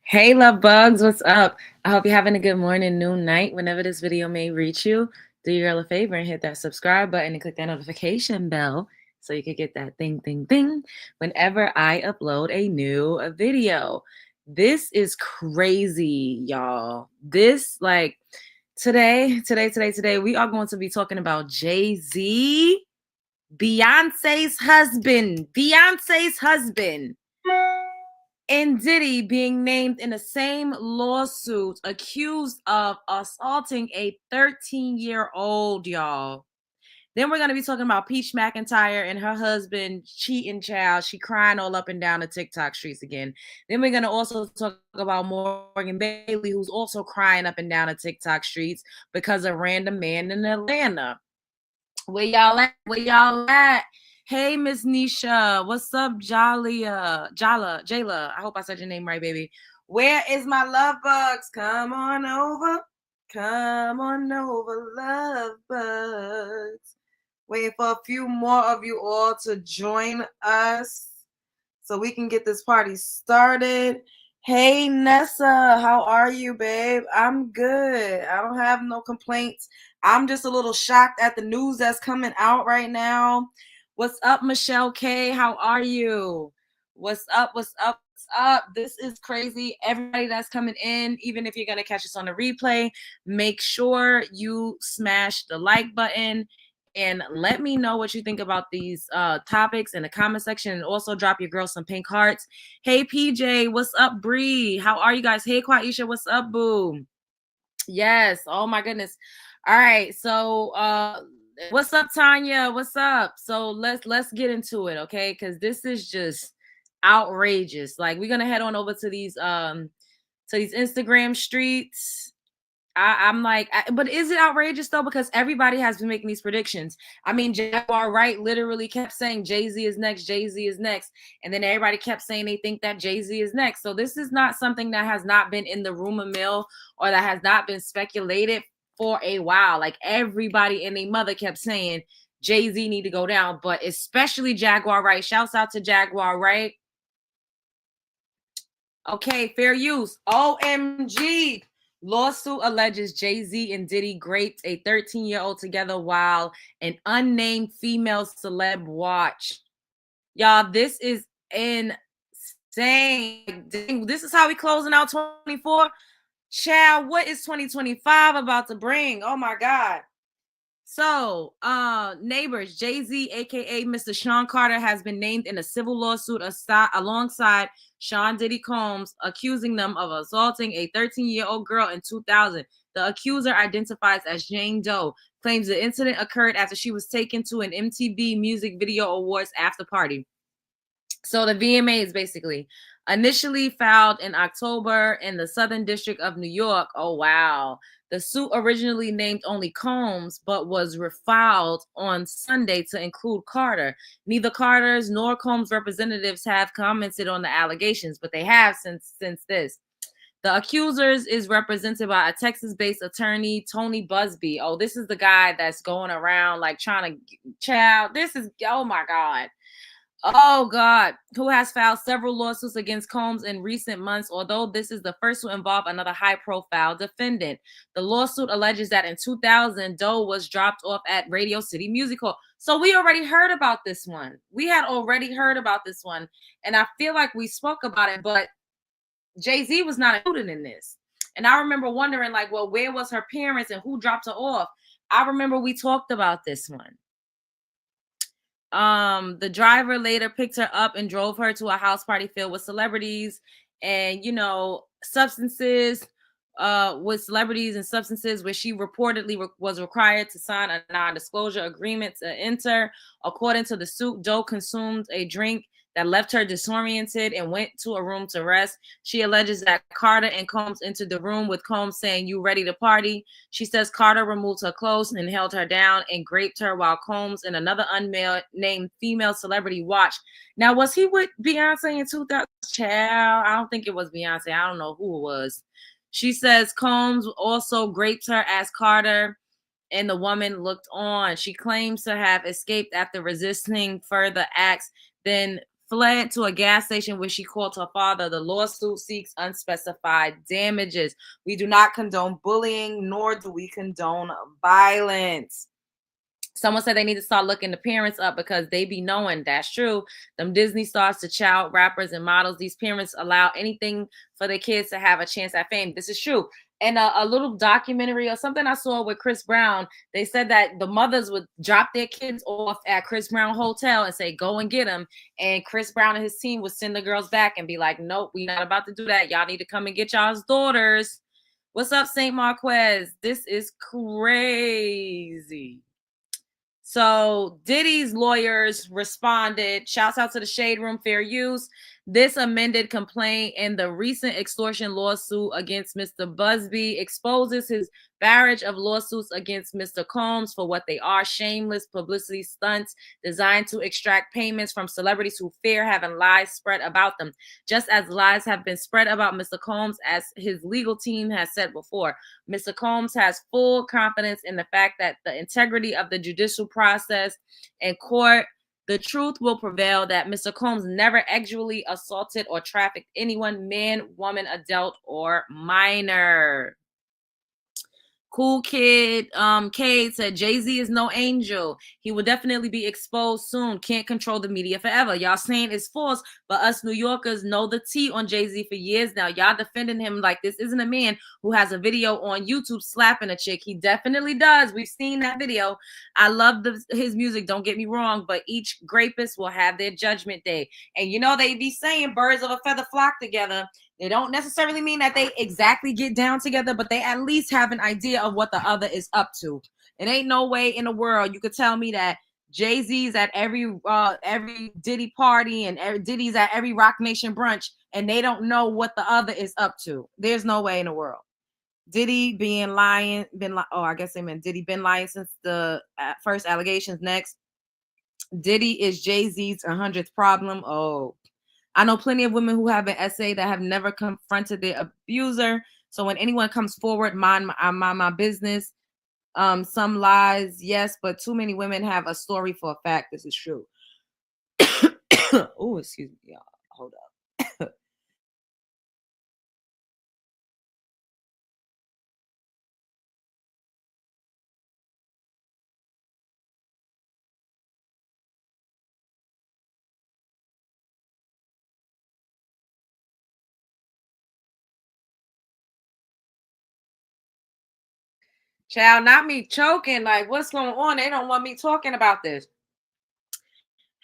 Hey, love bugs, what's up? I hope you're having a good morning, noon, night, whenever this video may reach you. Do your girl a favor and hit that subscribe button and click that notification bell so you can get that ding whenever I upload a new video. This is crazy, y'all. Today, we are going to be talking about Jay-Z, Beyonce's husband, and Diddy being named in the same lawsuit accused of assaulting a 13-year-old, y'all. Then we're going to be talking about Peach McIntyre and her husband cheating child. She crying all up and down the TikTok streets again. Then we're going to also talk about Morgan Bailey, who's also crying up and down the TikTok streets because a random man in Atlanta. Where y'all at? Hey, Miss Nisha. What's up, Jayla? I hope I said your name right, baby. Where is my love bugs? Come on over. Love bugs. Waiting for a few more of you all to join us so we can get this party started. Hey, Nessa, how are you, babe? I'm good. I don't have no complaints. I'm just a little shocked at the news that's coming out right now. What's up, Michelle K? How are you? What's up? This is crazy. Everybody that's coming in, even if you're going to catch us on the replay, make sure you smash the like button and let me know what you think about these topics in the comment section, and also drop your girl some pink hearts. Hey, PJ, what's up, Bree? How are you guys? Hey, Quaisha, what's up, boo? Yes. Oh my goodness. All right. So what's up, Tanya? What's up? So let's get into it, okay? Because this is just outrageous. Like, we're gonna head on over to these Instagram streets. I'm like, but is it outrageous though? Because everybody has been making these predictions. I mean, Jaguar Wright literally kept saying Jay-Z is next, Jay-Z is next. And then everybody kept saying they think that Jay-Z is next. So this is not something that has not been in the rumor mill or that has not been speculated for a while. Like, everybody and their mother kept saying Jay-Z need to go down, but especially Jaguar Wright. Shouts out to Jaguar Wright. Okay, fair use. OMG. Lawsuit alleges Jay-Z and Diddy raped a 13-year-old together while an unnamed female celeb watched. Y'all, this is insane. This is how we closing out 24. Child, what is 2025 about to bring? Oh my God. So, neighbors, Jay-Z, aka Mr. Sean Carter, has been named in a civil lawsuit alongside Sean Diddy Combs, accusing them of assaulting a 13-year-old girl in 2000. The accuser, identifies as Jane Doe, claims the incident occurred after she was taken to an MTV Music Video Awards after party. So the VMAs basically initially filed in October in the Southern District of New York. Oh, wow. The suit originally named only Combs, but was refiled on Sunday to include Carter. Neither Carter's nor Combs' representatives have commented on the allegations, but they have since this. The accusers is represented by a Texas-based attorney, Tony Busby. Oh, this is the guy that's going around like trying to, oh my God. Oh God, who has filed several lawsuits against Combs in recent months, although this is the first to involve another high-profile defendant. The lawsuit alleges that in 2000, Doe was dropped off at Radio City Music Hall. So we already heard about this one. We had already heard about this one, and I feel like we spoke about it, but Jay-Z was not included in this. And I remember wondering, like, well, where was her parents and who dropped her off? I remember we talked about this one. The driver later picked her up and drove her to a house party filled with celebrities and, substances, with celebrities and substances, where she reportedly was required to sign a non-disclosure agreement to enter. According to the suit, Doe consumed a drink that left her disoriented and went to a room to rest. She alleges that Carter and Combs entered the room with Combs saying, "You ready to party?" She says Carter removed her clothes and held her down and raped her while Combs and another unnamed female celebrity watched. Now, was he with Beyonce in 2000? Child, I don't think it was Beyonce. I don't know who it was. She says Combs also raped her as Carter and the woman looked on. She claims to have escaped after resisting further acts, then fled to a gas station where she called her father. The lawsuit seeks unspecified damages. We do not condone bullying, nor do we condone violence. Someone said they need to start looking the parents up because they be knowing. That's true. Them Disney stars to child rappers and models, these parents allow anything for their kids to have a chance at fame. This is true. And a little documentary or something I saw with Chris Brown, they said that the mothers would drop their kids off at Chris Brown Hotel and say, go and get them. And Chris Brown and his team would send the girls back and be like, nope, we're not about to do that. Y'all need to come and get y'all's daughters. What's up, St. Marquez? This is crazy. So Diddy's lawyers responded. Shouts out to the Shade Room, fair use. This amended complaint in the recent extortion lawsuit against Mr. Busby exposes his barrage of lawsuits against Mr. Combs for what they are: shameless publicity stunts designed to extract payments from celebrities who fear having lies spread about them, just as lies have been spread about Mr. Combs, as his legal team has said before. Mr. Combs has full confidence in the fact that the integrity of the judicial process and court, the truth will prevail, that Mr. Combs never actually assaulted or trafficked anyone, man, woman, adult, or minor. Cool Kid Cade said Jay-Z is no angel. He will definitely be exposed soon. Can't control the media forever. Y'all saying it's false, but us New Yorkers know the tea on Jay-Z for years now. Y'all defending him like this isn't a man who has a video on YouTube slapping a chick. He definitely does. We've seen that video. I love his music, don't get me wrong, but each rapist will have their judgment day. And you know, they be saying birds of a feather flock together. They don't necessarily mean that they exactly get down together, but they at least have an idea of what the other is up to. It ain't no way in the world you could tell me that Jay-Z's at every Diddy party and Diddy's at every Rock Nation brunch and they don't know what the other is up to. There's no way in the world. Diddy been lying since the first allegations. Next, Diddy is Jay-Z's 100th problem. Oh, I know plenty of women who have an essay that have never confronted their abuser. So when anyone comes forward, mind my business. Some lies, yes, but too many women have a story for a fact. This is true. Oh, excuse me, y'all. Hold up. Child, not me choking. Like, what's going on? They don't want me talking about this.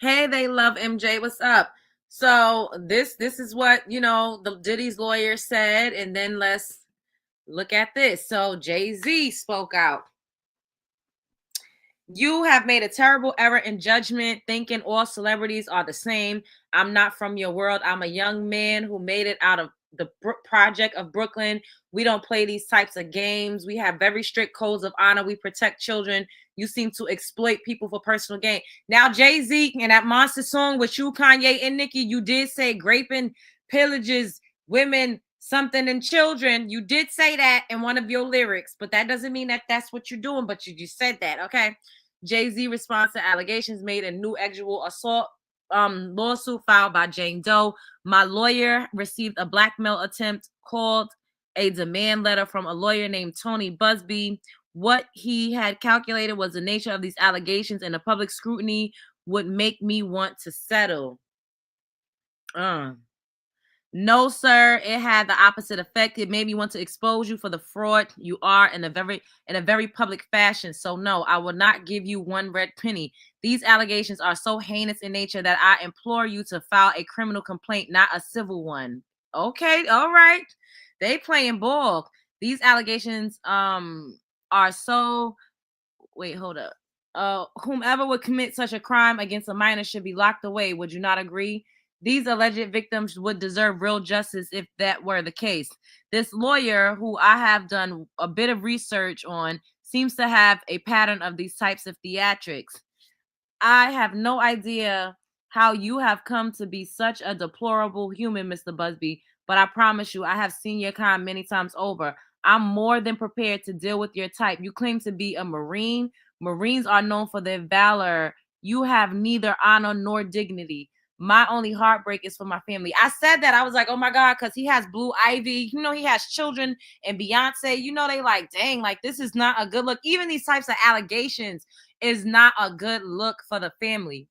Hey, they love MJ. What's up? So this is what the Diddy's lawyer said, and then let's look at this. So Jay-Z spoke out. You have made a terrible error in judgment, thinking all celebrities are the same. I'm not from your world. I'm a young man who made it out of the project of Brooklyn. We don't play these types of games. We have very strict codes of honor. We protect children. You seem to exploit people for personal gain. Now, Jay-Z and that monster song with you, Kanye, and Nicki, you did say raping, pillages, women, something, and children. You did say that in one of your lyrics, but that doesn't mean that that's what you're doing, but you just said that, okay? Jay-Z responds to allegations made in new sexual assault lawsuit filed by Jane Doe. My lawyer received a blackmail attempt called a demand letter from a lawyer named Tony Busby. What he had calculated was the nature of these allegations and the public scrutiny would make me want to settle. No, sir. It had the opposite effect. It made me want to expose you for the fraud you are in a very public fashion. So no, I will not give you one red penny. These allegations are so heinous in nature that I implore you to file a criminal complaint, not a civil one. Okay, all right. They playing ball. These allegations are so. Wait, hold up. Whomever would commit such a crime against a minor should be locked away. Would you not agree? These alleged victims would deserve real justice if that were the case. This lawyer, who I have done a bit of research on, seems to have a pattern of these types of theatrics. I have no idea how you have come to be such a deplorable human, Mr. Busby, but I promise you, I have seen your kind many times over. I'm more than prepared to deal with your type. You claim to be a Marine. Marines are known for their valor. You have neither honor nor dignity. My only heartbreak is for my family. I said that. I was like, oh my God, because he has Blue Ivy. You know, he has children and Beyonce. You know, they like, dang, like this is not a good look. Even these types of allegations is not a good look for the family.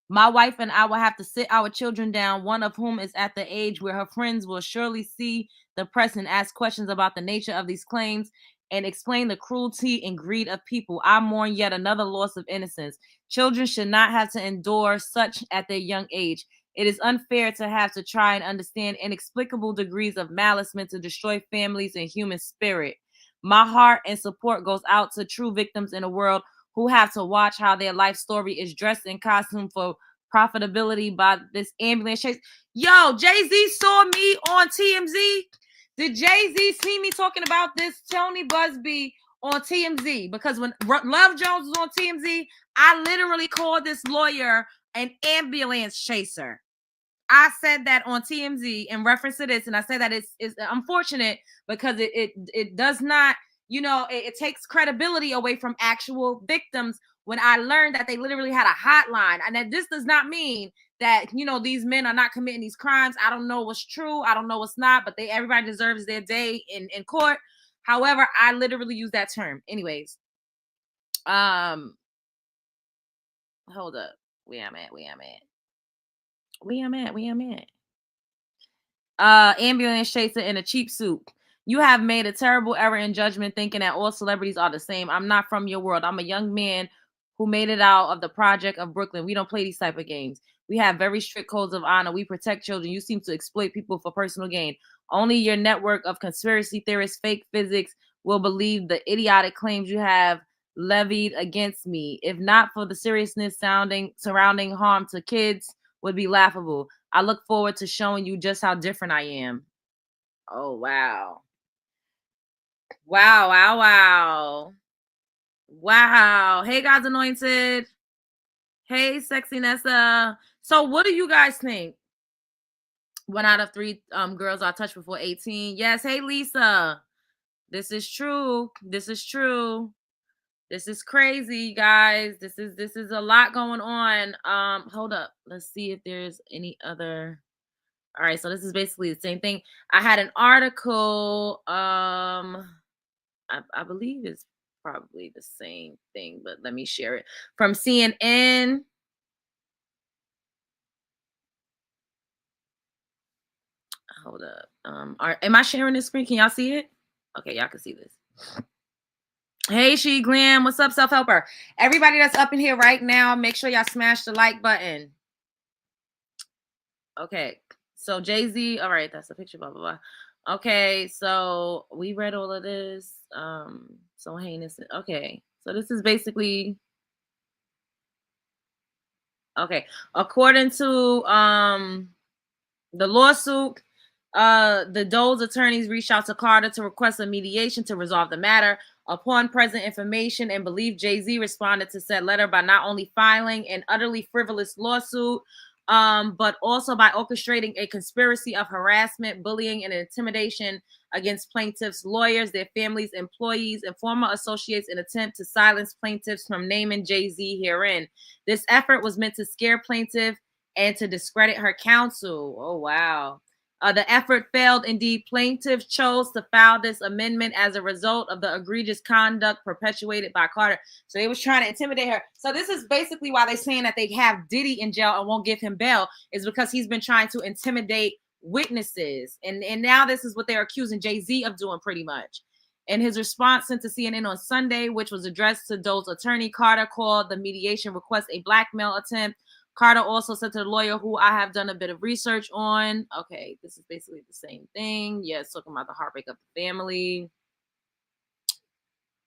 My wife and I will have to sit our children down, one of whom is at the age where her friends will surely see the press and ask questions about the nature of these claims and explain the cruelty and greed of people. I mourn yet another loss of innocence. Children should not have to endure such at their young age. It is unfair to have to try and understand inexplicable degrees of malice meant to destroy families and human spirit. My heart and support goes out to true victims in a world who have to watch how their life story is dressed in costume for profitability by this ambulance chase. Yo, Jay-Z saw me on TMZ. Did Jay-Z see me talking about this Tony Busby on TMZ? Because when Love Jones was on TMZ, I literally called this lawyer an ambulance chaser. I said that on TMZ in reference to this, and I said that it's unfortunate because it does not, you know, it takes credibility away from actual victims when I learned that they literally had a hotline. And that this does not mean that, you know, these men are not committing these crimes. I don't know what's true. I don't know what's not, but everybody deserves their day in court. However, I literally use that term. Anyways, hold up. Where I'm at. Ambulance chaser in a cheap suit. You have made a terrible error in judgment thinking that all celebrities are the same. I'm not from your world. I'm a young man who made it out of the project of Brooklyn. We don't play these type of games. We have very strict codes of honor. We protect children. You seem to exploit people for personal gain. Only your network of conspiracy theorists, fake physics, will believe the idiotic claims you have levied against me. If not for the seriousness surrounding harm to kids, would be laughable. I look forward to showing you just how different I am. Oh, wow. Wow. Hey, God's anointed. Hey, sexy Nessa. So what do you guys think? 1 out of 3 girls are touched before 18. Yes. Hey, Lisa. This is true. This is crazy, guys. This is a lot going on. Hold up. Let's see if there's any other. All right, so this is basically the same thing. I had an article. I believe it's probably the same thing, but let me share it from CNN. Hold up. Am I sharing this screen? Can y'all see it? Okay, y'all can see this. Hey, She Glam, what's up, self-helper? Everybody that's up in here right now, make sure y'all smash the like button. Okay, so Jay-Z, all right, that's a picture, blah, blah, blah. Okay, so we read all of this. So heinous. Okay, so this is basically, okay, according to the lawsuit, the Dole's attorneys reached out to Carter to request a mediation to resolve the matter. Upon present information and belief, Jay-Z responded to said letter by not only filing an utterly frivolous lawsuit, but also by orchestrating a conspiracy of harassment, bullying, and intimidation against plaintiffs' lawyers, their families, employees, and former associates in attempt to silence plaintiffs from naming Jay-Z herein. This effort was meant to scare plaintiff and to discredit her counsel. Oh, wow. The effort failed. Indeed, plaintiff chose to file this amendment as a result of the egregious conduct perpetuated by Carter. So they was trying to intimidate her. So this is basically why they're saying that they have Diddy in jail and won't give him bail, is because he's been trying to intimidate witnesses. And now this is what they're accusing Jay-Z of doing pretty much. In his response sent to CNN on Sunday, which was addressed to Dole's attorney, Carter called the mediation request a blackmail attempt. Carter also said to the lawyer, who I have done a bit of research on. Okay, this is basically the same thing. Yes, talking about the heartbreak of the family.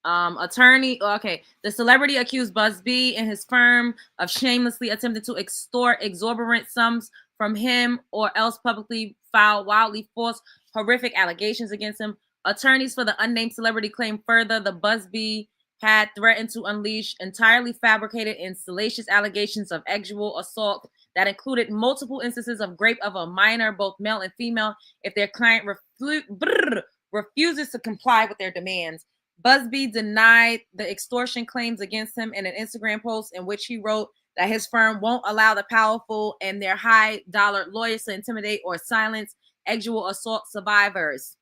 Attorney, okay. The celebrity accused Busby and his firm of shamelessly attempting to extort exorbitant sums from him or else publicly file wildly false, horrific allegations against him. Attorneys for the unnamed celebrity claim further the Busby had threatened to unleash entirely fabricated and salacious allegations of sexual assault that included multiple instances of rape of a minor, both male and female, if their client refuses to comply with their demands. Busby denied the extortion claims against him in an Instagram post in which he wrote that his firm won't allow the powerful and their high dollar lawyers to intimidate or silence sexual assault survivors.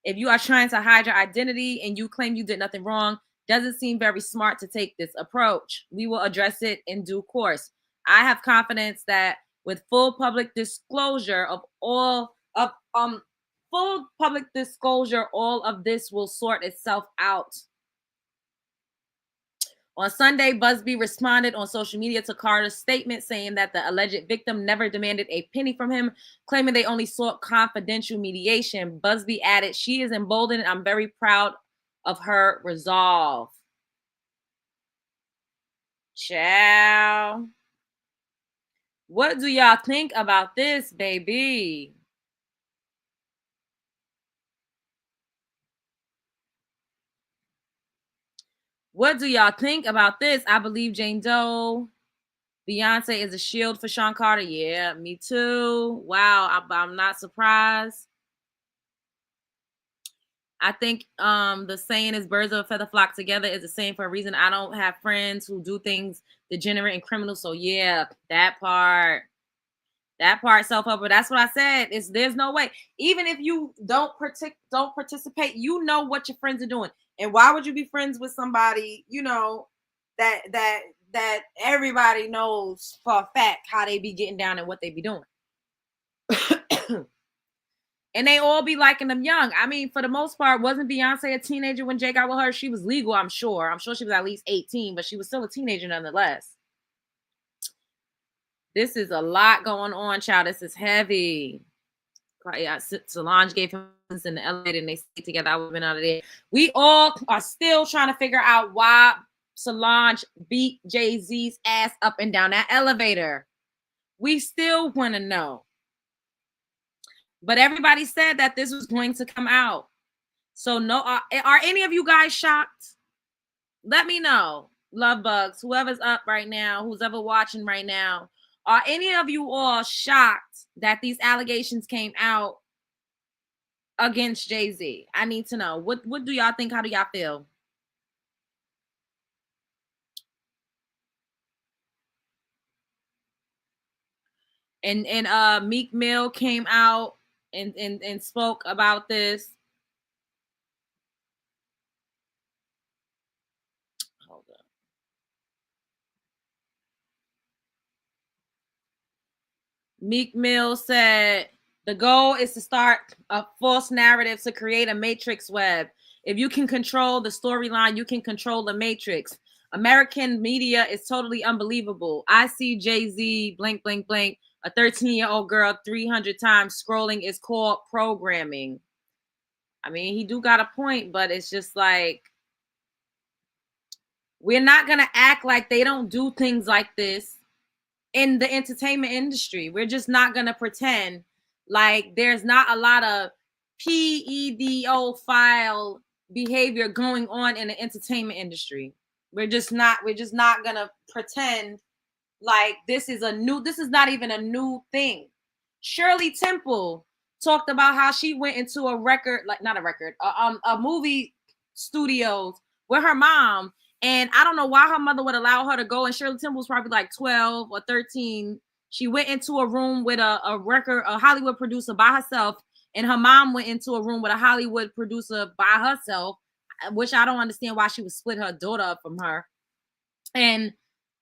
If you are trying to hide your identity and you claim you did nothing wrong, doesn't seem very smart to take this approach. We will address it in due course. I have confidence that with full public disclosure of all of all of this will sort itself out. On Sunday, Busby responded on social media to Carter's statement saying that the alleged victim never demanded a penny from him, claiming they only sought confidential mediation. Busby added, "She is emboldened. I'm very proud of her resolve." Ciao. What do y'all think about this, baby? What do y'all think about this? I believe Jane Doe. Beyonce is a shield for Sean Carter. Yeah, me too. Wow, I'm not surprised. I think the saying is birds of a feather flock together is the same for a reason. I don't have friends who do things degenerate and criminal. So yeah, that part self-help. But that's what I said. There's no way. Even if you don't participate, you know what your friends are doing. And why would you be friends with somebody, that everybody knows for a fact how they be getting down and what they be doing? And they all be liking them young. I mean, for the most part, wasn't Beyonce a teenager when Jay got with her? She was legal, I'm sure. I'm sure she was at least 18, but she was still a teenager nonetheless. This is a lot going on, child. This is heavy. Yeah, Solange gave him in the elevator and they stayed together. I would have been out of there. We all are still trying to figure out why Solange beat Jay-Z's ass up and down that elevator. We still want to know. But everybody said that this was going to come out. So no, are any of you guys shocked? Let me know. Love bugs, whoever's up right now, who's ever watching right now. Are any of you all shocked that these allegations came out against Jay-Z? I need to know. What do y'all think? How do y'all feel? And Meek Mill came out and spoke about this. Hold up. Meek Mill said the goal is to start a false narrative to create a matrix web. If you can control the storyline, you can control the matrix. American media is totally unbelievable. I see Jay-Z, blank, blank, blank, a 13-year-old girl 300 times scrolling is called programming. I mean, he do got a point, but it's just like, we're not going to act like they don't do things like this in the entertainment industry. We're just not going to pretend like there's not a lot of pedophile behavior going on in the entertainment industry. We're just not going to pretend like this is not even a new thing. Shirley Temple talked about how she went into a movie studios with her mom. And I don't know why her mother would allow her to go. And Shirley Temple was probably like 12 or 13. She went into a room with a Hollywood producer by herself. And her mom went into a room with a Hollywood producer by herself, which I don't understand why she would split her daughter up from her. And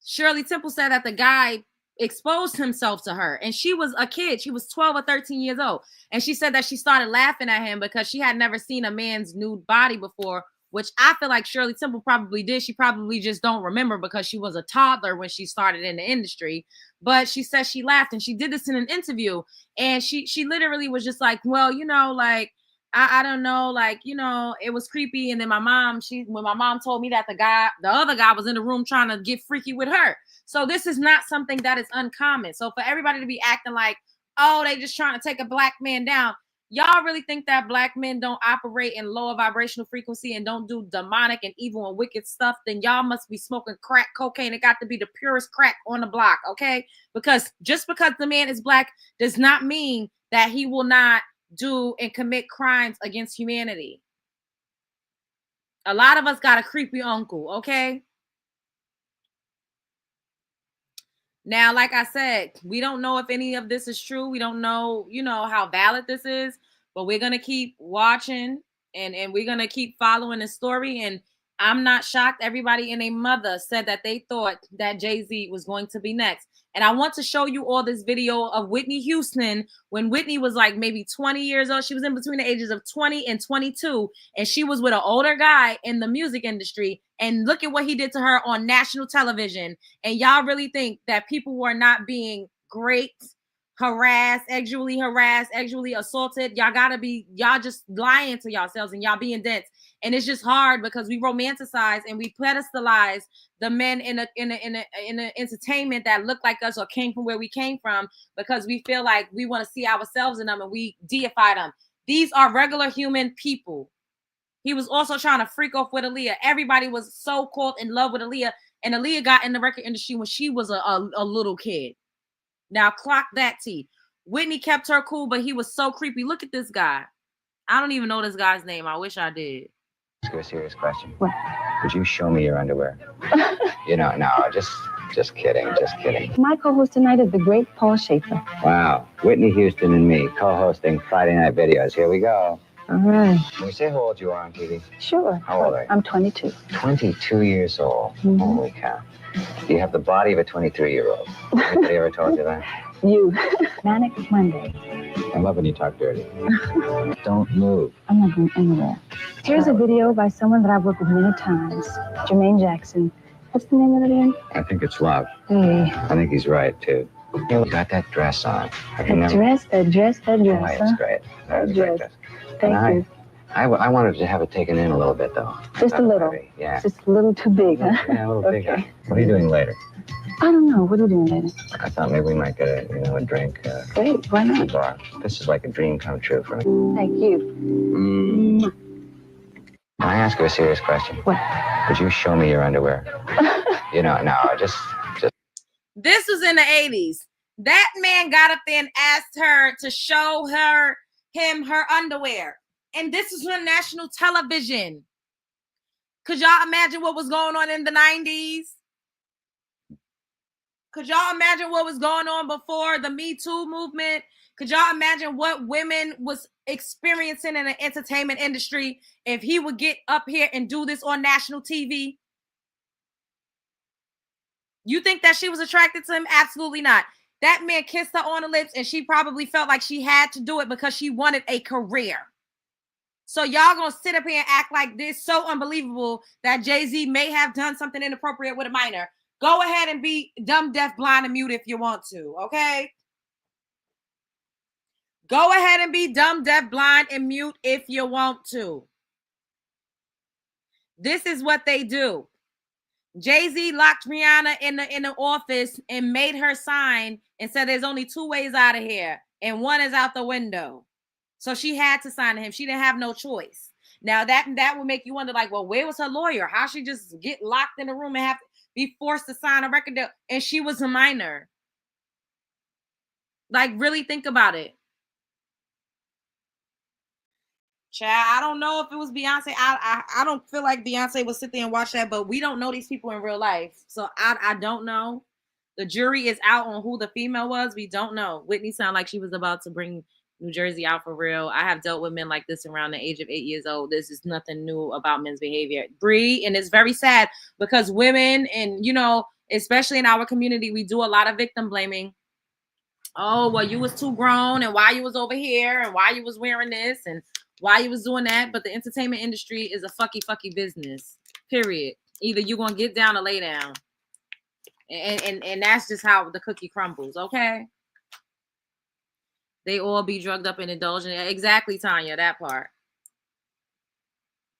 Shirley Temple said that the guy exposed himself to her. And she was a kid. She was 12 or 13 years old. And she said that she started laughing at him because she had never seen a man's nude body before, which I feel like Shirley Temple probably did. She probably just don't remember because she was a toddler when she started in the industry. But she said she laughed, and she did this in an interview. And she literally was just like, well, like, I don't know, like, it was creepy. And then when my mom told me that the other guy was in the room trying to get freaky with her. So this is not something that is uncommon. So for everybody to be acting like, oh, they just trying to take a black man down. Y'all really think that black men don't operate in lower vibrational frequency and don't do demonic and evil and wicked stuff? Then y'all must be smoking crack cocaine. It got to be the purest crack on the block, okay? Because just because the man is black does not mean that he will not do and commit crimes against humanity. A lot of us got a creepy uncle, okay? Now, like I said, we don't know if any of this is true. We don't know, how valid this is, but we're gonna keep watching and we're gonna keep following the story. And I'm not shocked. Everybody and their mother said that they thought that Jay-Z was going to be next. And I want to show you all this video of Whitney Houston when Whitney was like maybe 20 years old. She was in between the ages of 20 and 22, and she was with an older guy in the music industry. And look at what he did to her on national television. And y'all really think that people were not being great, harassed, sexually assaulted? Y'all just lying to yourselves and y'all being dense. And it's just hard because we romanticize and we pedestalize the men in a entertainment that look like us or came from where we came from, because we feel like we want to see ourselves in them and we deify them. These are regular human people. He was also trying to freak off with Aaliyah. Everybody was so called in love with Aaliyah, and Aaliyah got in the record industry when she was a little kid. Now clock that T. Whitney kept her cool, but he was so creepy. Look at this guy. I don't even know this guy's name. I wish I did. Ask you a serious question. What? Could you show me your underwear? No, just kidding. My co-host tonight is the great Paul Schaefer. Wow, Whitney Houston and me co-hosting Friday Night Videos. Here we go. All right. Can we say how old you are on TV? Sure. How old are you? I'm 22. 22 years old. Mm-hmm. Holy cow. You have the body of a 23-year-old. Anybody ever told you that? You. Manic Monday. I love when you talk dirty. Don't move. I'm not going anywhere. Here's a video by someone that I've worked with many times. Jermaine Jackson. What's the name of it again? I think it's love. Hey. I think he's right, too. You got that dress on. That dress. Oh, it's Huh? great. That was a great dress. Thank you. I wanted to have it taken in a little bit, though. Just a little. Maybe. Yeah. Just a little too big, huh? Yeah, a little big. Okay. What are you doing later? I don't know. What are you doing later? I thought maybe we might get a drink. Great. Why not? Bar. This is like a dream come true for me. Thank you. Can I ask you a serious question? What? Could you show me your underwear? Just. This was in the 80s. That man got up there and asked her to show him her underwear. And this was on national television. Could y'all imagine what was going on in the 90s? Could y'all imagine what was going on before the Me Too movement? Could y'all imagine what women was experiencing in the entertainment industry if he would get up here and do this on national TV? You think that she was attracted to him? Absolutely not. That man kissed her on the lips, and she probably felt like she had to do it because she wanted a career. So y'all gonna sit up here and act like this so unbelievable that Jay-Z may have done something inappropriate with a minor. Go ahead and be dumb, deaf, blind, and mute if you want to, okay? Go ahead and be dumb, deaf, blind, and mute if you want to. This is what they do. Jay-Z locked Rihanna in the office and made her sign and said there's only two ways out of here, and one is out the window. So she had to sign to him. She didn't have no choice. Now that would make you wonder, like, well, where was her lawyer? How she just get locked in the room and have to be forced to sign a record deal? And she was a minor. Like, really think about it. Child, I don't know if it was Beyonce. I don't feel like Beyonce would sit there and watch that, but we don't know these people in real life. So I don't know. The jury is out on who the female was. We don't know. Whitney sounded like she was about to bring New Jersey out for real. I have dealt with men like this around the age of 8 years old. This is nothing new about men's behavior. Bree, and it's very sad because women and, especially in our community, we do a lot of victim blaming. Oh, well, you was too grown and why you was over here and why you was wearing this and why you was doing that. But the entertainment industry is a fucky business, period. Either you're going to get down or lay down. And that's just how the cookie crumbles, okay? They all be drugged up and indulging. Exactly, Tanya, that part.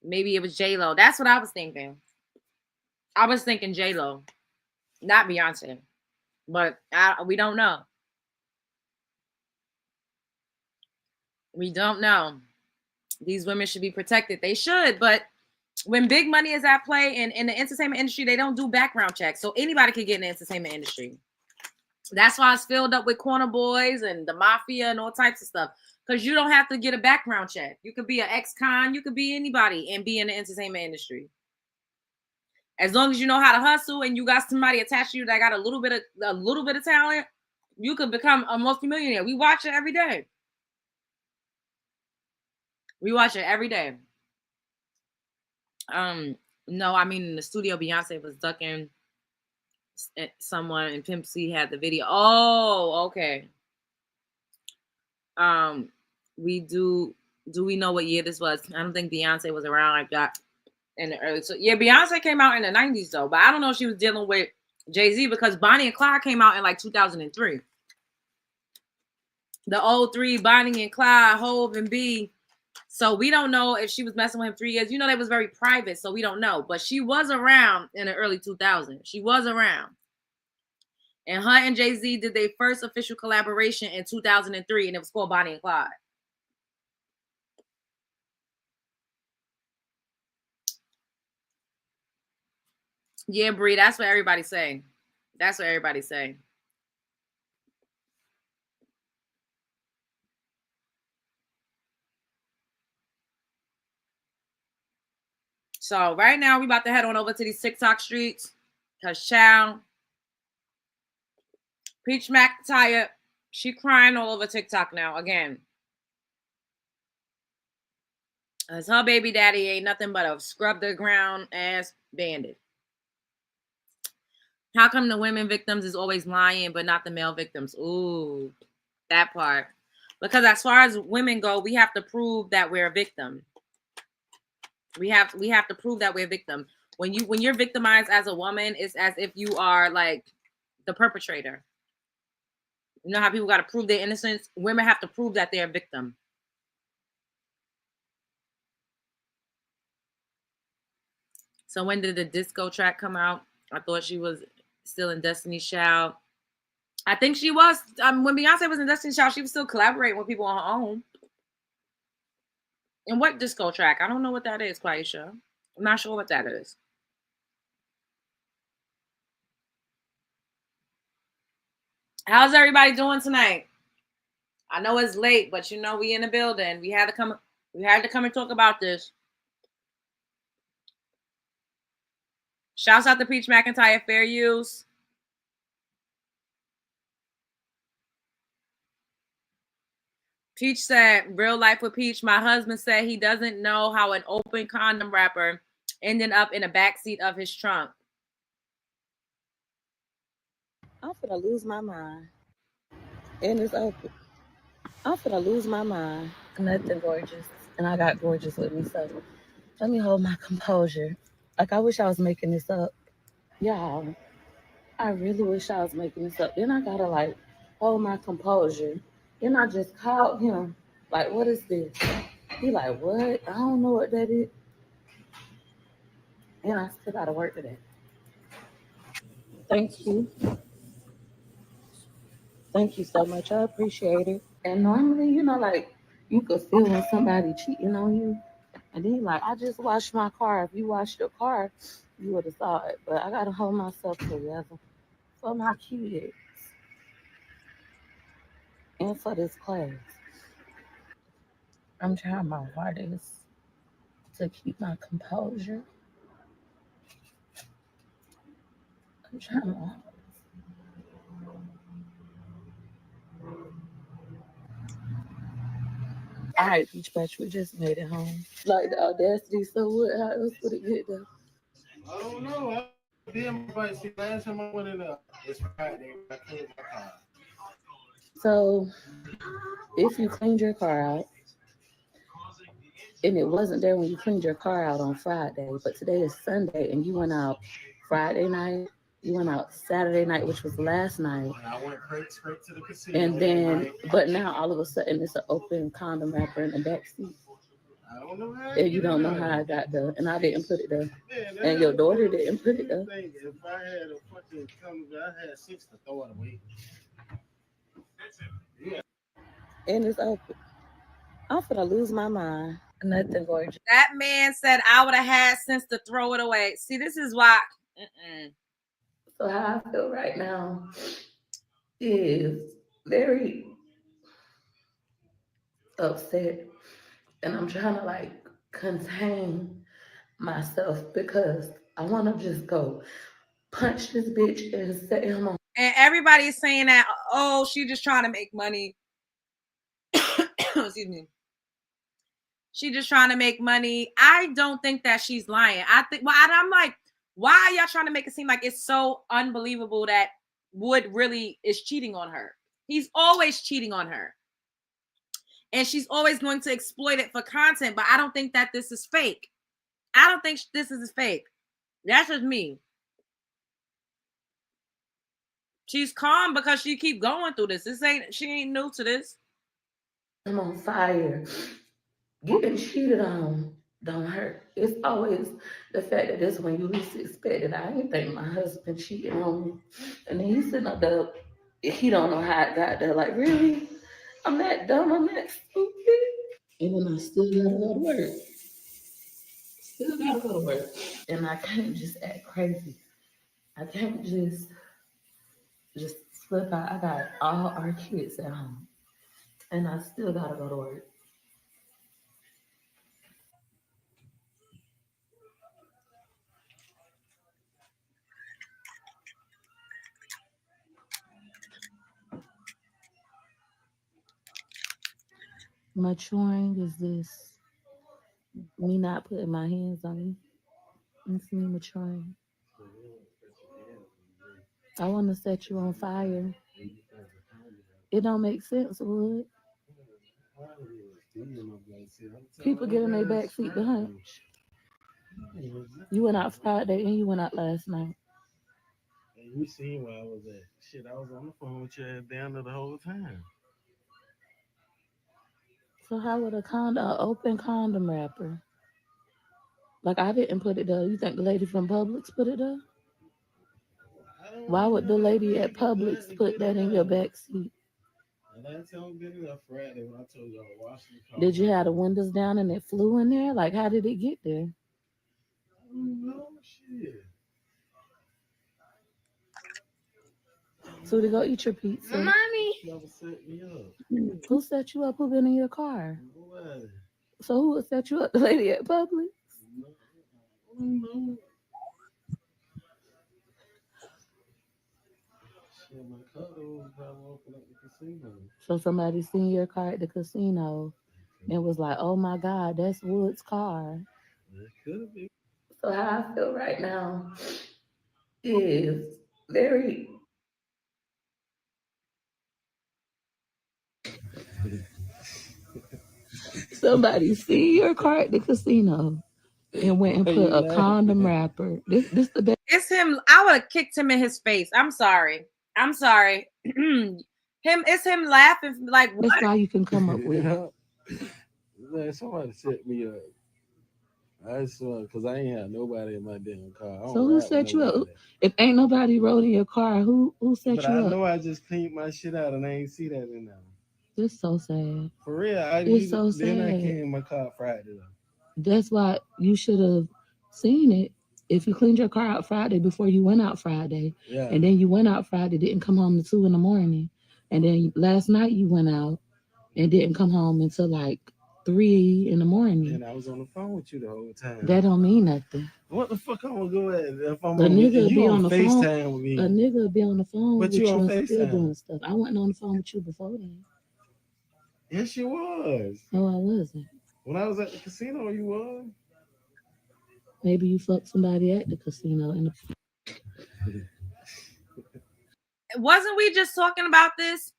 Maybe it was J-Lo. That's what I was thinking. I was thinking J-Lo, not Beyonce. But we don't know. We don't know. These women should be protected. They should, but when big money is at play in the entertainment industry, they don't do background checks. So anybody could get in the entertainment industry. That's why it's filled up with corner boys and the mafia and all types of stuff. Because you don't have to get a background check. You could be an ex-con. You could be anybody and be in the entertainment industry. As long as you know how to hustle and you got somebody attached to you that got a little bit of talent, you could become a multimillionaire. We watch it every day. We watch it every day. No, I mean in the studio, Beyonce was ducking someone, and Pimp C had the video. Oh, okay. We do we know what year this was? I don't think Beyonce was around like that in the early. So yeah, Beyonce came out in the 90s though, but I don't know if she was dealing with Jay-Z because Bonnie and Clyde came out in like 2003. The old three, Bonnie and Clyde, Hove and B. So we don't know if she was messing with him 3 years. You know, they was very private, so we don't know. But she was around in the early 2000s. She was around. And her and Jay-Z did their first official collaboration in 2003, and it was called Bonnie and Clyde. Yeah, Bree, that's what everybody's saying. That's what everybody's saying. So right now, we about to head on over to these TikTok streets. Because child, Peach McIntyre, she crying all over TikTok now again. Because her baby daddy ain't nothing but a scrub the ground ass bandit. How come the women victims is always lying, but not the male victims? Ooh, that part. Because as far as women go, we have to prove that we're a victim. We have to prove that we're a victim. When you're victimized as a woman, it's as if you are like the perpetrator. You know how people got to prove their innocence? Women have to prove that they're a victim. So when did the disco track come out? I thought she was still in Destiny's Child. I think she was. When Beyonce was in Destiny's Child, she was still collaborating with people on her own. And what disco track? I don't know what that is, Quaisha. I'm not sure what that is. How's everybody doing tonight? I know it's late, but you know we in the building. We had to come and talk about this. Shouts out to Peach McIntyre, fair use. Peach said, real life with Peach, my husband said he doesn't know how an open condom wrapper ended up in the backseat of his trunk. I'm finna lose my mind. And it's open. I'm finna lose my mind. Nothing gorgeous. And I got gorgeous with me, so let me hold my composure. Like, I wish I was making this up. Y'all, I really wish I was making this up. Then I gotta, like, hold my composure. Then I just called him. Like, what is this? He like, what? I don't know what that is. And I still gotta work today. Thank you. Thank you so much. I appreciate it. And normally, you know, like, you could feel when somebody cheating on you. And then, like, I just washed my car. If you washed your car, you would have saw it. But I got to hold myself together for my kids and for this class. I'm trying my hardest to keep my composure. I'm trying my hardest. All right, Peach Patch, we just made it home. Like the audacity, so what? How else would it get there? I don't know. I did my bike. See, last time I went in there, it's Friday. I cleaned my car. So, if you cleaned your car out, and it wasn't there when you cleaned your car out on Friday, but today is Sunday, and you went out Friday night, you went out Saturday night, which was last night. And I went straight to the casino. And then, but now all of a sudden it's an open condom wrapper in the back seat. I don't know how. And you don't know how I got there, and I didn't put it there. Yeah, and your daughter didn't put it there. If I had a fucking condom, I had 6 to throw it away. Yeah. And it's open. I'm finna lose my mind. Nothing gorgeous. That man said I would have had sense to throw it away. See, this is why. So how I feel right now is very upset, and I'm trying to like contain myself because I want to just go punch this bitch and set him on. And everybody's saying that, oh, she just trying to make money. Excuse me. She just trying to make money. I don't think that she's lying. I think, well, I'm like, why are y'all trying to make it seem like it's so unbelievable that Wood really is cheating on her? He's always cheating on her. And she's always going to exploit it for content. But I don't think that this is fake. I don't think this is fake. That's just me. She's calm because she keep going through this. She ain't new to this. I'm on fire. Getting cheated on don't hurt. It's always the fact that this when you least expect it. I didn't think my husband cheated on me. And then he's sitting up there, he don't know how it got there. Like, really? I'm that dumb, I'm that stupid. And then I still gotta go to work. Still gotta go to work. And I can't just act crazy. I can't just slip out. I got all our kids at home. And I still gotta go to work. Maturing is this me not putting my hands on you. It's me maturing. I want to set you on fire. It don't make sense, Wood. People get in their back seat to hunch. You went out Friday and you went out last night. And you seen where I was at. Shit, I was on the phone with you down there the whole time. So how would an open condom wrapper? Like I didn't put it there. You think the lady from Publix put it there? Why would the lady at Publix put that in your back seat? And I told you that Friday when I told you I was washing the car. Did you have the windows down and it flew in there? Like how did it get there? I don't know, shit. So to go eat your pizza. Mommy. Never set me up. Who set you up? Who been in your car? Nobody. So who would set you up? The lady at Publix? I don't know. Shit, my car was probably open up the casino. So somebody seen your car at the casino and was like, oh my God, that's Wood's car. It could be. So how I feel right now is very somebody see your car at the casino and went and put a condom wrapper. This the best. It's him. I would have kicked him in his face. I'm sorry. It's him laughing like what? That's all you can come up with. Like somebody set me up. I saw because I ain't had nobody in my damn car. So who set you up? If ain't nobody rode in your car, who set you up? I know I just cleaned my shit out and I ain't see that in there. It's so sad. For real, it's so sad. Then I came in my car Friday. That's why you should have seen it. If you cleaned your car out Friday before you went out Friday, and then you went out Friday, didn't come home till 2 a.m, and then last night you went out and didn't come home until like 3 a.m. And I was on the phone with you the whole time. That don't mean nothing. What the fuck I'm gonna go at if I'm a nigga be on the FaceTime phone with me? A nigga be on the phone but with you you on and still FaceTime doing stuff. I wasn't on the phone with you before then. Yes, you was. No, I wasn't. When I was at the casino, you was. Maybe you fucked somebody at the casino. Wasn't we just talking about this?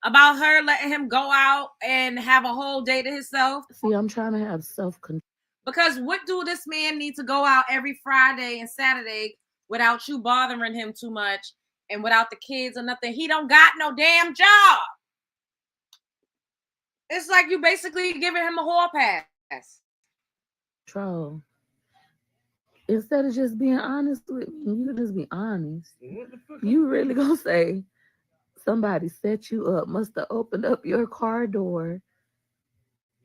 About her letting him go out and have a whole day to himself? See, I'm trying to have self-control. Because what do this man need to go out every Friday and Saturday without you bothering him too much and without the kids or nothing? He don't got no damn job. It's like you basically giving him a hall pass. Control. Instead of just being honest with me, you can just be honest. You really gonna say somebody set you up, must have opened up your car door.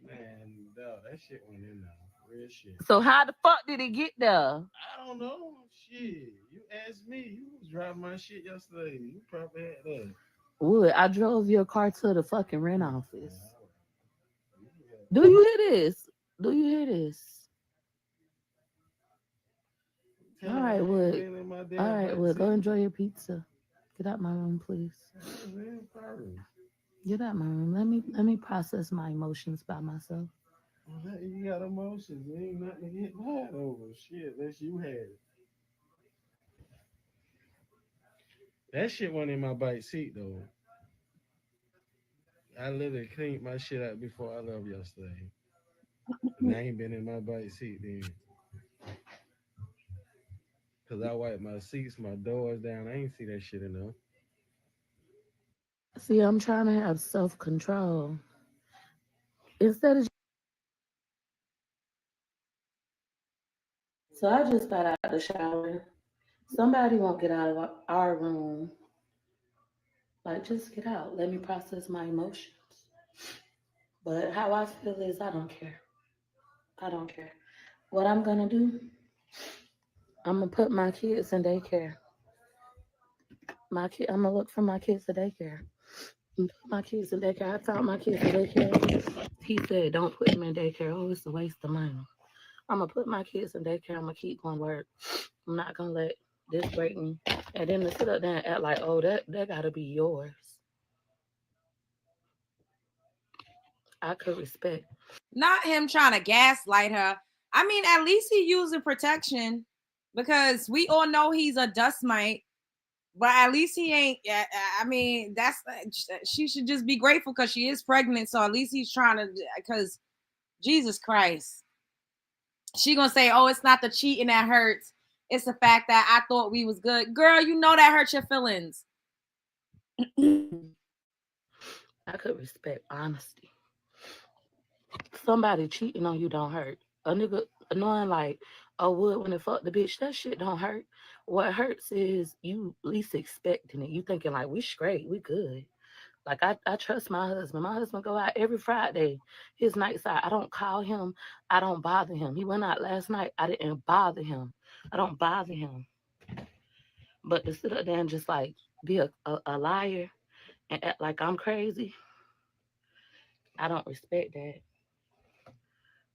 Man, no, that shit went in there. Real shit. So how the fuck did it get there? I don't know. Shit. You asked me. You was driving my shit yesterday. You probably had that. Wood, I drove your car to the fucking rent office. Do you hear this? Do you hear this? can All right, I Wood. been in my damn All right, back Wood. Go seat. enjoy your pizza. Get out my room, please. Man, first. Get out my room. Let me process my emotions by myself. Well, you got emotions. There ain't nothing to get mad over. Shit, unless you had it. That shit went in my back seat though. I literally cleaned my shit out before I left yesterday. And I ain't been in my back seat then. Cause I wiped my seats, my doors down. I ain't see that shit enough. See, I'm trying to have self control. Instead of so I just got out of the shower. Somebody won't get out of our room. Like, just get out. Let me process my emotions. But how I feel is I don't care. I don't care. What I'm gonna do, I'm gonna put my kids in daycare. I'm gonna look for my kids in daycare. And put my kids in daycare. I found my kids in daycare. He said, "Don't put them in daycare. Oh, it's a waste of money." I'm gonna put my kids in daycare. I'm gonna keep going to work. I'm not gonna let this break me. And then to sit up there and act like, "Oh, that gotta be yours." I could respect. Not him trying to gaslight her. I mean, at least he using protection because we all know he's a dust mite. But at least he ain't. I mean, she should just be grateful because she is pregnant. So at least he's trying to. Because Jesus Christ, she gonna say, "Oh, it's not the cheating that hurts. It's the fact that I thought we was good." Girl, you know that hurts your feelings. I could respect honesty. Somebody cheating on you don't hurt. A nigga knowing like, oh, Wood when they fuck the bitch, that shit don't hurt. What hurts is you least expecting it. You thinking like, we straight, we good. Like I trust my husband. My husband go out every Friday. His nights out. I don't call him. I don't bother him. He went out last night. I didn't bother him. I don't bother him. But to sit up there and just like be a liar and act like I'm crazy, I don't respect that.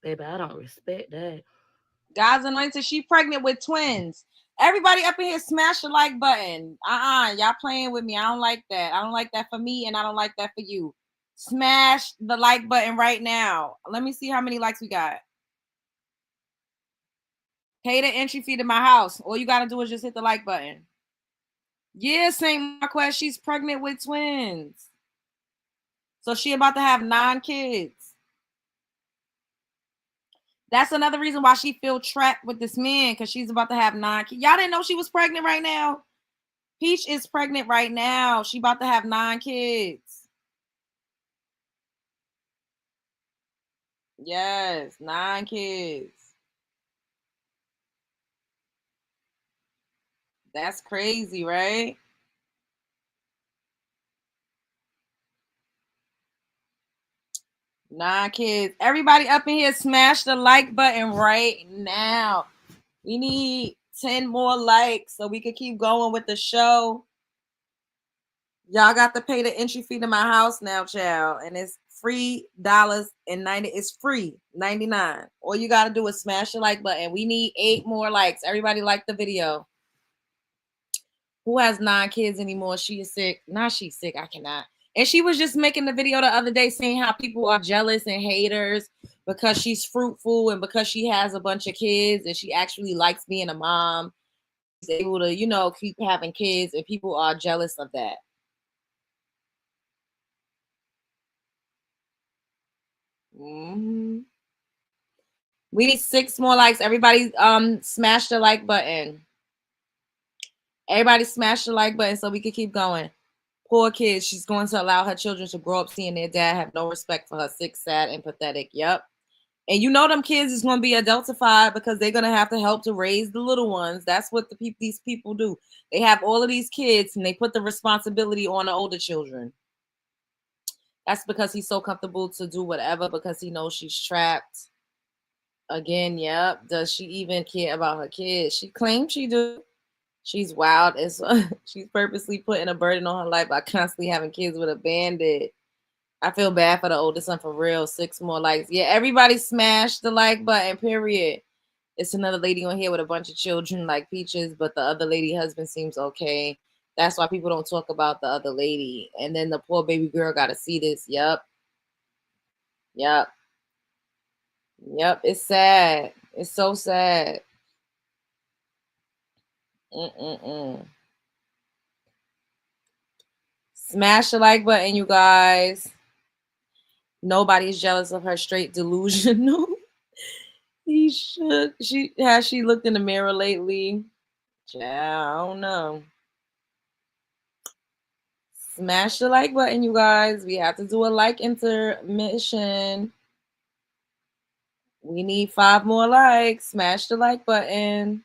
Baby, I don't respect that. God's anointed. She pregnant with twins. Everybody up in here, smash the like button. Y'all playing with me. I don't like that. I don't like that for me, and I don't like that for you. Smash the like button right now. Let me see how many likes we got. Pay the entry fee to my house. All you gotta do is just hit the like button. Yeah, Saint Marquez, she's pregnant with twins. So she about to have 9 kids. That's another reason why she feel trapped with this man, because she's about to have 9 kids. Y'all didn't know she was pregnant right now? Peach is pregnant right now. She about to have 9 kids. Yes, 9 kids. That's crazy, right? Nine kids. Everybody up in here, smash the like button right now. We need 10 more likes so we can keep going with the show. Y'all got to pay the entry fee to my house now, child. And it's $3.90. It's free 99. All you got to do is smash the like button. We need 8 more likes. Everybody like the video. Who has 9 kids anymore? She is sick. Nah, she's sick. I cannot. And she was just making the video the other day saying how people are jealous and haters because she's fruitful and because she has a bunch of kids and she actually likes being a mom. She's able to, keep having kids, and people are jealous of that. Mm-hmm. We need 6 more likes. Everybody smash the like button. Everybody smash the like button so we can keep going. Poor kids. She's going to allow her children to grow up seeing their dad have no respect for her. Sick, sad, and pathetic. Yep. And them kids is going to be adultified because they're going to have to help to raise the little ones. That's what these people do. They have all of these kids and they put the responsibility on the older children. That's because he's so comfortable to do whatever because he knows she's trapped. Again, yep. Does she even care about her kids? She claims she do. She's wild. She's purposely putting a burden on her life by constantly having kids with a bandit. I feel bad for the oldest son for real. 6 more likes. Yeah, everybody smash the like button, period. It's another lady on here with a bunch of children like Peaches, but the other lady husband seems okay. That's why people don't talk about the other lady. And then the poor baby girl got to see this. Yep. Yep. Yep. It's sad. It's so sad. Mm-mm-mm. Smash the like button, you guys. Nobody's jealous of her straight delusional. He should. She looked in the mirror lately? Yeah, I don't know. Smash the like button, you guys. We have to do a like intermission. We need 5 more likes. Smash the like button.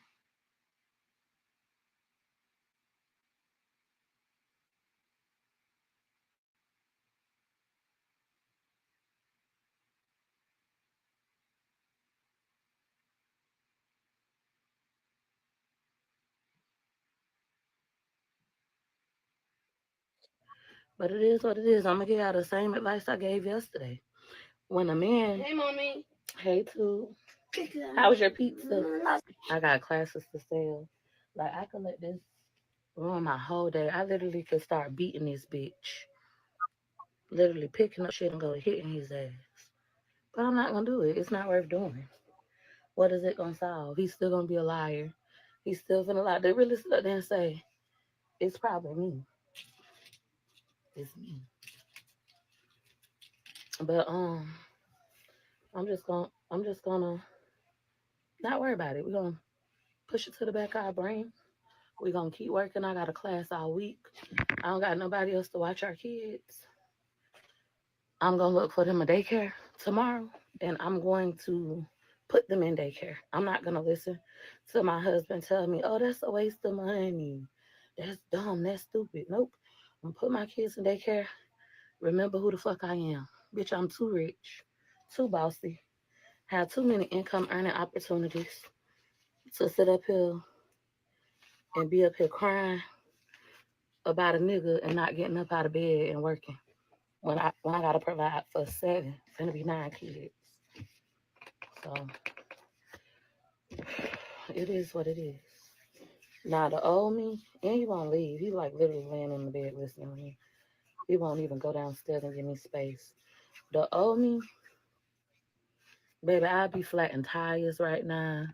But it is what it is. I'm gonna give y'all the same advice I gave yesterday. When a man, hey mommy, hey too, how was your pizza? I got classes to sell. Like I could let this ruin my whole day. I literally could start beating this bitch, literally picking up shit and go hitting his ass. But I'm not gonna do it. It's not worth doing. What is it gonna solve? He's still gonna be a liar. He's still gonna lie. They really sit there and say it's probably me. It's me. But I'm just gonna not worry about it. We're gonna push it to the back of our brain. We're gonna keep working. I got a class all week. I don't got nobody else to watch our kids. I'm gonna look for them a daycare tomorrow and I'm going to put them in daycare. I'm not gonna listen to my husband tell me, oh, that's a waste of money. That's dumb, that's stupid. Nope. I'm gonna put my kids in daycare. Remember who the fuck I am. Bitch, I'm too rich, too bossy, have too many income earning opportunities to sit up here and be up here crying about a nigga and not getting up out of bed and working when I gotta provide for 7, gonna be 9 kids. So it is what it is. Now the old me, and he won't leave. He like literally laying in the bed listening to me. He won't even go downstairs and give me space. The old me, baby, I'd be flattening tires right now,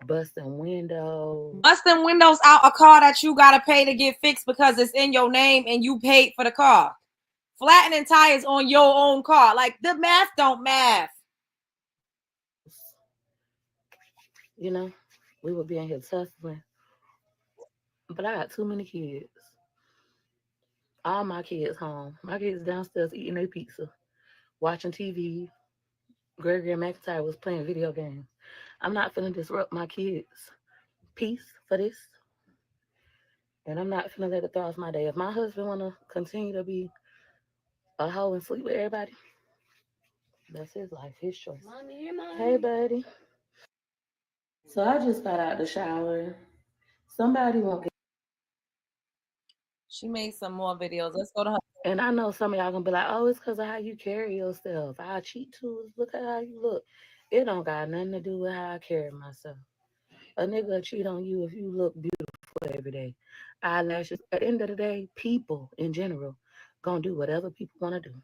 busting windows. Busting windows out a car that you gotta pay to get fixed because it's in your name and you paid for the car. Flattening tires on your own car. Like the math don't math. You know, we would be in here tussling. But I got too many kids. All my kids home. My kids downstairs eating their pizza, watching TV. Gregory and McIntyre was playing video games. I'm not finna disrupt my kids' peace for this. And I'm not finna let it throw off my day. If my husband wanna continue to be a hoe and sleep with everybody, that's his life, his choice. Mommy, here, mommy. Hey, buddy. So I just got out the shower. Somebody won't get. She made some more videos. Let's go to her. And I know some of y'all gonna be like, oh, it's because of how you carry yourself. I cheat too. Look at how you look. It don't got nothing to do with how I carry myself. A nigga will cheat on you if you look beautiful every day. Eyelashes. At the end of the day, people in general gonna do whatever people want to do.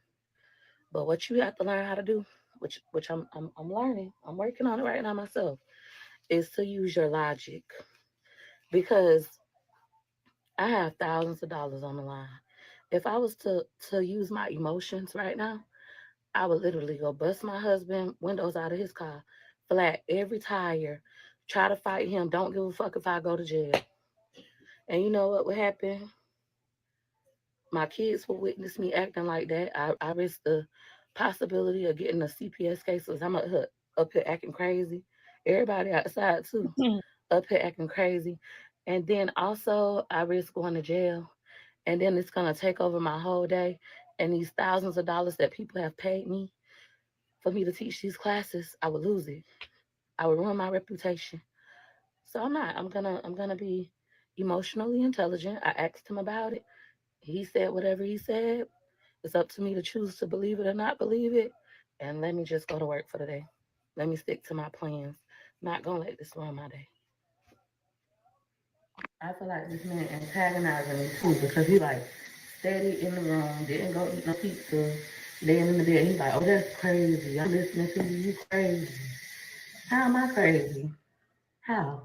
But what you have to learn how to do, which I'm learning, I'm working on it right now myself, is to use your logic. Because I have thousands of dollars on the line. If I was to use my emotions right now, I would literally go bust my husband windows out of his car, flat every tire, try to fight him. Don't give a fuck if I go to jail. And you know what would happen? My kids will witness me acting like that. I risk the possibility of getting a CPS case because I'm up here acting crazy. Everybody outside too, up here acting crazy. And then also I risk going to jail. And then it's gonna take over my whole day. And these thousands of dollars that people have paid me for me to teach these classes, I would lose it. I would ruin my reputation. So I'm not. I'm gonna be emotionally intelligent. I asked him about it. He said whatever he said. It's up to me to choose to believe it or not believe it. And let me just go to work for the day. Let me stick to my plans. Not gonna let this ruin my day. I feel like this man antagonizing me too because he like steady in the room, didn't go eat no pizza, laying in the bed. He's like, oh, that's crazy. I'm listening to you. You crazy. How am I crazy? How?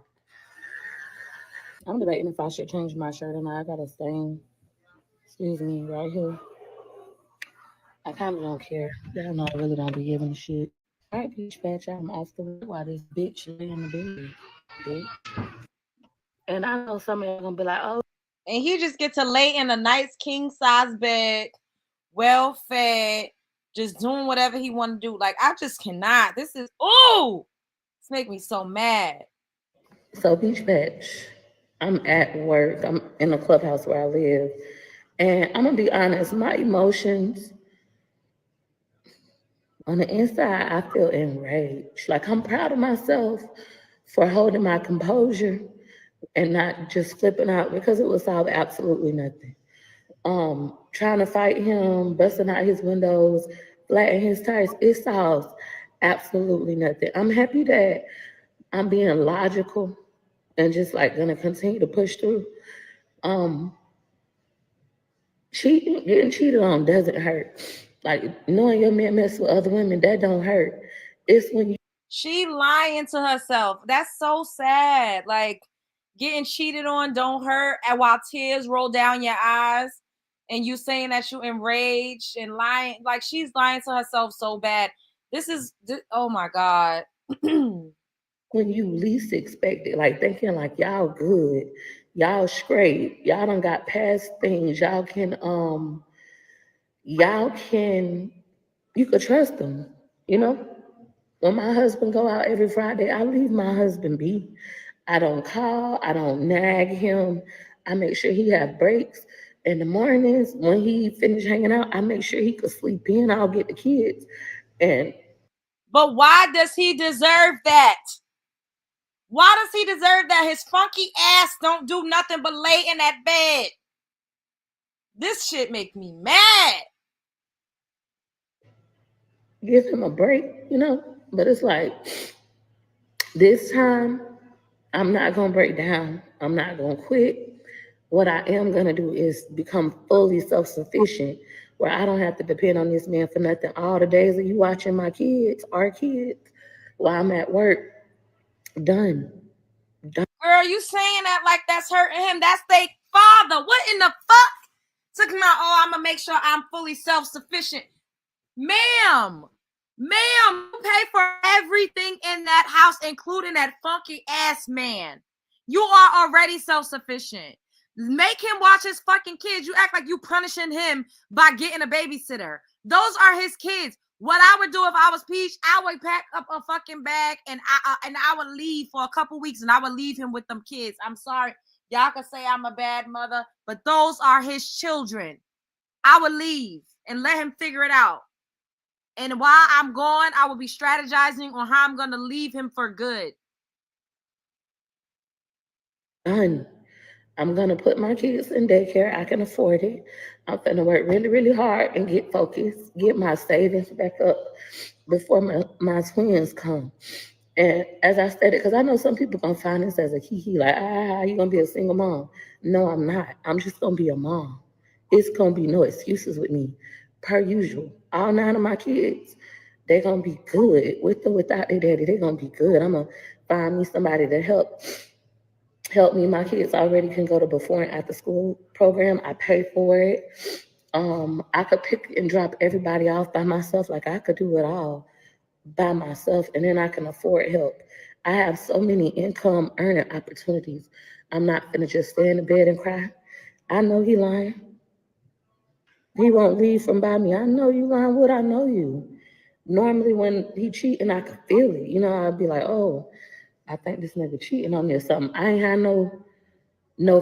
I'm debating if I should change my shirt or not. I got a stain. Excuse me, right here. I kind of don't care. Y'all know I really don't be giving a shit. All right, Peach Patch, I'm off the way while this bitch lay in the bed. Bitch. And I know some of y'all gonna be like, oh. And he just get to lay in a nice king size bed, well fed, just doing whatever he want to do. Like, I just cannot. This is, it's making me so mad. So, Peach Patch, I'm at work. I'm in the clubhouse where I live. And I'm gonna be honest, my emotions on the inside, I feel enraged. Like, I'm proud of myself for holding my composure and not just flipping out because it would solve absolutely nothing. Trying to fight him, busting out his windows, flattening his tires, it solves absolutely nothing. I'm happy that I'm being logical and just like gonna continue to push through. Getting cheated on doesn't hurt. Like knowing your man mess with other women, that don't hurt. It's when you She lying to herself. That's so sad. Like, getting cheated on don't hurt, and while tears roll down your eyes and you saying that you enraged and lying, like she's lying to herself so bad. Oh my God. when you least expect it, like thinking like y'all good, y'all straight, y'all done got past things, y'all can you could trust them, you know? When my husband go out every Friday, I leave my husband be. I don't call, I don't nag him. I make sure he have breaks. In the mornings, when he finish hanging out, I make sure he could sleep in. I'll get the kids. But why does he deserve that? Why does he deserve that? His funky ass don't do nothing but lay in that bed. This shit make me mad. Give him a break, you know? But it's like, this time, I'm not going to break down. I'm not going to quit. What I am going to do is become fully self-sufficient where I don't have to depend on this man for nothing. All the days of you watching our kids, while I'm at work, done. Girl, you saying that like that's hurting him. That's their father. What in the fuck? Took him out, I'm going to make sure I'm fully self-sufficient. Ma'am, you pay for everything in that house, including that funky ass man. You are already self-sufficient. Make him watch his fucking kids. You act like you punishing him by getting a babysitter. Those are his kids. What I would do if I was Peach, I would pack up a fucking bag and I would leave for a couple weeks and I would leave him with them kids. I'm sorry. Y'all can say I'm a bad mother, but those are his children. I would leave and let him figure it out. And while I'm gone, I will be strategizing on how I'm going to leave him for good. Done. I'm going to put my kids in daycare. I can afford it. I'm going to work really, really hard and get focused, get my savings back up before my twins come. And as I stated, because I know some people going to find this as a hee-hee, like, you going to be a single mom. No, I'm not. I'm just going to be a mom. It's going to be no excuses with me, per usual. All 9 of my kids, they're going to be good. With or without their daddy, they're going to be good. I'm going to find me somebody to help me. My kids already can go to before and after school program. I pay for it. I could pick and drop everybody off by myself. Like I could do it all by myself, and then I can afford help. I have so many income earning opportunities. I'm not gonna just stay in the bed and cry. I know he lying. He won't leave from by me. I know you lying. What I know you. Normally when he cheating, I could feel it. You know, I'd be like, oh, I think this nigga cheating on me or something. I ain't had no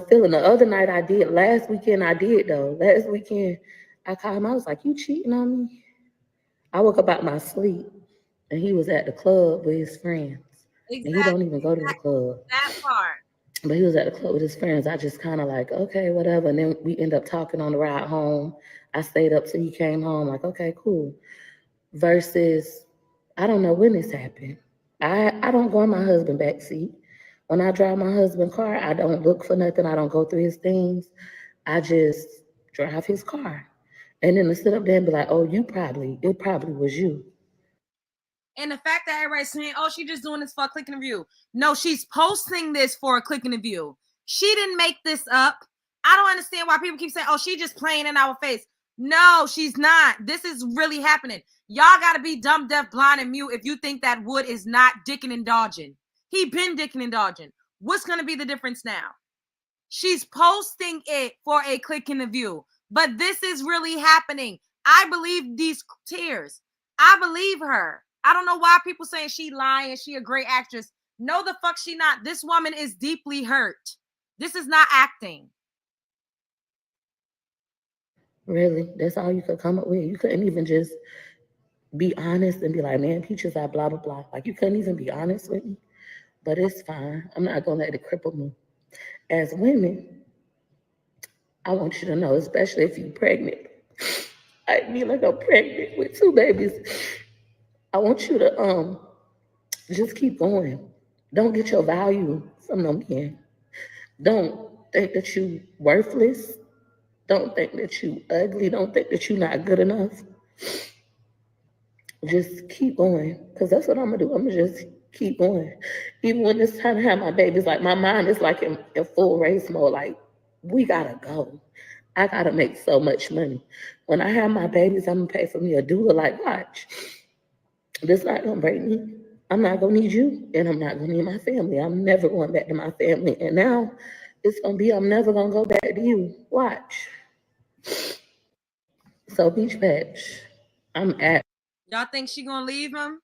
feeling. The other night I did. Last weekend I did though. Last weekend I called him. I was like, you cheating on me? I woke up out my sleep and he was at the club with his friends. Exactly. And he don't even go to the club. That part. But he was at the club with his friends. I just kind of like, okay, whatever. And then we end up talking on the ride home. I stayed up till he came home. Like, okay, cool. Versus I don't know when this happened. I don't go in my husband's backseat. When I drive my husband's car, I don't look for nothing. I don't go through his things. I just drive his car. And then to sit up there and be like, oh, it probably was you. And the fact that everybody's saying, oh, she's just doing this for a click and a view. No, she's posting this for a click and a view. She didn't make this up. I don't understand why people keep saying, oh, she's just playing in our face. No, she's not. This is really happening. Y'all got to be dumb, deaf, blind, and mute if you think that Wood is not dicking and dodging. He been dicking and dodging. What's going to be the difference now? She's posting it for a click and a view. But this is really happening. I believe these tears. I believe her. I don't know why people saying she lying, she a great actress. No, the fuck she not. This woman is deeply hurt. This is not acting. Really? That's all you could come up with? You couldn't even just be honest and be like, man, Peaches are blah, blah, blah. Like, you couldn't even be honest with me? But it's fine. I'm not going to let it cripple me. As women, I want you to know, especially if you're pregnant. I mean, like I'm pregnant with 2 babies. I want you to just keep going. Don't get your value from them men. Don't think that you worthless. Don't think that you ugly. Don't think that you're not good enough. Just keep going, because that's what I'm gonna do. I'm gonna just keep going. Even when it's time to have my babies, like my mind is like in full race mode. Like, we gotta go. I gotta make so much money. When I have my babies, I'm gonna pay for me a doula. Like, watch, this not gonna break me. I'm not gonna need you, and I'm not gonna need my family. I'm never going back to my family. And now it's gonna be, I'm never gonna go back to you. Watch. So Peach Patch, I'm at. Y'all think she gonna leave him?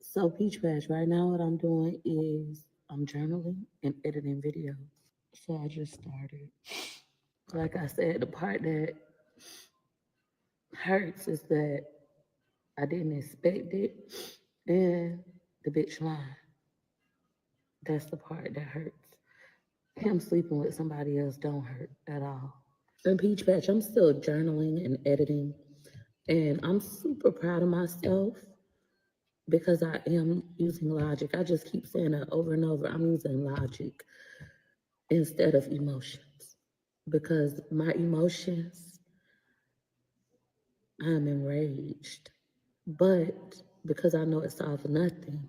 So Peach Patch, right now what I'm doing is I'm journaling and editing videos. So I just started. Like I said, the part that hurts is that I didn't expect it, and the bitch lying. That's the part that hurts. Him sleeping with somebody else don't hurt at all. And Peach Patch, I'm still journaling and editing, and I'm super proud of myself because I am using logic. I just keep saying it over and over. I'm using logic instead of emotions, because my emotions, I'm enraged. But because I know it solves nothing,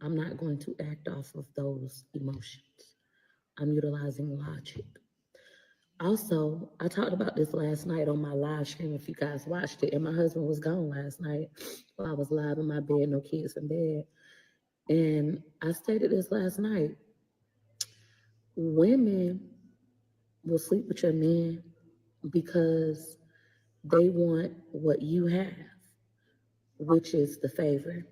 I'm not going to act off of those emotions. I'm utilizing logic. Also, I talked about this last night on my live stream, if you guys watched it, and my husband was gone last night while I was live in my bed, no kids in bed. And I stated this last night. Women will sleep with your men because they want what you have, which is the favor.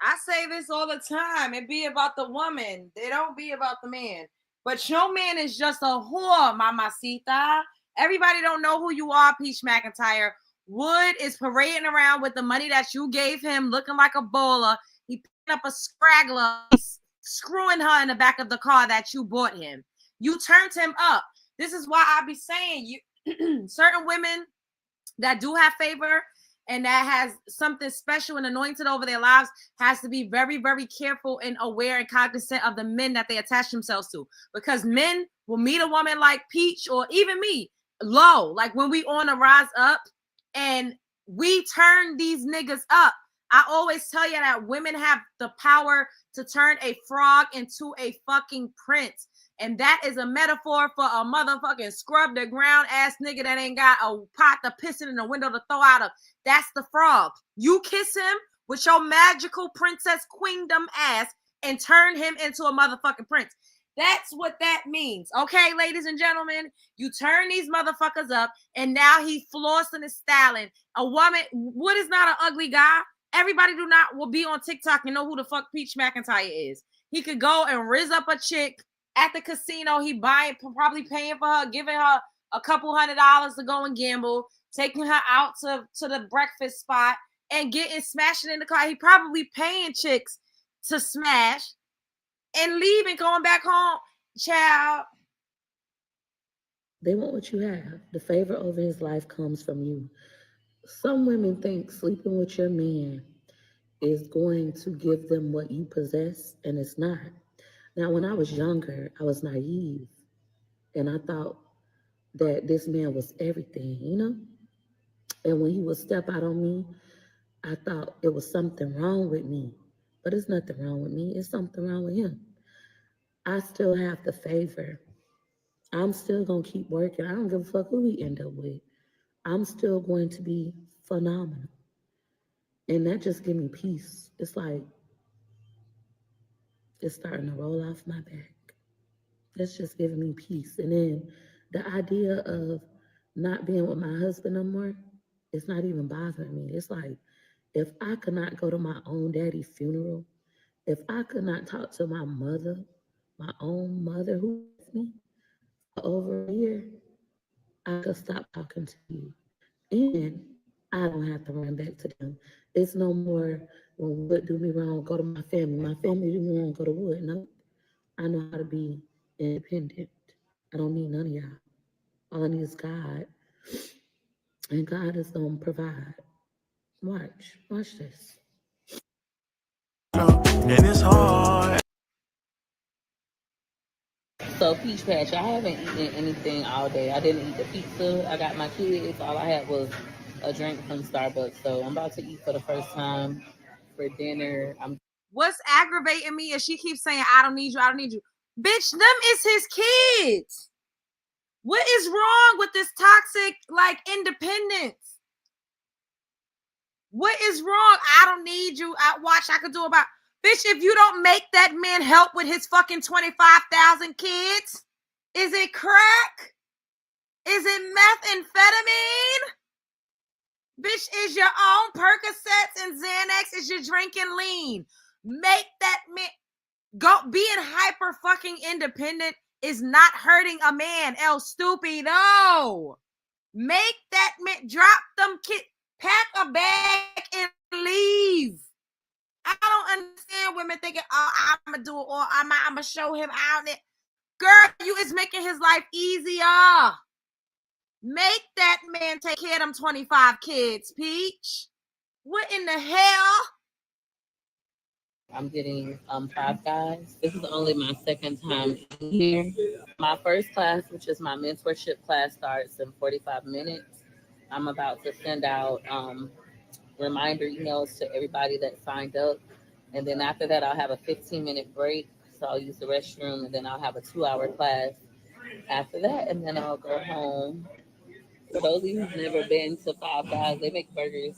I say this all the time. It be about the woman. They don't be about the man. But your man is just a whore, mamacita. Everybody don't know who you are, Peach McIntyre. Wood is parading around with the money that you gave him, looking like a bowler. He picked up a scraggler, screwing her in the back of the car that you bought him. You turned him up. This is why I be saying you certain women that do have favor and that has something special and anointed over their lives has to be very, very careful and aware and cognizant of the men that they attach themselves to. Because men will meet a woman like Peach or even me low, like when we on a rise up and we turn these niggas up. I always tell you that women have the power to turn a frog into a fucking prince. And that is a metaphor for a motherfucking scrub the ground ass nigga that ain't got a pot to piss in a window to throw out of. That's the frog. You kiss him with your magical princess queendom ass and turn him into a motherfucking prince. That's what that means. Okay, ladies and gentlemen, you turn these motherfuckers up and now he flossing and styling. A woman, Wood is not an ugly guy. Everybody will be on TikTok and know who the fuck Peach McIntyre is. He could go and rizz up a chick at the casino. He probably paying for her, giving her a couple $100 to go and gamble, taking her out to the breakfast spot and smashing in the car. He probably paying chicks to smash and leaving, going back home. Child. They want what you have. The favor over his life comes from you. Some women think sleeping with your man is going to give them what you possess, and it's not. Now, when I was younger, I was naive, and I thought that this man was everything, you know? And when he would step out on me, I thought it was something wrong with me. But it's nothing wrong with me, it's something wrong with him. I still have the favor. I'm still gonna keep working. I don't give a fuck who we end up with. I'm still going to be phenomenal. And that just give me peace. It's like it's starting to roll off my back. That's just giving me peace. And then the idea of not being with my husband no more, it's not even bothering me. It's like if I could not go to my own daddy's funeral, if I could not talk to my mother, my own mother who raised me for over a year, I could stop talking to you. And I don't have to run back to them. It's no more when Wood do me wrong, go to my family. My family do me wrong, go to Wood. No, I know how to be independent. I don't need none of y'all. All I need is God. And God is gonna provide. Watch this. And it's hard. So Peach Patch, I haven't eaten anything all day. I didn't eat the pizza. I got my kids. All I had was a drink from Starbucks. So I'm about to eat for the first time for dinner. What's aggravating me is she keeps saying, I don't need you, I don't need you. Bitch, them is his kids. What is wrong with this toxic, like, independence? What is wrong? I don't need you. I could do about. Bitch, if you don't make that man help with his fucking 25,000 kids, is it crack? Is it methamphetamine? Bitch, is your own Percocets and Xanax? Is you drinking lean? Make that man go. Being hyper fucking independent is not hurting a man. El stupido. Make that man drop them kids. Pack a bag and leave. I don't understand women thinking, oh, I'm going to do it or I'm going to show him out. Girl, you is making his life easier. Make that man take care of them 25 kids, Peach. What in the hell? I'm getting 5 Guys. This is only my second time in here. My first class, which is my mentorship class, starts in 45 minutes. I'm about to send out reminder emails to everybody that signed up. And then after that, I'll have a 15-minute break. So I'll use the restroom, and then I'll have a 2-hour class after that. And then I'll go home. For those of you who've never been to 5 Guys, they make burgers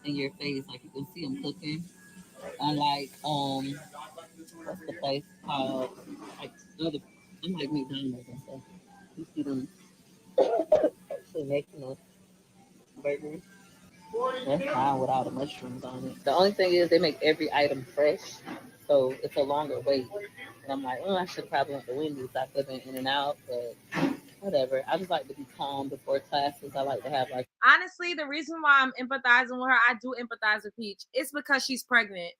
in your face. Like you can see them cooking. Unlike, what's the place called? Unlike McDonald's and stuff. You see them actually making a burger. That's fine with all the mushrooms on it. The only thing is they make every item fresh, so it's a longer wait. And I'm like, oh, I should probably went to Wendy's. I could have been in and out, but whatever. I just like to be calm before classes. I like to have like. Honestly, the reason why I'm empathizing with her, I do empathize with Peach. It's because she's pregnant.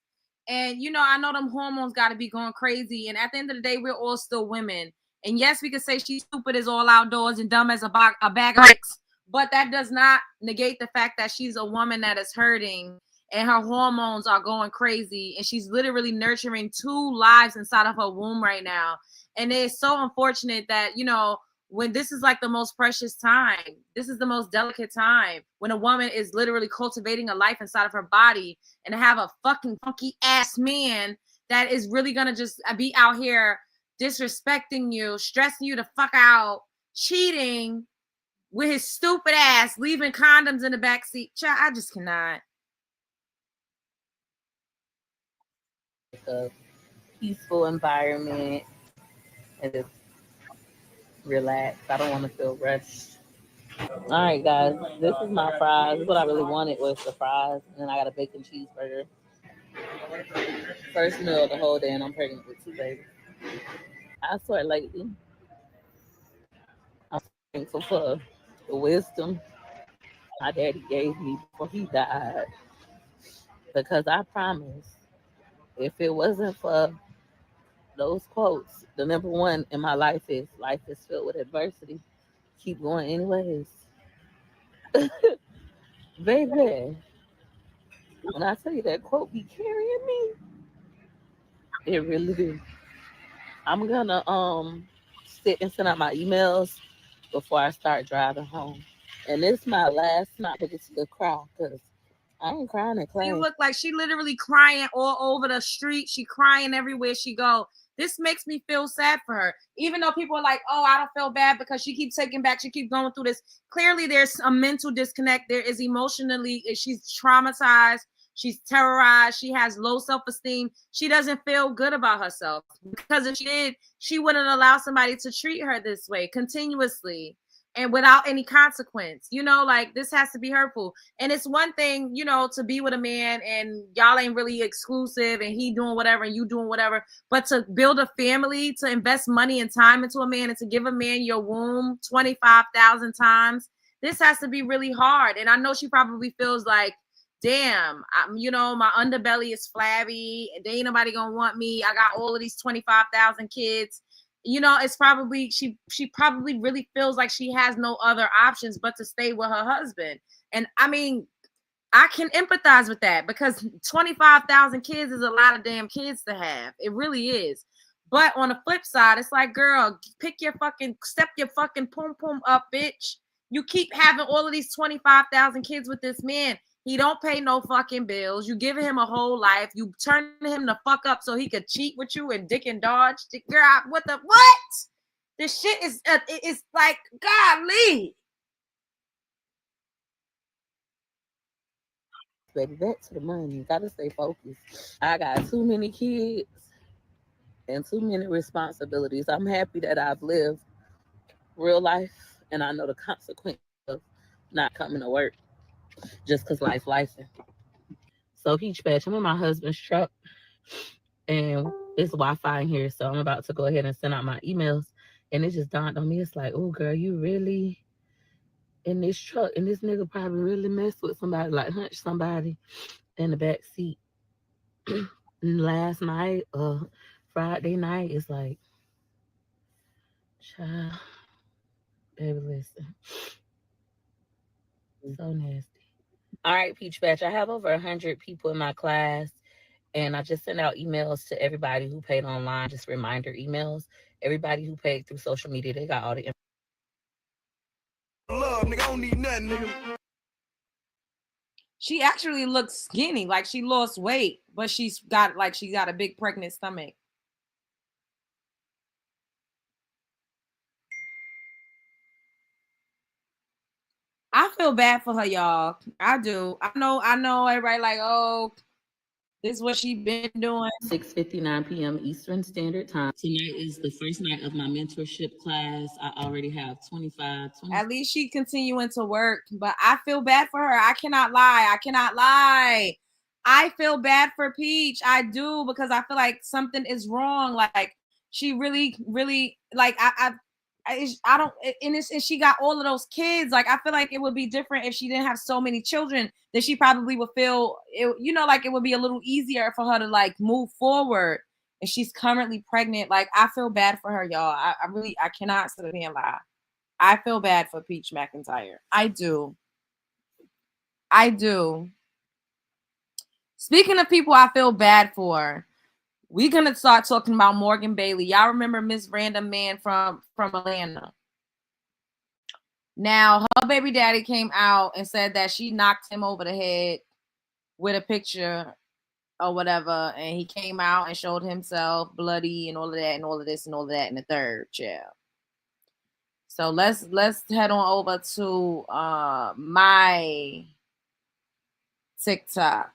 And, I know them hormones got to be going crazy. And at the end of the day, we're all still women. And yes, we could say she's stupid as all outdoors and dumb as a bag of bricks. But that does not negate the fact that she's a woman that is hurting and her hormones are going crazy. And she's literally nurturing 2 lives inside of her womb right now. And it's so unfortunate that, when this is like the most precious time, this is the most delicate time when a woman is literally cultivating a life inside of her body, and to have a fucking funky ass man that is really going to just be out here disrespecting you, stressing you the fuck out, cheating with his stupid ass, leaving condoms in the back seat. Child, I just cannot. A peaceful environment and just relax. I don't want to feel rushed. All right, guys, this is my fries. What I really wanted was the fries, and then I got a bacon cheeseburger. First meal of the whole day, and I'm pregnant with 2 babies. I swear, lately, I'm thankful for the wisdom my daddy gave me before he died. Because I promise, if it wasn't for those quotes, the number one in my life is filled with adversity. Keep going anyways. Baby, When I tell you that quote be carrying me, it really do. I'm gonna sit and send out my emails before I start driving home. And this is my last opportunity to cry because I ain't crying in class. You look like she literally crying all over the street. She crying everywhere she go. This makes me feel sad for her. Even though people are like, oh, I don't feel bad because she keeps taking back, she keeps going through this. Clearly, there's a mental disconnect. There is emotionally, she's traumatized. She's terrorized. She has low self-esteem. She doesn't feel good about herself. Because if she did, she wouldn't allow somebody to treat her this way continuously and without any consequence. You know, like this has to be hurtful. And it's one thing, you know, to be with a man and y'all ain't really exclusive and he doing whatever and you doing whatever, but to build a family, to invest money and time into a man and to give a man your womb 25,000 times, this has to be really hard. And I know she probably feels like, damn, you know, my underbelly is flabby. There ain't nobody gonna want me. I got all of these 25,000 kids. You know, it's probably, she probably really feels like she has no other options but to stay with her husband. And I mean, I can empathize with that because 25,000 kids is a lot of damn kids to have. It really is. But on the flip side, it's like, girl, step your fucking pum pum up, bitch. You keep having all of these 25,000 kids with this man. He don't pay no fucking bills. You giving him a whole life. You turning him the fuck up so he could cheat with you and dick and dodge. Girl, what? This shit is, it's like, golly. Baby, back to the money. Gotta stay focused. I got too many kids and too many responsibilities. I'm happy that I've lived real life and I know the consequence of not coming to work just because life. So Peach Patch, I'm in my husband's truck and it's Wi-Fi in here. So I'm about to go ahead and send out my emails. And it just dawned on me. It's like, oh girl, you really in this truck and this nigga probably really messed with somebody, like hunched somebody in the back seat. Last night, Friday night, it's like, child, baby, listen. So nasty. All right, Peach Batch, I have over 100 people in my class, and I just sent out emails to everybody who paid online, just reminder emails. Everybody who paid through social media, they got all the love, nigga, I don't need nothing, nigga. She actually looks skinny, like she lost weight, but she got a big pregnant stomach. I feel bad for her, y'all. I do. I know everybody like, oh, this is what she been doing. 6:59 p.m. Eastern Standard Time. Tonight is the first night of my mentorship class. I already have 25. At least she continuing to work, but I feel bad for her. I cannot lie. I feel bad for Peach. I do, because I feel like something is wrong. Like she really, really, like I don't. And she got all of those kids. Like I feel like it would be different if she didn't have so many children. Then she probably would feel, you know, like it would be a little easier for her to like move forward. And she's currently pregnant. Like I feel bad for her, y'all. I cannot sit here and lie. I feel bad for Peach McIntyre. I do. Speaking of people I feel bad for, we're gonna start talking about Morgan Bailey. Y'all remember Miss Random Man from Atlanta? Now her baby daddy came out and said that she knocked him over the head with a picture or whatever, and he came out and showed himself bloody and all of that and all of this and all of that in the third chair. So let's head on over to my TikTok.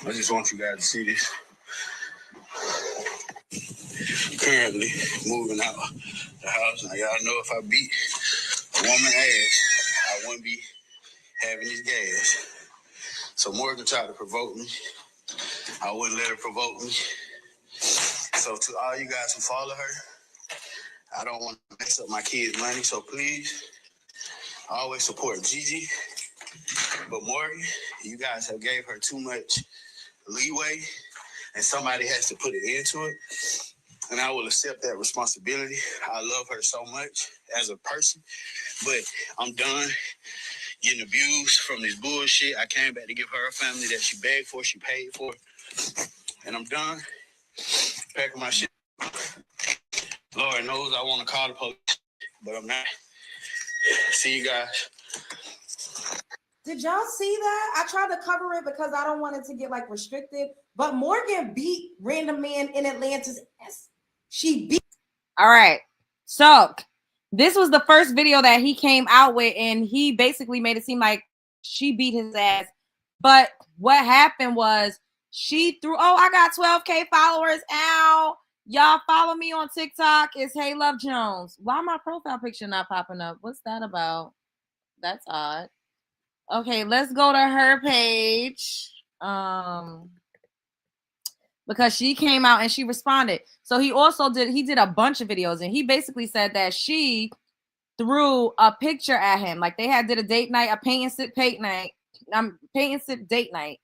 I just want you guys to see this. Currently moving out the house. Now y'all know if I beat a woman ass, I wouldn't be having these gas. So Morgan tried to provoke me. I wouldn't let her provoke me. So to all you guys who follow her, I don't want to mess up my kids' money. So please always support Gigi. But Morgan, you guys have gave her too much leeway, and somebody has to put an end to it. And I will accept that responsibility. I love her so much as a person, but I'm done getting abused from this bullshit. I came back to give her a family that she begged for, she paid for, and I'm done packing my shit. Lord knows I want to call the police, but I'm not. See you guys. Did y'all see that? I tried to cover it because I don't want it to get like restricted. But Morgan beat random man in Atlanta's ass. She beat. All right. So this was the first video that he came out with, and he basically made it seem like she beat his ass. But what happened was she threw, oh, I got 12K followers out. Y'all follow me on TikTok. It's Hey Love Jones. Why my profile picture not popping up? What's that about? That's odd. Okay, let's go to her page. Because she came out and she responded. So he did a bunch of videos, and he basically said that she threw a picture at him. Like they did a date night, a paint and sip date night. Paint and sip date night.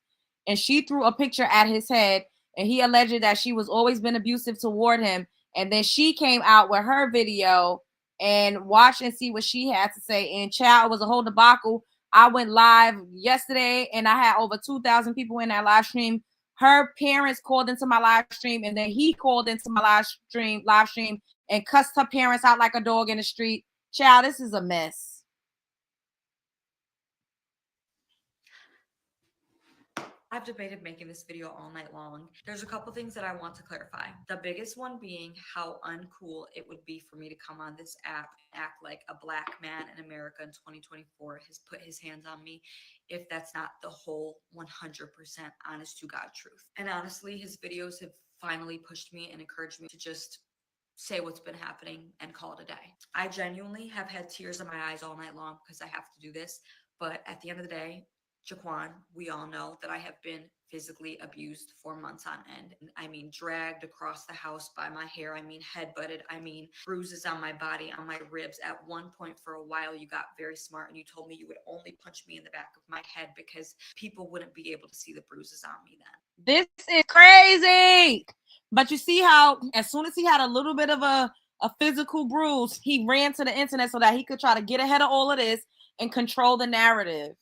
And she threw a picture at his head, and he alleged that she was always been abusive toward him. And then she came out with her video and watch and see what she had to say. And child, it was a whole debacle. I went live yesterday, and I had over 2,000 people in that live stream. Her parents called into my live stream, and then he called into my live stream and cussed her parents out like a dog in the street. Child, this is a mess. I've debated making this video all night long. There's a couple things that I want to clarify. The biggest one being how uncool it would be for me to come on this app and act like a black man in America in 2024 has put his hands on me if that's not the whole 100% honest to God truth. And honestly, his videos have finally pushed me and encouraged me to just say what's been happening and call it a day. I genuinely have had tears in my eyes all night long because I have to do this. But at the end of the day, Jaquan, we all know that I have been physically abused for months on end. I mean, dragged across the house by my hair. I mean, headbutted. I mean, bruises on my body, on my ribs. At one point for a while, you got very smart and you told me you would only punch me in the back of my head because people wouldn't be able to see the bruises on me then. This is crazy. But you see how as soon as he had a little bit of a physical bruise, he ran to the internet so that he could try to get ahead of all of this and control the narrative.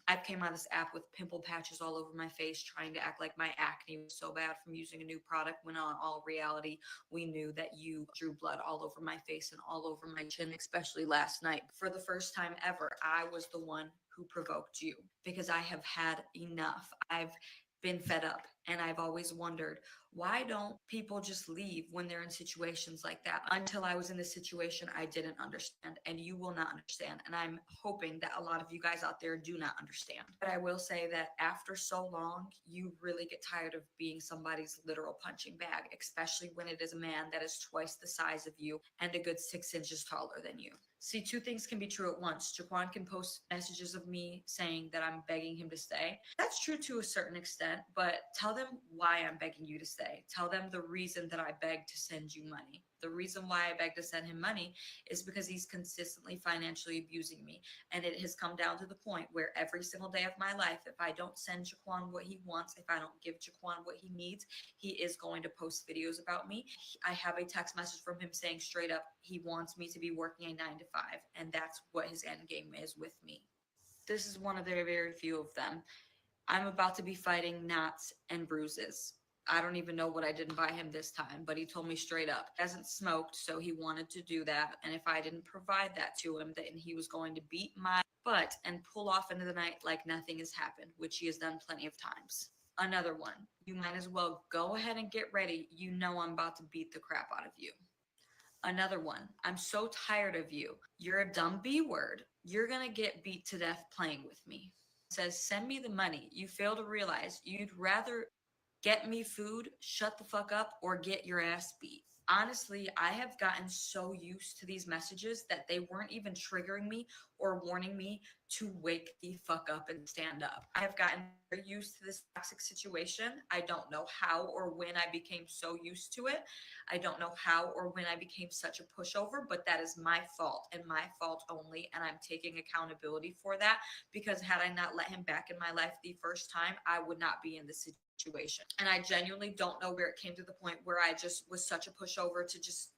I came on this app with pimple patches all over my face, trying to act like my acne was so bad from using a new product, when in all reality, we knew that you drew blood all over my face and all over my chin, especially last night. For the first time ever, I was the one who provoked you because I have had enough. I've been fed up, and I've always wondered, why don't people just leave when they're in situations like that? Until I was in this situation, I didn't understand, and you will not understand. And I'm hoping that a lot of you guys out there do not understand. But I will say that after so long, you really get tired of being somebody's literal punching bag, especially when it is a man that is twice the size of you and a good 6 inches taller than you. See, two things can be true at once. Jaquan can post messages of me saying that I'm begging him to stay. That's true to a certain extent, but tell them why I'm begging you to stay. Tell them the reason that I beg to send you money. The reason why I beg to send him money is because he's consistently financially abusing me. And it has come down to the point where every single day of my life, if I don't send Jaquan what he wants, if I don't give Jaquan what he needs, he is going to post videos about me. I have a text message from him saying straight up, he wants me to be working a 9 to 5. And that's what his end game is with me. This is one of the very few of them. I'm about to be fighting knots and bruises. I don't even know what I didn't buy him this time, but he told me straight up, he hasn't smoked, so he wanted to do that. And if I didn't provide that to him, then he was going to beat my butt and pull off into the night like nothing has happened, which he has done plenty of times. Another one, you might as well go ahead and get ready. You know I'm about to beat the crap out of you. Another one, I'm so tired of you. You're a dumb B word. You're going to get beat to death playing with me. Says, send me the money. You fail to realize you'd rather get me food, shut the fuck up, or get your ass beat. Honestly, I have gotten so used to these messages that they weren't even triggering me or warning me to wake the fuck up and stand up. I have gotten very used to this toxic situation. I don't know how or when I became so used to it. I don't know how or when I became such a pushover, but that is my fault and my fault only. And I'm taking accountability for that, because had I not let him back in my life the first time, I would not be in this situation. And I genuinely don't know where it came to the point where I just was such a pushover to just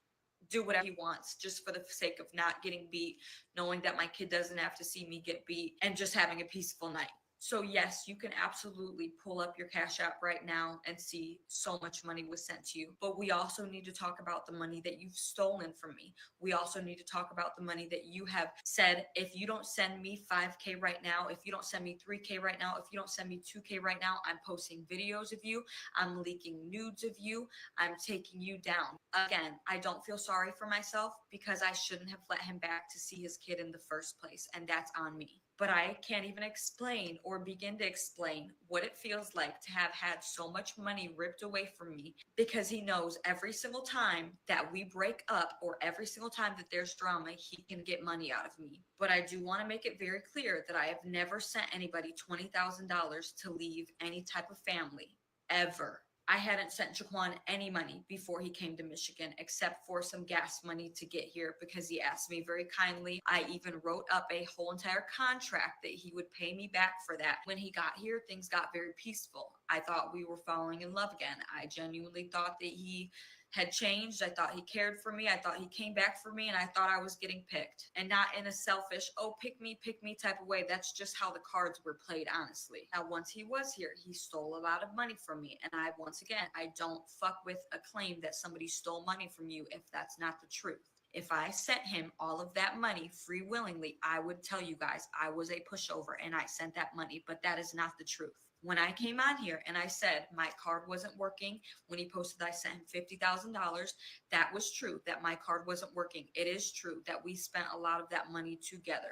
do whatever he wants just for the sake of not getting beat, knowing that my kid doesn't have to see me get beat, and just having a peaceful night. So yes, you can absolutely pull up your Cash App right now and see so much money was sent to you. But we also need to talk about the money that you've stolen from me. We also need to talk about the money that you have said, if you don't send me 5K right now, if you don't send me 3K right now, if you don't send me 2K right now, I'm posting videos of you, I'm leaking nudes of you, I'm taking you down. Again, I don't feel sorry for myself because I shouldn't have let him back to see his kid in the first place, and that's on me. But I can't even explain or begin to explain what it feels like to have had so much money ripped away from me, because he knows every single time that we break up or every single time that there's drama, he can get money out of me. But I do want to make it very clear that I have never sent anybody $20,000 to leave any type of family, ever. I hadn't sent Jaquan any money before he came to Michigan, except for some gas money to get here because he asked me very kindly. I even wrote up a whole entire contract that he would pay me back for that. When he got here, things got very peaceful. I thought we were falling in love again. I genuinely thought that he had changed. I thought he cared for me. I thought he came back for me, and I thought I was getting picked, and not in a selfish, oh, pick me type of way. That's just how the cards were played, honestly. Now, once he was here, he stole a lot of money from me. And once again, I don't fuck with a claim that somebody stole money from you if that's not the truth. If I sent him all of that money free willingly, I would tell you guys I was a pushover and I sent that money, but that is not the truth. When I came on here and I said my card wasn't working, when he posted I sent him $50,000, that was true, that my card wasn't working. It is true that we spent a lot of that money together.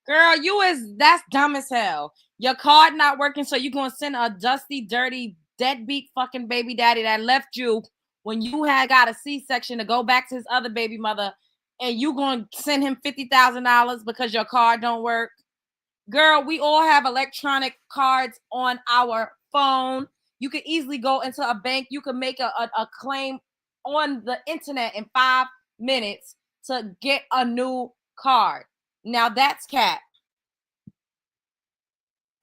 Girl, that's dumb as hell. Your card not working, so you gonna send a dusty, dirty, deadbeat fucking baby daddy that left you when you had got a C-section to go back to his other baby mother, and you gonna send him $50,000 because your card don't work? Girl, we all have electronic cards on our phone. You could easily go into a bank. You could make a claim on the internet in 5 minutes to get a new card. Now that's cap.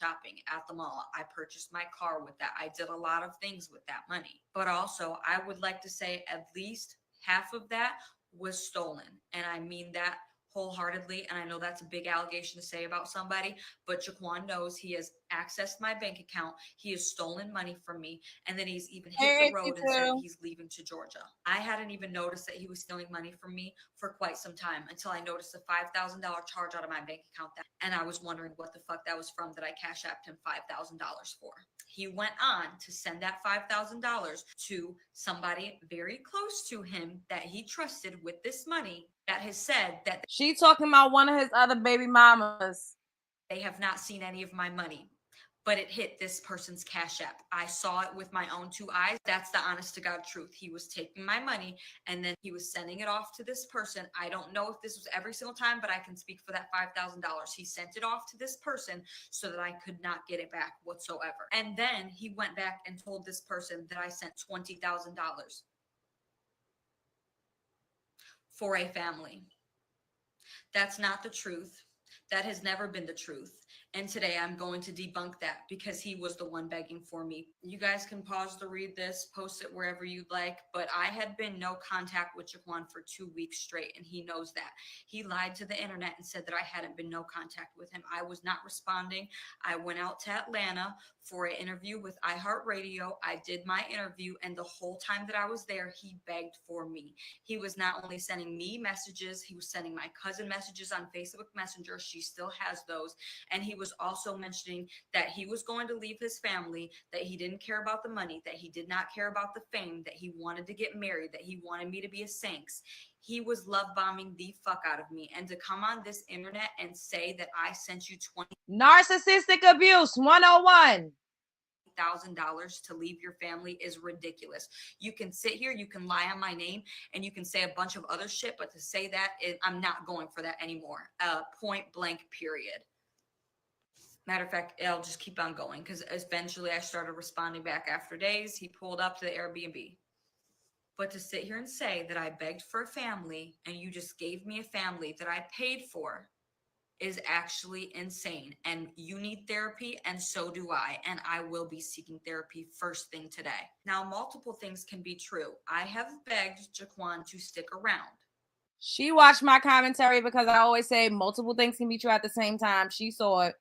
Shopping at the mall. I purchased my car with that. I did a lot of things with that money. But also, I would like to say at least half of that was stolen. And I mean that wholeheartedly. And I know that's a big allegation to say about somebody, but Jaquan knows he has accessed my bank account. He has stolen money from me. And then he's even hit the road and said he's leaving to Georgia. I hadn't even noticed that he was stealing money from me for quite some time until I noticed a $5,000 charge out of my bank account. And I was wondering what the fuck that was from that I cash apped him $5,000 for. He went on to send that $5,000 to somebody very close to him that he trusted with this money, that has said that she talking about one of his other baby mamas. They have not seen any of my money, but it hit this person's Cash App. I saw it with my own 2 eyes. That's the honest to God truth. He was taking my money and then he was sending it off to this person. I don't know if this was every single time, but I can speak for that $5,000. He sent it off to this person so that I could not get it back whatsoever. And then he went back and told this person that I sent $20,000 for a family. That's not the truth. That has never been the truth. And today I'm going to debunk that because he was the one begging for me. You guys can pause to read this, post it wherever you'd like, but I had been no contact with Jaquan for 2 weeks straight, and he knows that. He lied to the internet and said that I hadn't been no contact with him. I was not responding. I went out to Atlanta for an interview with iHeartRadio. I did my interview, and the whole time that I was there, he begged for me. He was not only sending me messages, he was sending my cousin messages on Facebook Messenger. She still has those. And he was also mentioning that he was going to leave his family, that he didn't care about the money, that he did not care about the fame, that he wanted to get married, that he wanted me to be a Saints. He was love bombing the fuck out of me. And to come on this internet and say that I sent you $20,000 narcissistic abuse 101. $1,000 to leave your family is ridiculous. You can sit here, you can lie on my name, and you can say a bunch of other shit, but to say that, I'm not going for that anymore. Point blank, period. Matter of fact, I'll just keep on going because eventually I started responding back after days. He pulled up to the Airbnb. But to sit here and say that I begged for a family and you just gave me a family that I paid for is actually insane. And you need therapy, and so do I. And I will be seeking therapy first thing today. Now, multiple things can be true. I have begged Jaquan to stick around. She watched my commentary because I always say multiple things can be true at the same time. She saw it.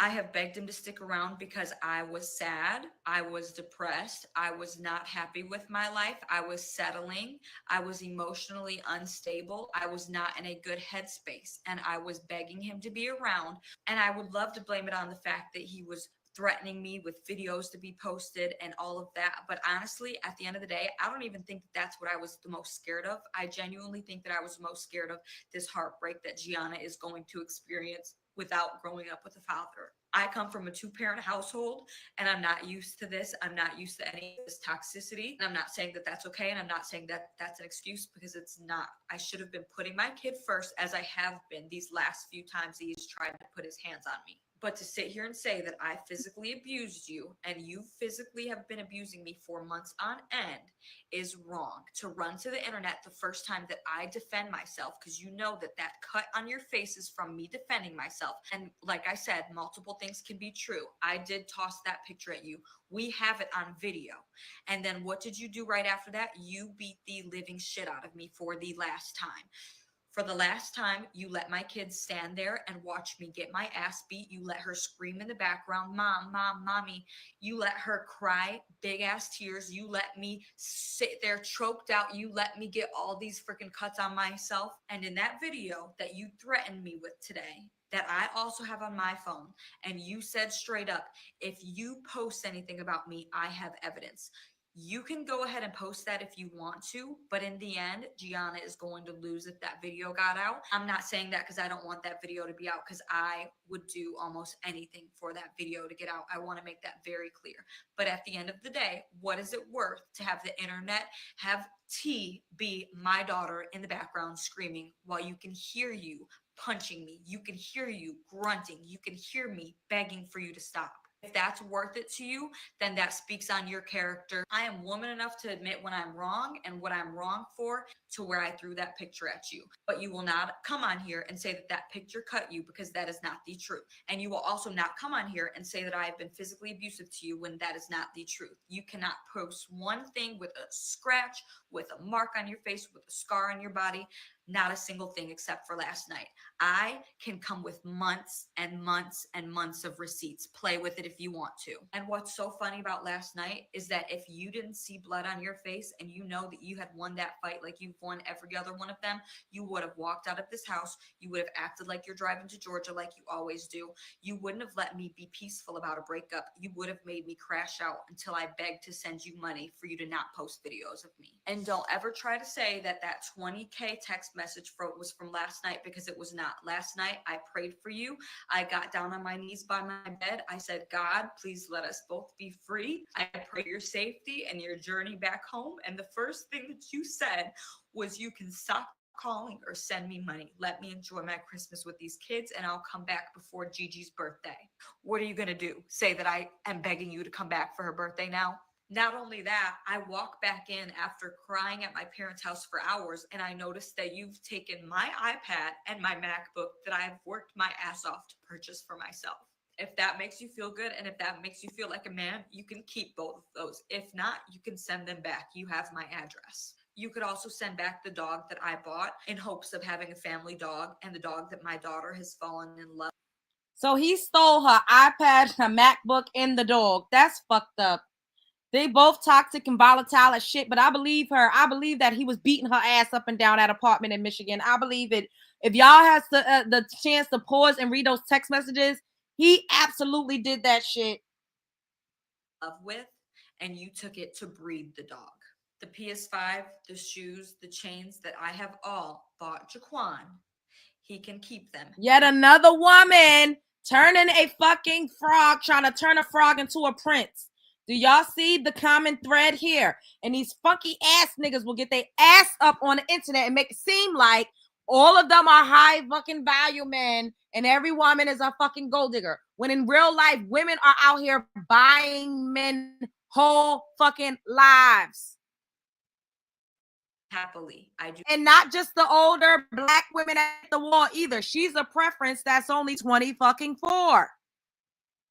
I have begged him to stick around because I was sad. I was depressed. I was not happy with my life. I was settling. I was emotionally unstable. I was not in a good headspace, and I was begging him to be around. And I would love to blame it on the fact that he was threatening me with videos to be posted and all of that. But honestly, at the end of the day, I don't even think that's what I was the most scared of. I genuinely think that I was most scared of this heartbreak that Gianna is going to experience without growing up with a father. I come from a 2-parent household, and I'm not used to this. I'm not used to any of this toxicity. And I'm not saying that that's okay. And I'm not saying that that's an excuse, because it's not. I should have been putting my kid first, as I have been these last few times he's tried to put his hands on me. But to sit here and say that I physically abused you and you physically have been abusing me for months on end is wrong. To run to the internet the first time that I defend myself, because you know that that cut on your face is from me defending myself. And like I said, multiple things can be true. I did toss that picture at you. We have it on video. And then what did you do right after that? You beat the living shit out of me for the last time. For the last time, you let my kids stand there and watch me get my ass beat. You let her scream in the background, mom, mom, mommy. You let her cry big ass tears. You let me sit there choked out. You let me get all these freaking cuts on myself. And in that video that you threatened me with today, that I also have on my phone, and you said straight up, if you post anything about me, I have evidence. You can go ahead and post that if you want to, but in the end, Gianna is going to lose if that video got out. I'm not saying that because I don't want that video to be out, because I would do almost anything for that video to get out. I want to make that very clear. But at the end of the day, what is it worth to have the internet have T be my daughter in the background screaming while you can hear you punching me, you can hear you grunting, you can hear me begging for you to stop? If that's worth it to you, then that speaks on your character. I am woman enough to admit when I'm wrong and what I'm wrong for, to where I threw that picture at you. But you will not come on here and say that that picture cut you, because that is not the truth. And you will also not come on here and say that I have been physically abusive to you when that is not the truth. You cannot post one thing with a scratch, with a mark on your face, with a scar on your body. Not a single thing except for last night. I can come with months and months and months of receipts. Play with it if you want to. And what's so funny about last night is that if you didn't see blood on your face and you know that you had won that fight like you've won every other one of them, you would have walked out of this house. You would have acted like you're driving to Georgia like you always do. You wouldn't have let me be peaceful about a breakup. You would have made me crash out until I begged to send you money for you to not post videos of me. And don't ever try to say that that 20K text message was from last night, because it was not. Last night, I prayed for you. I got down on my knees by my bed. I said, God, please let us both be free. I pray your safety and your journey back home. And the first thing that you said was, you can stop calling or send me money. Let me enjoy my Christmas with these kids, and I'll come back before Gigi's birthday. What are you going to do? Say that I am begging you to come back for her birthday now? Not only that, I walk back in after crying at my parents' house for hours, and I noticed that you've taken my iPad and my MacBook that I've worked my ass off to purchase for myself. If that makes you feel good, and if that makes you feel like a man, you can keep both of those. If not, you can send them back. You have my address. You could also send back the dog that I bought in hopes of having a family dog, and the dog that my daughter has fallen in love. So he stole her iPad, her MacBook, and the dog. That's fucked up. They both toxic and volatile as shit, but I believe her. I believe that he was beating her ass up and down that apartment in Michigan. I believe it. If y'all has the chance to pause and read those text messages, he absolutely did that shit. With, and you took it to breed the dog. The PS5, the shoes, the chains that I have all bought Jaquan. He can keep them. Yet another woman turning a fucking frog, trying to turn a frog into a prince. Do y'all see the common thread here? And these funky ass niggas will get their ass up on the internet and make it seem like all of them are high fucking value men and every woman is a fucking gold digger. When in real life, women are out here buying men whole fucking lives. Happily, I do. And not just the older black women at the wall either. She's a preference that's only 20 fucking 4.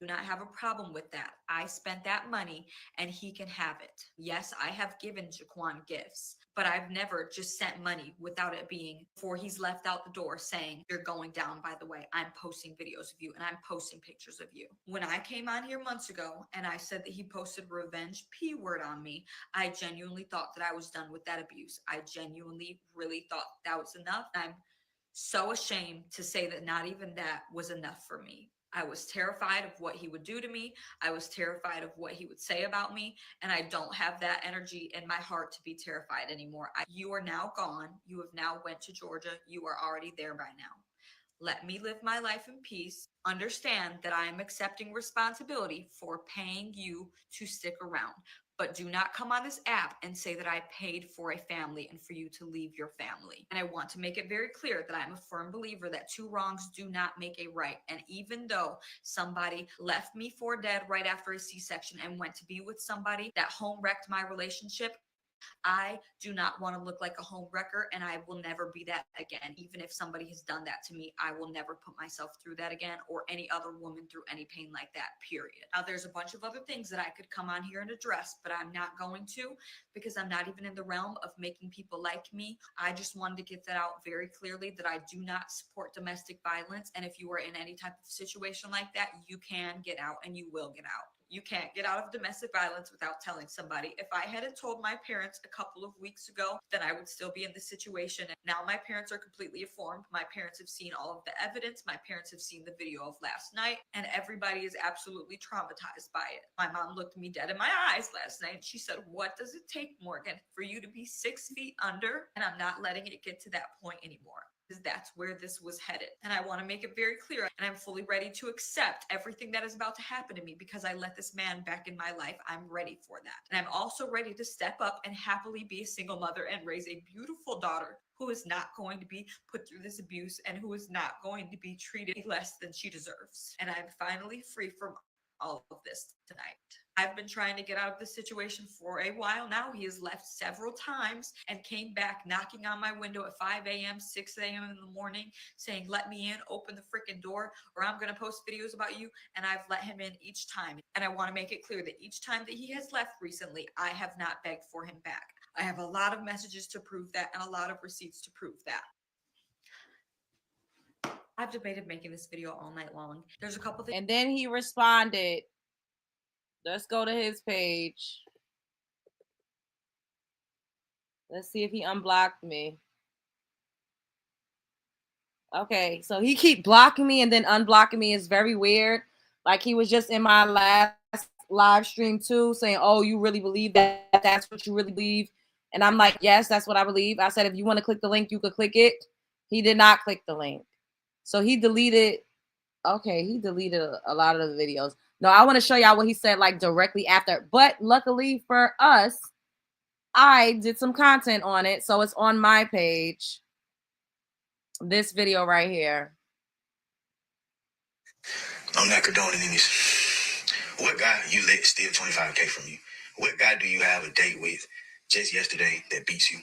Do not have a problem with that. I spent that money and he can have it. Yes, I have given Jaquan gifts, but I've never just sent money without it being before he's left out the door saying, you're going down, by the way. I'm posting videos of you and I'm posting pictures of you. When I came on here months ago and I said that he posted revenge P word on me, I genuinely thought that I was done with that abuse. I genuinely really thought that was enough. I'm so ashamed to say that not even that was enough for me. I was terrified of what he would do to me. I was terrified of what he would say about me. And I don't have that energy in my heart to be terrified anymore. You are now gone. You have now went to Georgia. You are already there by now. Let me live my life in peace. Understand that I am accepting responsibility for paying you to stick around. But do not come on this app and say that I paid for a family and for you to leave your family. And I want to make it very clear that I'm a firm believer that 2 wrongs do not make a right. And even though somebody left me for dead right after a C-section and went to be with somebody that home wrecked my relationship, I do not want to look like a home wrecker, and I will never be that again. Even if somebody has done that to me, I will never put myself through that again, or any other woman through any pain like that, period. Now, there's a bunch of other things that I could come on here and address, but I'm not going to, because I'm not even in the realm of making people like me. I just wanted to get that out very clearly, that I do not support domestic violence, and if you are in any type of situation like that, you can get out, and you will get out. You can't get out of domestic violence without telling somebody. If I hadn't told my parents a couple of weeks ago, then I would still be in this situation. Now my parents are completely informed. My parents have seen all of the evidence. My parents have seen the video of last night, and everybody is absolutely traumatized by it. My mom looked me dead in my eyes last night and she said, what does it take, Morgan, for you to be 6 feet under? And I'm not letting it get to that point anymore. Because that's where this was headed. And I want to make it very clear, and I'm fully ready to accept everything that is about to happen to me because I let this man back in my life. I'm ready for that. And I'm also ready to step up and happily be a single mother and raise a beautiful daughter who is not going to be put through this abuse and who is not going to be treated less than she deserves. And I'm finally free from all of this tonight. I've been trying to get out of this situation for a while now. He has left several times and came back knocking on my window at 5 a.m., 6 a.m. in the morning saying, let me in, open the freaking door, or I'm going to post videos about you. And I've let him in each time. And I want to make it clear that each time that he has left recently, I have not begged for him back. I have a lot of messages to prove that and a lot of receipts to prove that. I've debated making this video all night long. There's a couple things. And then he responded. Let's go to his page. Let's see if he unblocked me. Okay, so he keep blocking me and then unblocking me. Is very weird. Like he was just in my last live stream too, saying, oh, you really believe that? That's what you really believe? And I'm like, yes, that's what I believe. I said, if you want to click the link, you could click it. He did not click the link. So he deleted. Okay, he deleted a lot of the videos. No, I want to show y'all what he said like directly after. But luckily for us, I did some content on it. So it's on my page. This video right here. I'm not condoning this. What guy you let steal 25K from you? What guy do you have a date with just yesterday that beats you?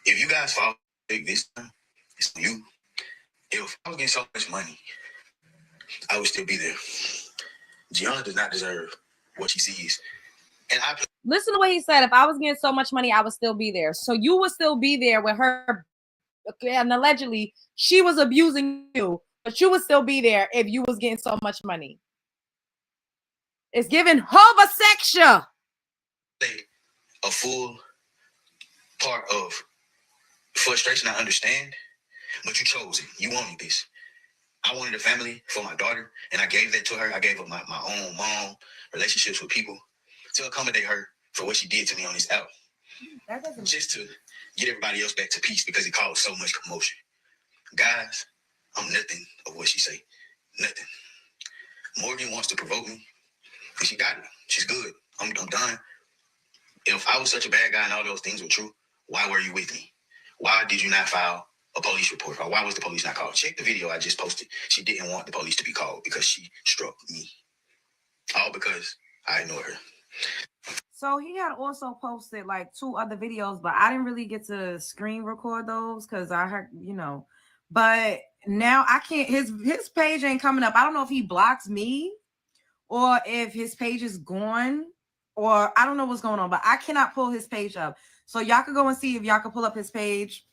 If you guys fall this time, it's on you. If I was getting so much money, I would still be there. Gianna does not deserve what she sees. And listen to what he said. If I was getting so much money, I would still be there. So you would still be there with her. And allegedly, she was abusing you. But you would still be there if you was getting so much money. It's giving homosexual. A full part of frustration, I understand. But you chose it. You wanted this. I wanted a family for my daughter, and I gave that to her. I gave up my own mom, relationships with people, to accommodate her for what she did to me on this app. Just to get everybody else back to peace because it caused so much commotion. Guys, I'm nothing of what she say. Nothing. Morgan wants to provoke me, and she got it. She's good. I'm done. If I was such a bad guy and all those things were true, why were you with me? Why did you not file a police report? Or why was the police not called? Check the video I just posted. She didn't want the police to be called because she struck me. All because I ignored her. So he had also posted like 2 other videos, but I didn't really get to screen record those because I heard, you know, but now I can't, his page ain't coming up. I don't know if he blocks me or if his page is gone, or I don't know what's going on, but I cannot pull his page up. So y'all could go and see if y'all could pull up his page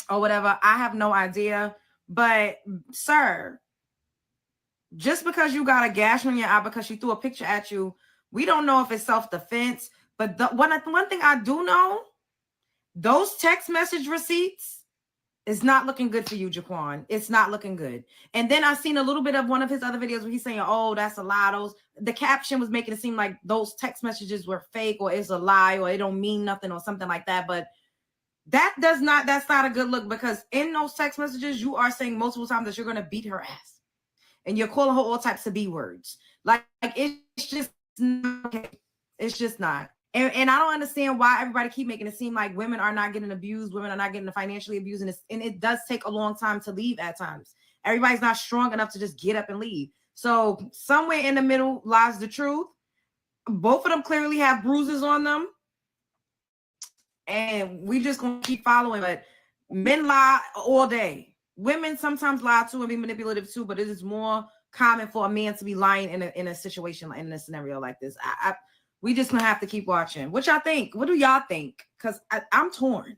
or whatever. I have no idea. But sir, just because you got a gash on your eye because she threw a picture at you, we don't know if it's self-defense. But one thing I do know, those text message receipts is not looking good for you, Jaquan. It's not looking good. And then I seen a little bit of one of his other videos where he's saying, oh, that's a lie. The caption was making it seem like those text messages were fake, or it's a lie, or it don't mean nothing, or something like that. But that's not a good look, because in those text messages, you are saying multiple times that you're going to beat her ass. And you're calling her all types of B words. Like it's just not okay. It's just not. And I don't understand why everybody keep making it seem like women are not getting abused, women are not getting financially abused, and it does take a long time to leave at times. Everybody's not strong enough to just get up and leave. So somewhere in the middle lies the truth. Both of them clearly have bruises on them, and we just gonna keep following. But men lie all day. Women sometimes lie too and be manipulative too, but it is more common for a man to be lying in a situation, in a scenario like this. We just gonna have to keep watching. What y'all think? What do y'all think? Because I'm torn.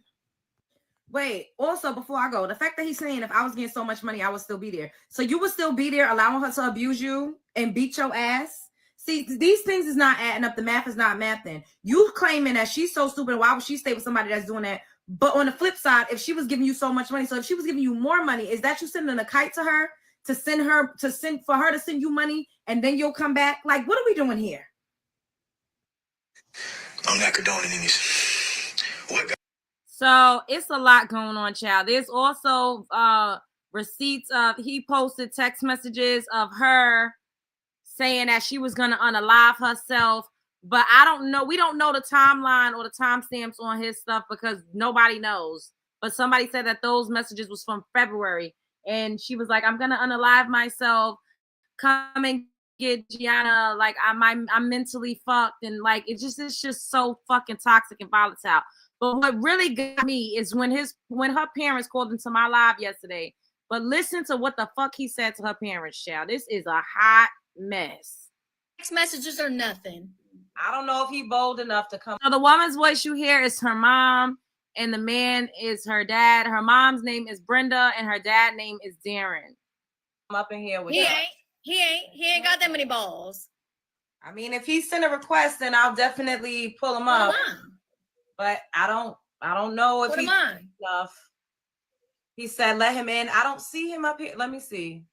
Wait, also before I go, the fact that he's saying if I was getting so much money, I would still be there. So you would still be there allowing her to abuse you and beat your ass? See, these things is not adding up. The math is not mathing. You claiming that she's so stupid, why would she stay with somebody that's doing that? But on the flip side, if she was giving you so much money, so if she was giving you more money, is that you sending a kite to her for her to send you money and then you'll come back? Like, what are we doing here? I'm not condoning this. What? So it's a lot going on, child. There's also receipts of, he posted text messages of her saying that she was gonna unalive herself, but I don't know. We don't know the timeline or the timestamps on his stuff because nobody knows. But somebody said that those messages was from February, and she was like, "I'm gonna unalive myself. Come and get Gianna. Like I'm mentally fucked, and like it's just so fucking toxic and volatile." But what really got me is when her parents called into my live yesterday. But listen to what the fuck he said to her parents, child. This is a hot mess. Text messages are nothing. I don't know if he bold enough to come. So the woman's voice you hear is her mom, and the man is her dad. Her mom's name is Brenda, and her dad's name is Darren. I'm up in here with He ain't got that many balls. I mean, if he sent a request, then I'll definitely pull him up. But I don't know if he's enough. He said, let him in. I don't see him up here. Let me see.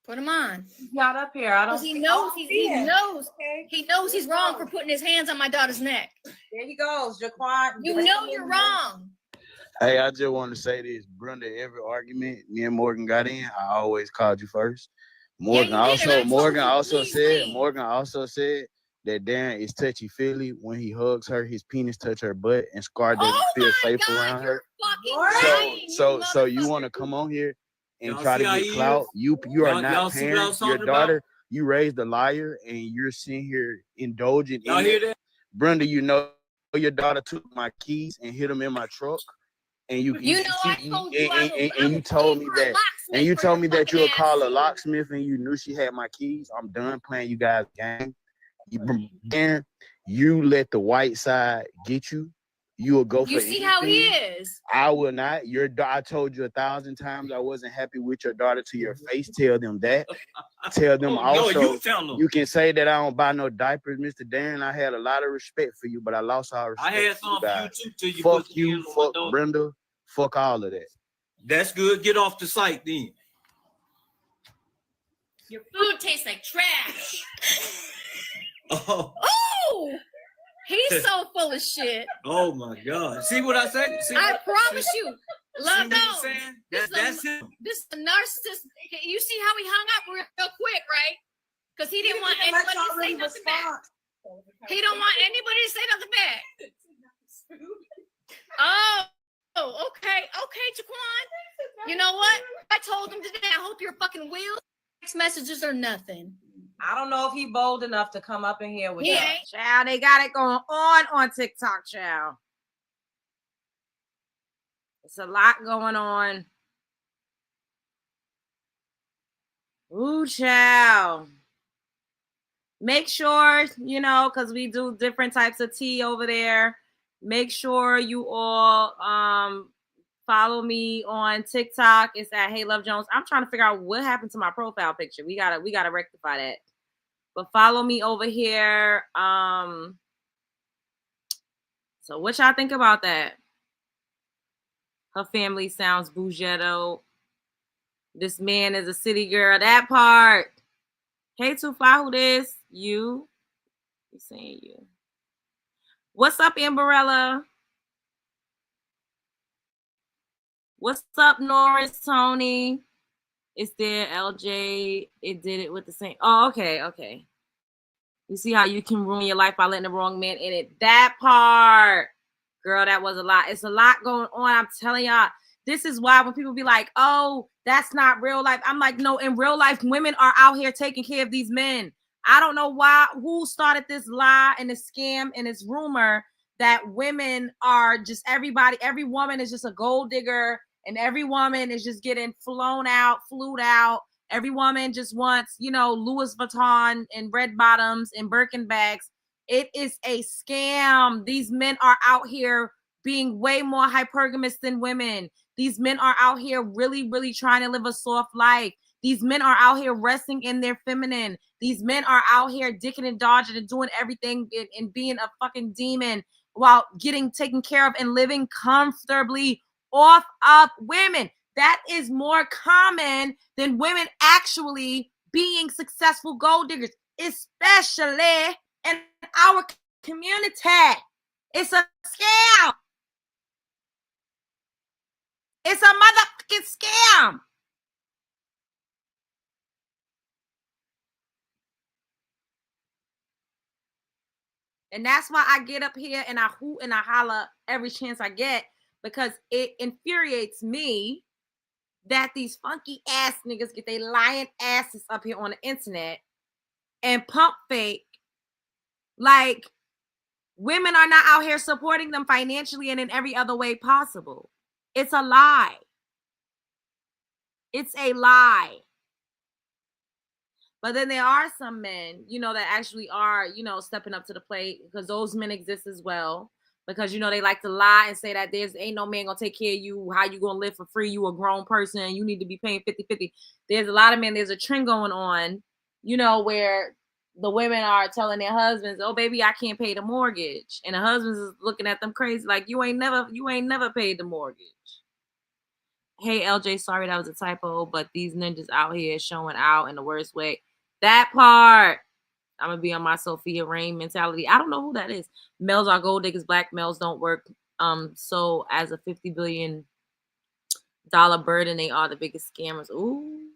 Put him on. He's not up here. I don't. He knows he's wrong for putting his hands on my daughter's neck. There he goes, Jaquan. You know you're wrong. Hey, I just want to say this, Brenda. Every argument me and Morgan got in, I always called you first. Morgan also said that Darren is touchy-feely. When he hugs her, his penis touch her butt, and Scar doesn't feel safe around her. So you want to come on here and try to get clout? You are not parents. Your daughter, you raised a liar, and you're sitting here indulging in it. Hear that? Brenda, you know your daughter took my keys and hid them in my truck, and you told me that you would call a locksmith, and you knew she had my keys. I'm done playing you guys' game. Darren, you let the white side get you. You will go for anything. You see how he is. I will not. I told you 1,000 times I wasn't happy with your daughter to your face. Tell them that. Tell them also. You can say that I don't buy no diapers, Mr. Darren. I had a lot of respect for you, but I lost all respect. I had some for you too till you fuck you, fuck Brenda, fuck all of that. That's good. Get off the site then. Your food tastes like trash. Oh. He's so full of shit. Oh my God. See what I said? I promise you. Love See what I'm knows. saying? This That's him. This is a narcissist. You see how he hung up real quick, right? Because he didn't want anybody to say nothing back. He don't want anybody to say nothing back. Oh, okay, Jaquan. You know what? I told him today. I hope your fucking wheels, text messages or nothing. I don't know if he bold enough to come up in here with Yeah. that. Child, they got it going on TikTok, child. It's a lot going on. Ooh, child. Make sure, because we do different types of tea over there. Make sure you all follow me on TikTok. It's at Hey Love Jones. I'm trying to figure out what happened to my profile picture. We gotta rectify that. But follow me over here. So what y'all think about that? Her family sounds bougetto. This man is a city girl. That part. Hey, Tufa, who this? You saying you. What's up, Amberella? What's up, Norris, Tony? It's there, LJ. It did it with the same. Oh, okay. You see how you can ruin your life by letting the wrong man in it. That part. Girl, that was a lot. It's a lot going on. I'm telling y'all. This is why when people be like, oh, that's not real life. I'm like, no, in real life, women are out here taking care of these men. I don't know who started this lie and this scam and this rumor that women are just every woman is just a gold digger and every woman is just getting flued out. Every woman just wants, Louis Vuitton and red bottoms and Birkin bags. It is a scam. These men are out here being way more hypergamous than women. These men are out here really, really trying to live a soft life. These men are out here resting in their feminine. These men are out here dicking and dodging and doing everything and being a fucking demon while getting taken care of and living comfortably off of women. That is more common than women actually being successful gold diggers, especially in our community. It's a scam. It's a motherfucking scam. And that's why I get up here and I hoot and I holler every chance I get, because it infuriates me that these funky ass niggas get their lying asses up here on the internet and pump fake. Like, women are not out here supporting them financially and in every other way possible. It's a lie. It's a lie. But then there are some men, that actually are, stepping up to the plate, because those men exist as well. Because, they like to lie and say that there's ain't no man gonna take care of you. How you gonna live for free? You a grown person. You need to be paying 50-50. There's a lot of men. There's a trend going on, where the women are telling their husbands, oh, baby, I can't pay the mortgage. And the husbands is looking at them crazy like, you ain't never paid the mortgage. Hey, LJ, sorry that was a typo, but these ninjas out here showing out in the worst way. That part. I'm going to be on my Sophia Rain mentality. I don't know who that is. Males are gold diggers. Black males don't work. So as a $50 billion burden, they are the biggest scammers. Ooh.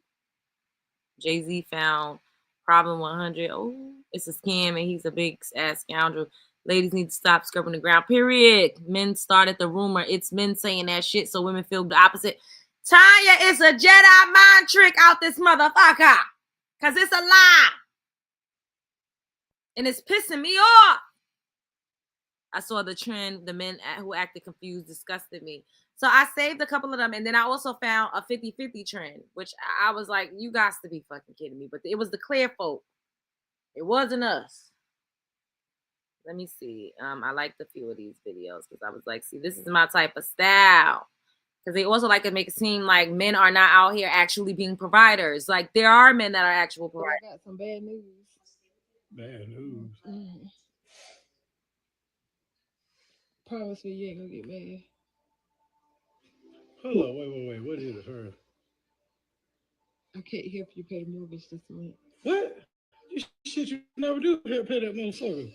Jay-Z found problem 100. Oh, it's a scam and he's a big ass scoundrel. Ladies need to stop scrubbing the ground, period. Men started the rumor. It's men saying that shit so women feel the opposite. Tanya, it's a Jedi mind trick out this motherfucker. Because it's a lie. And it's pissing me off. I saw the trend. The men who acted confused disgusted me. So I saved a couple of them. And then I also found a 50-50 trend, which I was like, you got to be fucking kidding me. But it was the clear folk. It wasn't us. Let me see. I liked a few of these videos because I was like, see, this is my type of style. Because they also like to make it seem like men are not out here actually being providers. Like, there are men that are actual providers. I got some bad news. Bad news. Mm. Promise me you ain't gonna get mad. Hold on, wait. What is it, her? I can't help you pay the mortgage this month. What? Shit you never do pay that motherfucker.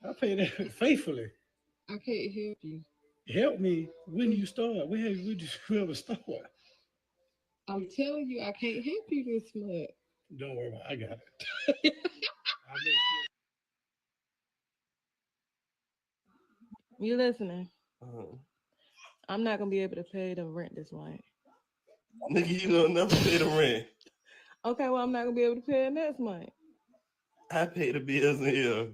I pay that faithfully. I can't help you. Help me when you start. When did you ever start? I'm telling you, I can't help you this month. Don't worry about it. I got it. I make sure. You listening? Uh-huh. I'm not gonna be able to pay the rent this month. Nigga, you don't never pay the rent. Okay, well, I'm not gonna be able to pay it next month. I pay the bills in here.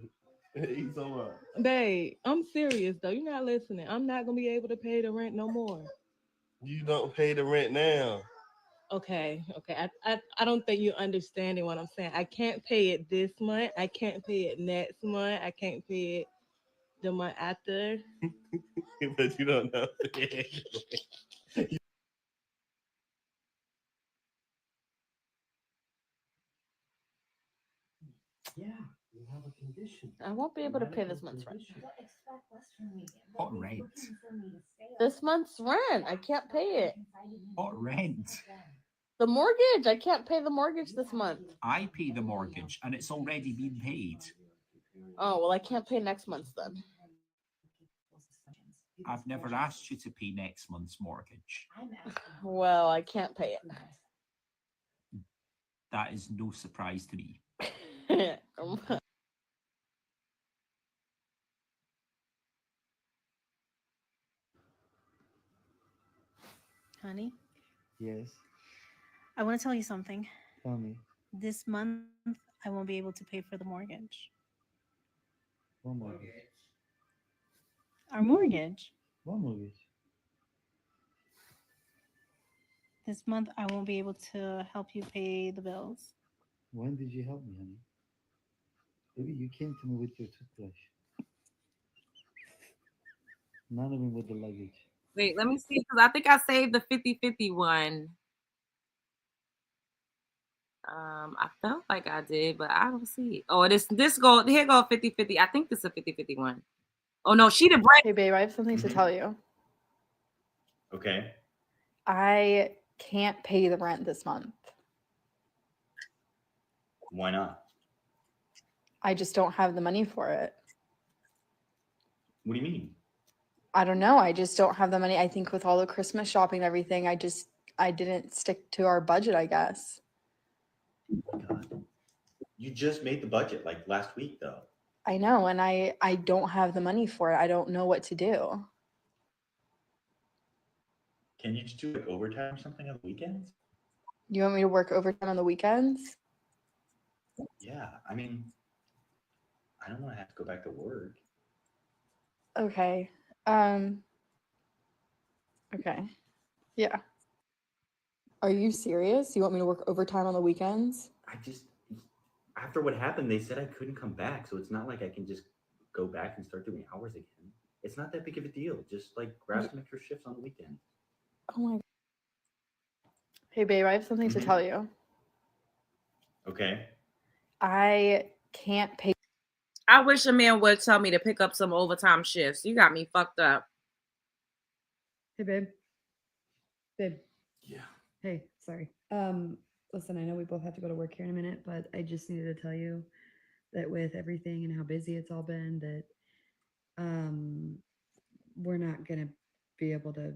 He's talking about. Babe, I'm serious though. You're not listening. I'm not gonna be able to pay the rent no more. You don't pay the rent now. Okay. I don't think you're understanding what I'm saying. I can't pay it this month. I can't pay it next month. I can't pay it the month after. But you don't know. Yeah, you have a condition. I won't be able to pay this month's rent. What rent? This month's rent. I can't pay it. What rent? The mortgage. I can't pay the mortgage this month. I pay the mortgage and it's already been paid. Oh, well, I can't pay next month's then. I've never asked you to pay next month's mortgage. Well, I can't pay it. That is no surprise to me. Honey, Yes, I want to tell you something. tell me. This month, I won't be able to pay for the mortgage. What mortgage? Our mortgage. What mortgage? This month, I won't be able to help you pay the bills. When did you help me, honey? Baby, you came to me with your toothbrush. Not even with the luggage. Wait, let me see, because I think I saved the 50-50 one. I felt like I did, but I don't see it. Oh, this go here go 50-50. I think this is a 50-50 one. Oh no, she the break. Hey babe, I have something to tell you. Okay. I can't pay the rent this month. Why not? I just don't have the money for it. What do you mean? I don't know. I just don't have the money. I think with all the Christmas shopping and everything, I didn't stick to our budget, I guess. God. You just made the budget like last week, though. I know, and I don't have the money for it. I don't know what to do. Can you just do like overtime or something on the weekends? You want me to work overtime on the weekends? Yeah, I mean, I don't want to have to go back to work. Okay. Okay. Yeah. Are you serious? You want me to work overtime on the weekends? After what happened, they said I couldn't come back, so it's not like I can just go back and start doing hours again. It's not that big of a deal. Just like grab some extra shifts on the weekend. Oh my. Hey babe, I have something to tell you. Okay. I can't pay. I wish a man would tell me to pick up some overtime shifts. You got me fucked up. Hey babe. Babe. Yeah. Hey, sorry. Listen, I know we both have to go to work here in a minute, but I just needed to tell you that with everything and how busy it's all been, that we're not gonna be able to.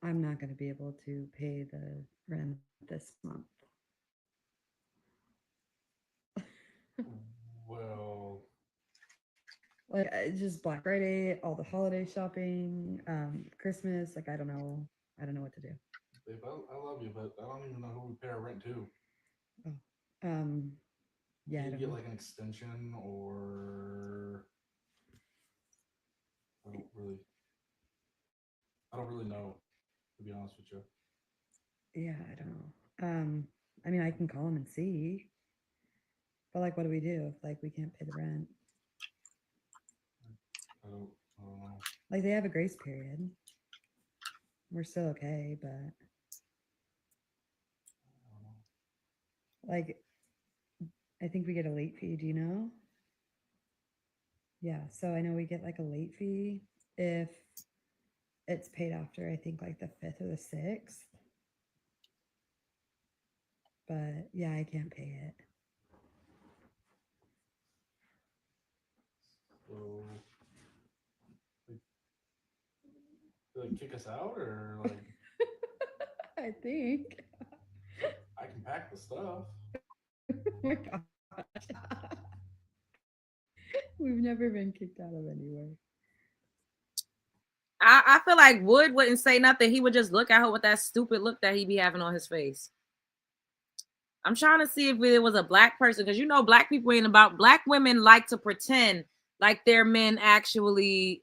I'm not gonna be able to pay the rent this month. Well, Like it's just Black Friday, all the holiday shopping, Christmas. Like I don't know what to do. babe, I love you, but I don't even know who we pay our rent to. Oh, yeah. Can I you don't get know. like an extension, or I don't really know, to be honest with you. Yeah, I don't know. I mean, I can call them and see. But like, what do we do if like we can't pay the rent? I don't know. Like they have a grace period. We're still okay, but like I think we get a late fee, do you know? Yeah, so I know we get like a late fee if it's paid after I think like the 5th or the 6th. But yeah, I can't pay it. So, Like kick us out or like I think. I can pack the stuff. Oh my God. We've never been kicked out of anywhere. I feel like Wood wouldn't say nothing. He would just look at her with that stupid look that he be having on his face. I'm trying to see if it was a black person, because you know black people ain't about. Black women like to pretend like their men actually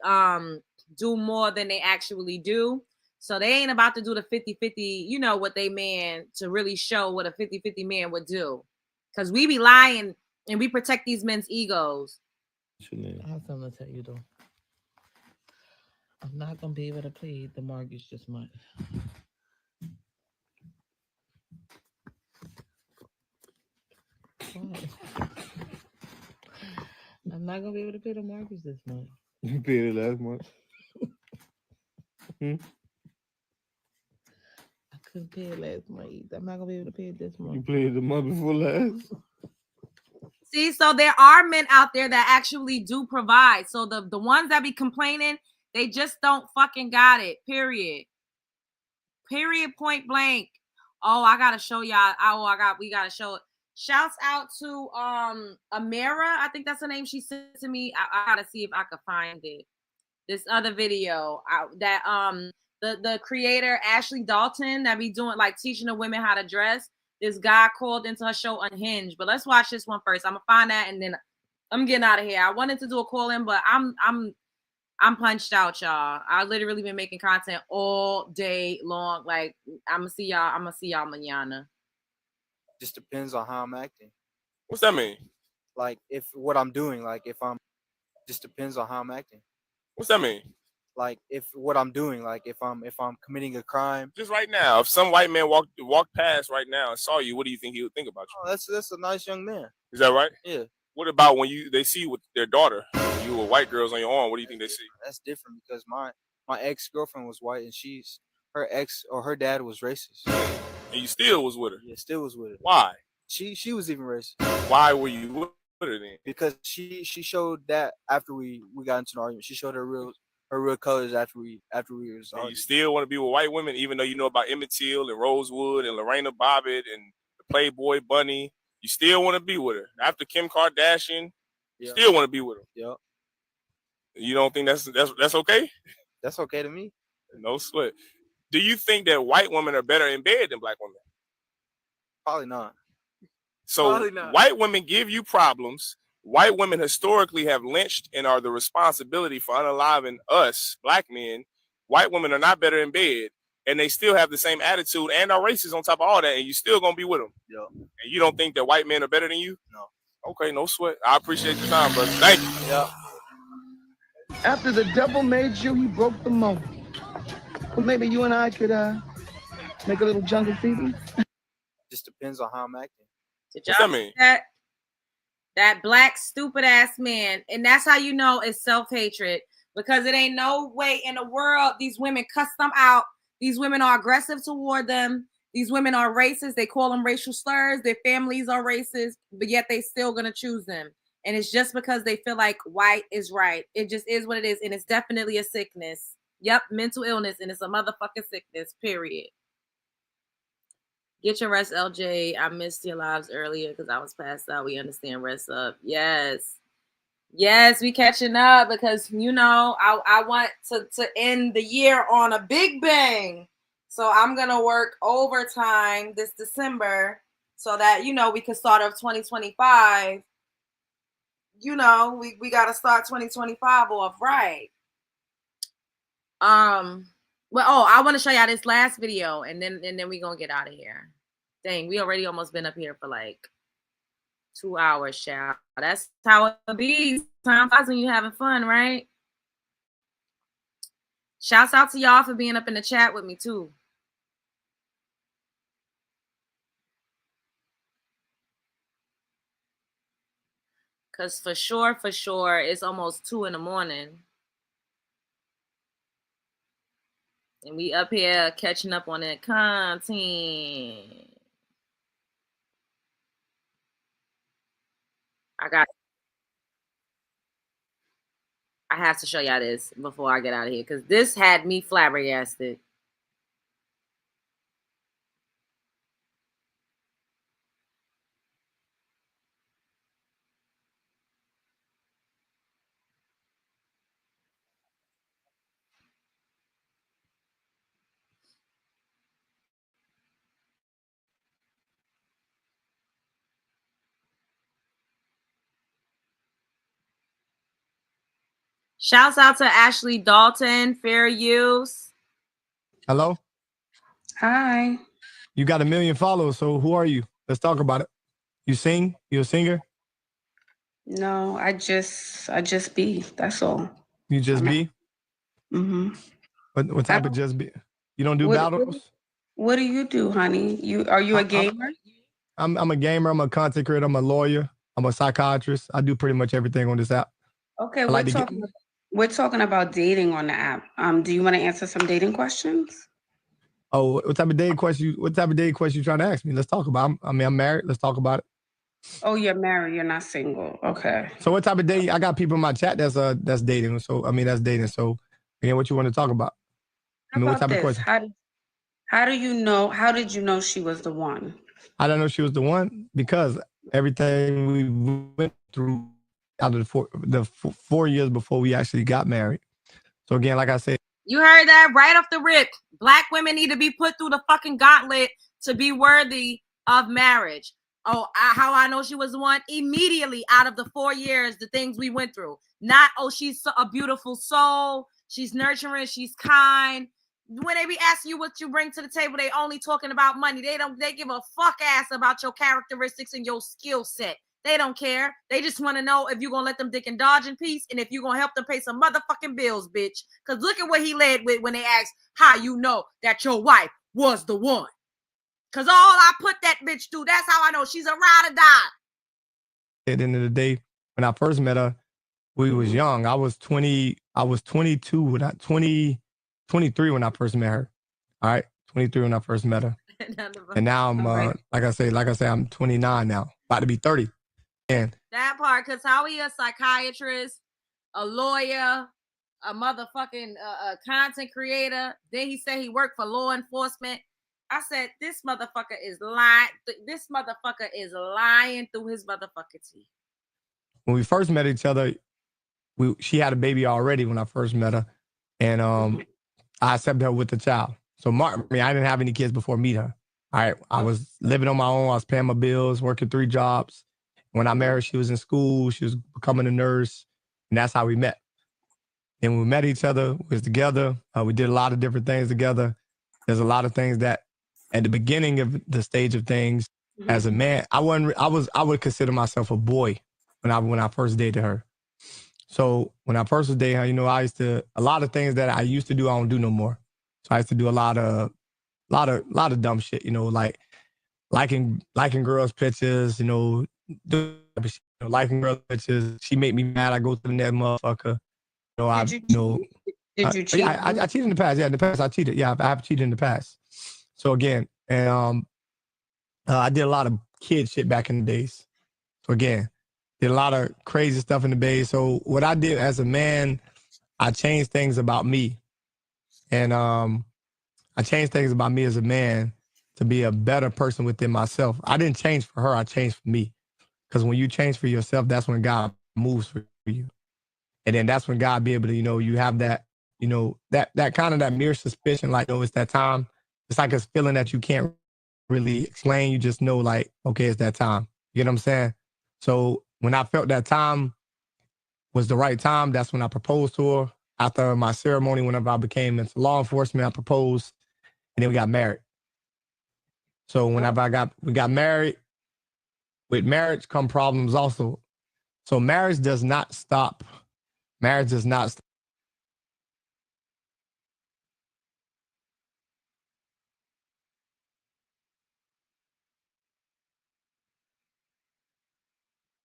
do more than they actually do. So they ain't about to do the 50-50, you know, what they man to really show what a 50-50 man would do. Because we be lying and we protect these men's egos. I have something to tell you though. I'm not gonna be able to pay the mortgage this month. What? I'm not gonna be able to pay the mortgage this month. You paid it last month. I couldn't pay it last month either. I'm not gonna be able to pay it this month. You paid the month before last. See, so there are men out there that actually do provide. So the ones that be complaining, they just don't fucking got it. Period. Period. Point blank. Oh, I gotta show y'all. We gotta show it. Shouts out to Amira. I think that's her name. She sent to me. I gotta see if I could find it. This other video that the creator Ashley Dalton that be doing like teaching the women how to dress. This guy called into her show Unhinged. But let's watch this one first. I'm gonna find that and then I'm getting out of here. I wanted to do a call in, but I'm punched out, y'all. I literally been making content all day long. Like I'm gonna see y'all mañana. Just depends on how I'm acting. What's that mean? Like if what I'm doing, like if I'm, just depends on how I'm acting. What's that mean? Like if what I'm doing, like if I'm committing a crime. Just right now, if some white man walked past right now and saw you, what do you think he would think about you? Oh, that's a nice young man. Is that right? Yeah. What about when they see you with their daughter? You were white girls on your arm. What do you think they see? That's different because my ex-girlfriend was white and her ex or her dad was racist. And you still was with her? Yeah, still was with her. Why? She was even racist. Why were you with her then? Because she showed that after we got into an argument. She showed her real colors after we was And arguing. you still want to be with white women, even though you know about Emmett Till and Rosewood and Lorena Bobbitt and the Playboy Bunny. You still want to be with her after Kim Kardashian. You still want to be with her. Yep. You don't think that's okay? That's okay to me. No sweat. Do you think that white women are better in bed than black women? Probably not. So Probably not. White women give you problems. White women historically have lynched and are the responsibility for unaliving us, black men. White women are not better in bed, and they still have the same attitude and are racist on top of all that, and you still gonna be with them. Yep. And you don't think that white men are better than you? No. Okay, no sweat. I appreciate your time, brother. Thank you. Yeah. After the devil made you, he broke the mold. Well, maybe you and I could make a little jungle fever. Just depends on how I'm acting. Did y'all see that black stupid ass man? And that's how you know it's self-hatred, because it ain't no way in the world these women cuss them out. These women are aggressive toward them. These women are racist. They call them racial slurs. Their families are racist, but yet they still gonna choose them. And it's just because they feel like white is right. It just is what it is. And it's definitely a sickness. Yep, mental illness. And it's a motherfucking sickness, period. Get your rest, LJ. I missed your lives earlier because I was passed out. We understand. Rest up. Yes. Yes, we catching up because, you know, I want to end the year on a big bang. So I'm going to work overtime this December so that, you know, we can start off 2025. You know, we got to start 2025 off right. Well, I want to show y'all this last video and then we're going to get out of here. Dang, we already almost been up here for like 2 hours, child. That's how it be. Time flies when you having fun, right? Shouts out to y'all for being up in the chat with me too. Cause for sure, it's almost 2 a.m. And we up here catching up on that content. I have to show y'all this before I get out of here because this had me flabbergasted. Shouts out to Ashley Dalton, fair use. Hello? Hi. You got 1 million followers, so who are you? Let's talk about it. You sing? You a singer? No, I just be. That's all. You just be? Mm-hmm. What type of just be? You don't do battles? What do you do, honey? Are you a gamer? I'm a gamer. I'm a content creator. I'm a lawyer. I'm a psychiatrist. I do pretty much everything on this app. Okay, I we're talking about dating on the app. Do you want to answer some dating questions? Oh, what type of dating question? What type of dating question you trying to ask me? Let's talk about it. I'm married. Let's talk about it. Oh, you're married. You're not single. Okay. So what type of dating? I got people in my chat that's dating. So that's dating. So again, what you want to talk about? What type of question? How do you know? How did you know she was the one? I don't know she was the one because everything we went through out of the 4 years before we actually got married. So again, like I said, You heard that right off the rip. Black women need to be put through the fucking gauntlet to be worthy of marriage. Oh, how I know she was the one? Immediately out of the 4 years, the things we went through. Not, oh, she's a beautiful soul. She's nurturing. She's kind. When they be asking you what you bring to the table, they only talking about money. They give a fuck ass about your characteristics and your skill set. They don't care. They just want to know if you're going to let them dick and dodge in peace and if you're going to help them pay some motherfucking bills, bitch. Because look at what he led with when they asked how you know that your wife was the one. Because all I put that bitch through, that's how I know she's a ride or die. At the end of the day, when I first met her, we was young. I was 22 23 when I first met her. All right, 23 when I first met her. And now I'm like I say, I'm 29 now, about to be 30. And that part, because how he a psychiatrist, a lawyer, a motherfucking content creator. Then he said he worked for law enforcement. I said, this motherfucker is lying. This motherfucker is lying through his motherfucking teeth. when we first met each other, she had a baby already when I first met her. And I accepted her with the child. So I didn't have any kids before meeting her. All right. I was living on my own. I was paying my bills, working 3 jobs. When I met her, she was in school. She was becoming a nurse. And that's how we met. And when we met each other, we was together. We did a lot of different things together. There's a lot of things that at the beginning of the stage of things, as a man, I would consider myself a boy when I first dated her. So when I first was dating her, a lot of things that I used to do, I don't do no more. So I used to do a lot of dumb shit, like liking girls' pictures, liking girls' pictures. She made me mad. I go to the next motherfucker. Did you cheat? Yeah, I cheated in the past. Yeah, in the past I cheated. Yeah, I have cheated in the past. So again, and I did a lot of kid shit back in the days. So again, did a lot of crazy stuff in the days. So what I did as a man, I changed things about me. And I changed things about me as a man to be a better person within myself. I didn't change for her. I changed for me. Because when you change for yourself, that's when God moves for you. And then that's when God be able to, you have that, that kind of that mere suspicion, like, it's that time. It's like a feeling that you can't really explain. You just know, like, okay, it's that time. You know what I'm saying? So when I felt that time was the right time, that's when I proposed to her. After my ceremony, whenever I became into law enforcement, I proposed, and then we got married. So whenever we got married, with marriage come problems also. So marriage does not stop. Marriage does not stop.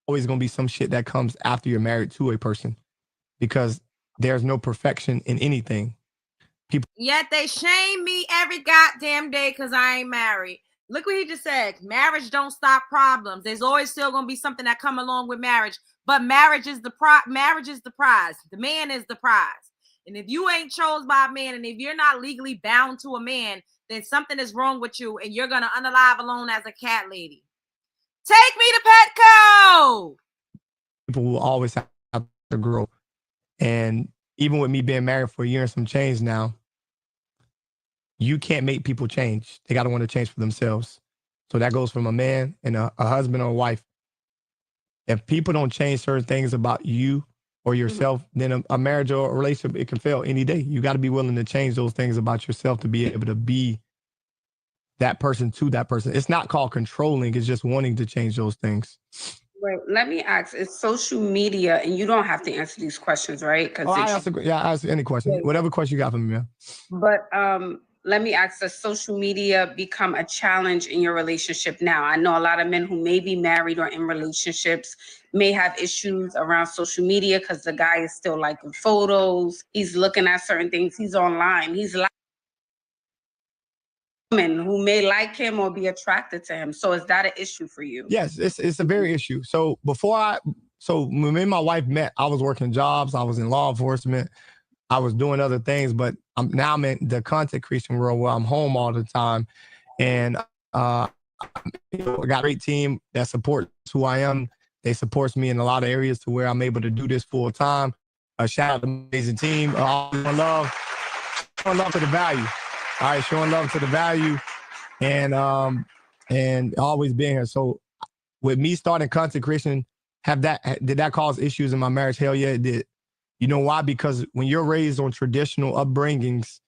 Always going to be some shit that comes after you're married to a person, because there's no perfection in anything. Yet they shame me every goddamn day because I ain't married. Look what he just said. Marriage don't stop problems. There's always still going to be something that come along with marriage. But marriage is the marriage is the prize. The man is the prize. And if you ain't chose by a man, and if you're not legally bound to a man, then something is wrong with you, and you're gonna unalive alone as a cat lady. Take me to Petco. People will always have to grow. And even with me being married for a year and some change now, you can't make people change. They got to want to change for themselves. So that goes from a man and a husband or a wife. If people don't change certain things about you or yourself, then a marriage or a relationship, it can fail any day. You got to be willing to change those things about yourself to be able to be that person to that person. It's not called controlling. It's just wanting to change those things. Wait, let me ask. It's social media, and you don't have to answer these questions, right? I ask any question. Whatever question you got for me, man. But let me ask, does social media become a challenge in your relationship now? I know a lot of men who may be married or in relationships may have issues around social media because the guy is still liking photos. He's looking at certain things. He's online. He's like women who may like him or be attracted to him. So is that an issue for you? Yes, it's a very issue. So when me and my wife met, I was working jobs. I was in law enforcement. I was doing other things, but I'm in the content creation world where I'm home all the time. And I got a great team that supports who I am. They supports me in a lot of areas to where I'm able to do this full time. Shout out to the amazing team. Showing love to the value. All right, showing love to the value and always being here. So with me starting content creation, did that cause issues in my marriage? Hell yeah, it did. You know why? Because when you're raised on traditional upbringings,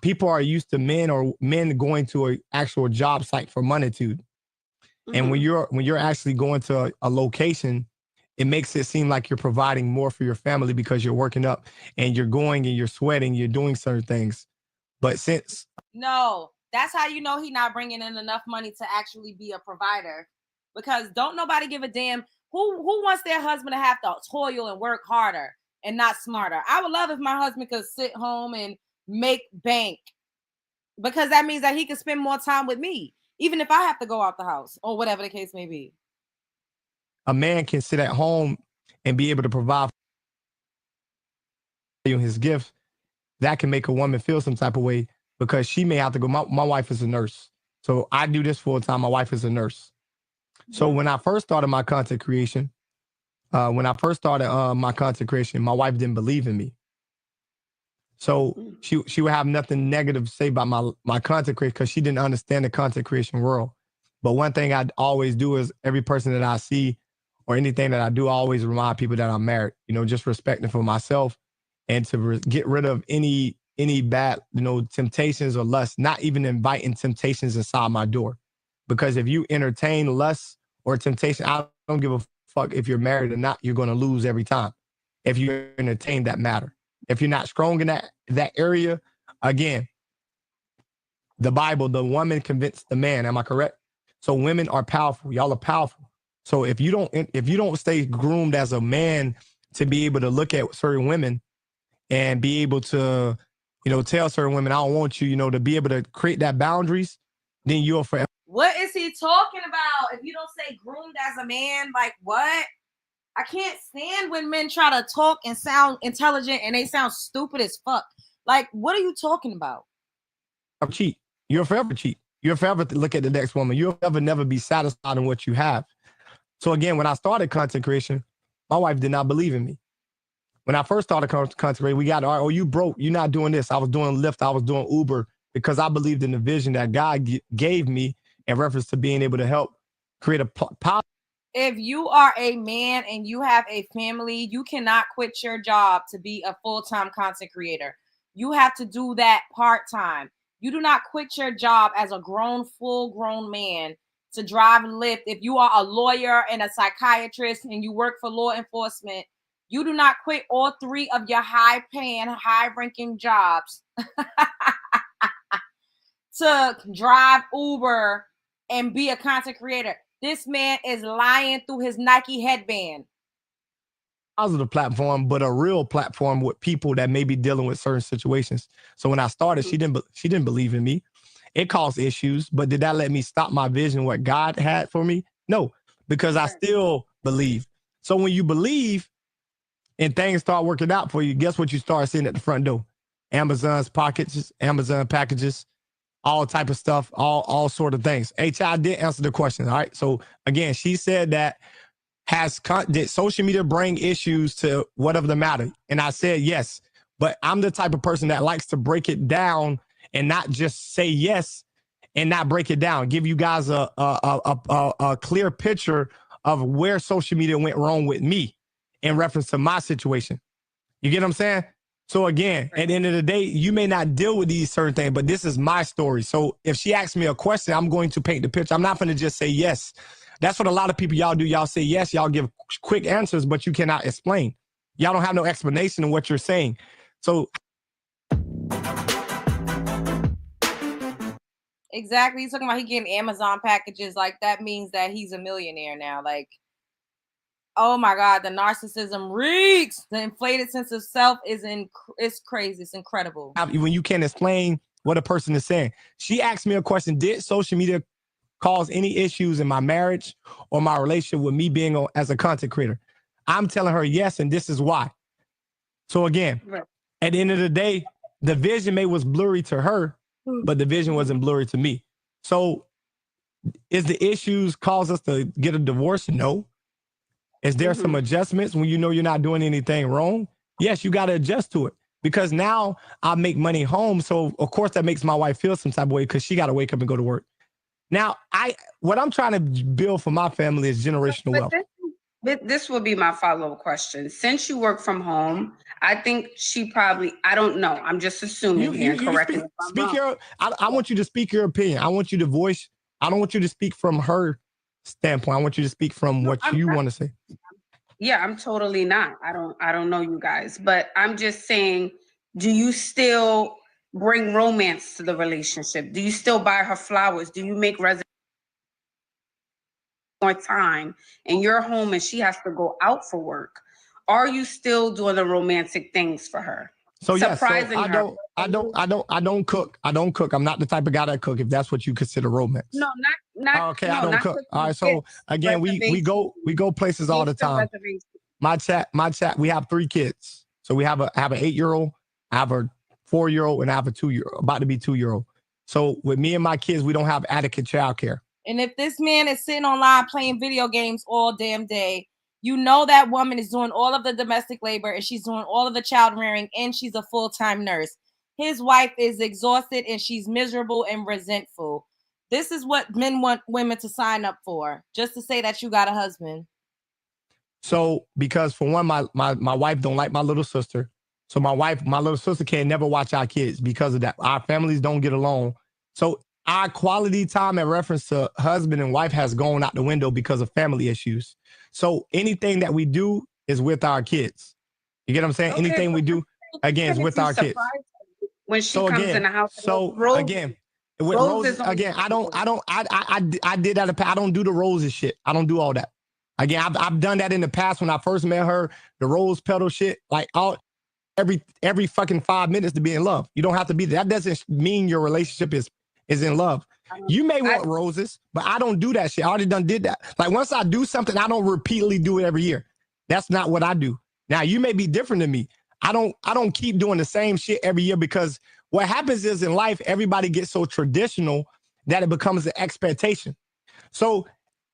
people are used to men going to an actual job site for monitude. And when you're actually going to a location, it makes it seem like you're providing more for your family because you're working up and you're going and you're sweating, you're doing certain things. But since no, that's how you know he's not bringing in enough money to actually be a provider, because don't nobody give a damn. Who wants their husband to have to toil and work harder and not smarter? I would love if my husband could sit home and make bank, because that means that he could spend more time with me, even if I have to go out the house or whatever the case may be. A man can sit at home and be able to provide for his gift, that can make a woman feel some type of way because she may have to go. My wife is a nurse. So I do this full time. My wife is a nurse. So when I first started my content creation, my wife didn't believe in me. So she would have nothing negative to say about my content creation because she didn't understand the content creation world. But one thing I always do is every person that I see or anything that I do, I always remind people that I'm married, just respecting for myself and to get rid of any bad, temptations or lust, not even inviting temptations inside my door. Because if you entertain lust or temptation, I don't give a fuck if you're married or not, you're going to lose every time. If you entertain that matter. If you're not strong in that area, again, the Bible, the woman convinced the man. Am I correct? So women are powerful. Y'all are powerful. So if you don't stay groomed as a man to be able to look at certain women and be able to, tell certain women, I don't want you, to be able to create that boundaries, then you're forever. What is he talking about? If you don't say groomed as a man, like what? I can't stand when men try to talk and sound intelligent and they sound stupid as fuck. Like, what are you talking about? Cheat. You'll forever cheat. You'll forever look at the next woman. You'll never be satisfied in what you have. So again, when I started content creation, my wife did not believe in me. When I first started content creation, we got, oh, you broke. You're not doing this. I was doing Lyft. I was doing Uber because I believed in the vision that God gave me in reference to being able to help create a positive. If you are a man and you have a family, you cannot quit your job to be a full-time content creator. You have to do that part-time. You do not quit your job as a full-grown man to drive Lyft. If you are a lawyer and a psychiatrist and you work for law enforcement, you do not quit all three of your high-paying, high-ranking jobs to drive Uber and be a content creator. This man is lying through his Nike headband. Positive platform, but a real platform with people that may be dealing with certain situations. So when I started, she didn't believe in me. It caused issues, but did that let me stop my vision, what God had for me? No, because I still believe. So when you believe and things start working out for you, guess what you start seeing at the front door? Amazon packages, all type of stuff, all sort of things. I did answer the question. All right. So again, she said that did social media bring issues to whatever the matter? And I said yes, but I'm the type of person that likes to break it down and not just say yes and not break it down. Give you guys a clear picture of where social media went wrong with me in reference to my situation. You get what I'm saying? So again, at the end of the day, you may not deal with these certain things, but this is my story. So if she asks me a question, I'm going to paint the picture. I'm not going to just say yes. That's what a lot of people y'all do. Y'all say yes, y'all give quick answers, but you cannot explain. Y'all don't have no explanation of what you're saying. So exactly, he's talking about he getting Amazon packages. Like that means that he's a millionaire now. Like, oh my God, the narcissism reeks. The inflated sense of self it's crazy. It's incredible. When you can't explain what a person is saying. She asked me a question, did social media cause any issues in my marriage or my relationship with me being as a content creator? I'm telling her yes, and this is why. So again, at the end of the day, the vision was blurry to her, but the vision wasn't blurry to me. So is the issues cause us to get a divorce? No. Is there some adjustments when you know you're not doing anything wrong? Yes, you got to adjust to it, because now I make money home. So of course that makes my wife feel some type of way because she got to wake up and go to work. Now, what I'm trying to build for my family is generational wealth. This will be my follow-up question. Since you work from home, I think she probably, I don't know. I'm just assuming here. Correct me if I'm wrong. I want you to speak your opinion. I want you to voice. I don't want you to speak from her standpoint. I want you to speak from what you want to say. Yeah, I'm totally not. I don't know you guys, but I'm just saying, do you still bring romance to the relationship? Do you still buy her flowers? Do you make more time in your home and she has to go out for work? Are you still doing the romantic things for her? So yes, surprising her. I don't cook. I'm not the type of guy that cook, if that's what you consider romance. No, not okay, no, I don't not cook. cooking All right, so gifts, again, we go places all the gifts and time. reservations. My chat, we have 3 kids. So we have an 8-year-old, I have a 4-year-old, and I have a 2-year-old, about to be 2-year-old. So with me and my kids, we don't have adequate childcare. And if this man is sitting online playing video games all damn day, you know that woman is doing all of the domestic labor and she's doing all of the child rearing and she's a full-time nurse. His wife is exhausted and she's miserable and resentful. This is what men want women to sign up for, just to say that you got a husband. So because for one, my wife don't like my little sister. So my little sister can never watch our kids because of that. Our families don't get along. So our quality time in reference to husband and wife has gone out the window because of family issues. So anything that we do is with our kids. You get what I'm saying? Okay, anything we do, again, is with our kids. When she comes in the house. Again, with roses, again, I did that. I don't do the roses shit. I don't do all that. Again, I've done that in the past when I first met her, the rose petal shit, like every fucking 5 minutes to be in love. You don't have to be there. That doesn't mean your relationship is in love. You may want roses, but I don't do that shit. I already did that. Like once I do something, I don't repeatedly do it every year. That's not what I do. Now you may be different than me. I don't keep doing the same shit every year, because what happens is in life, everybody gets so traditional that it becomes an expectation. So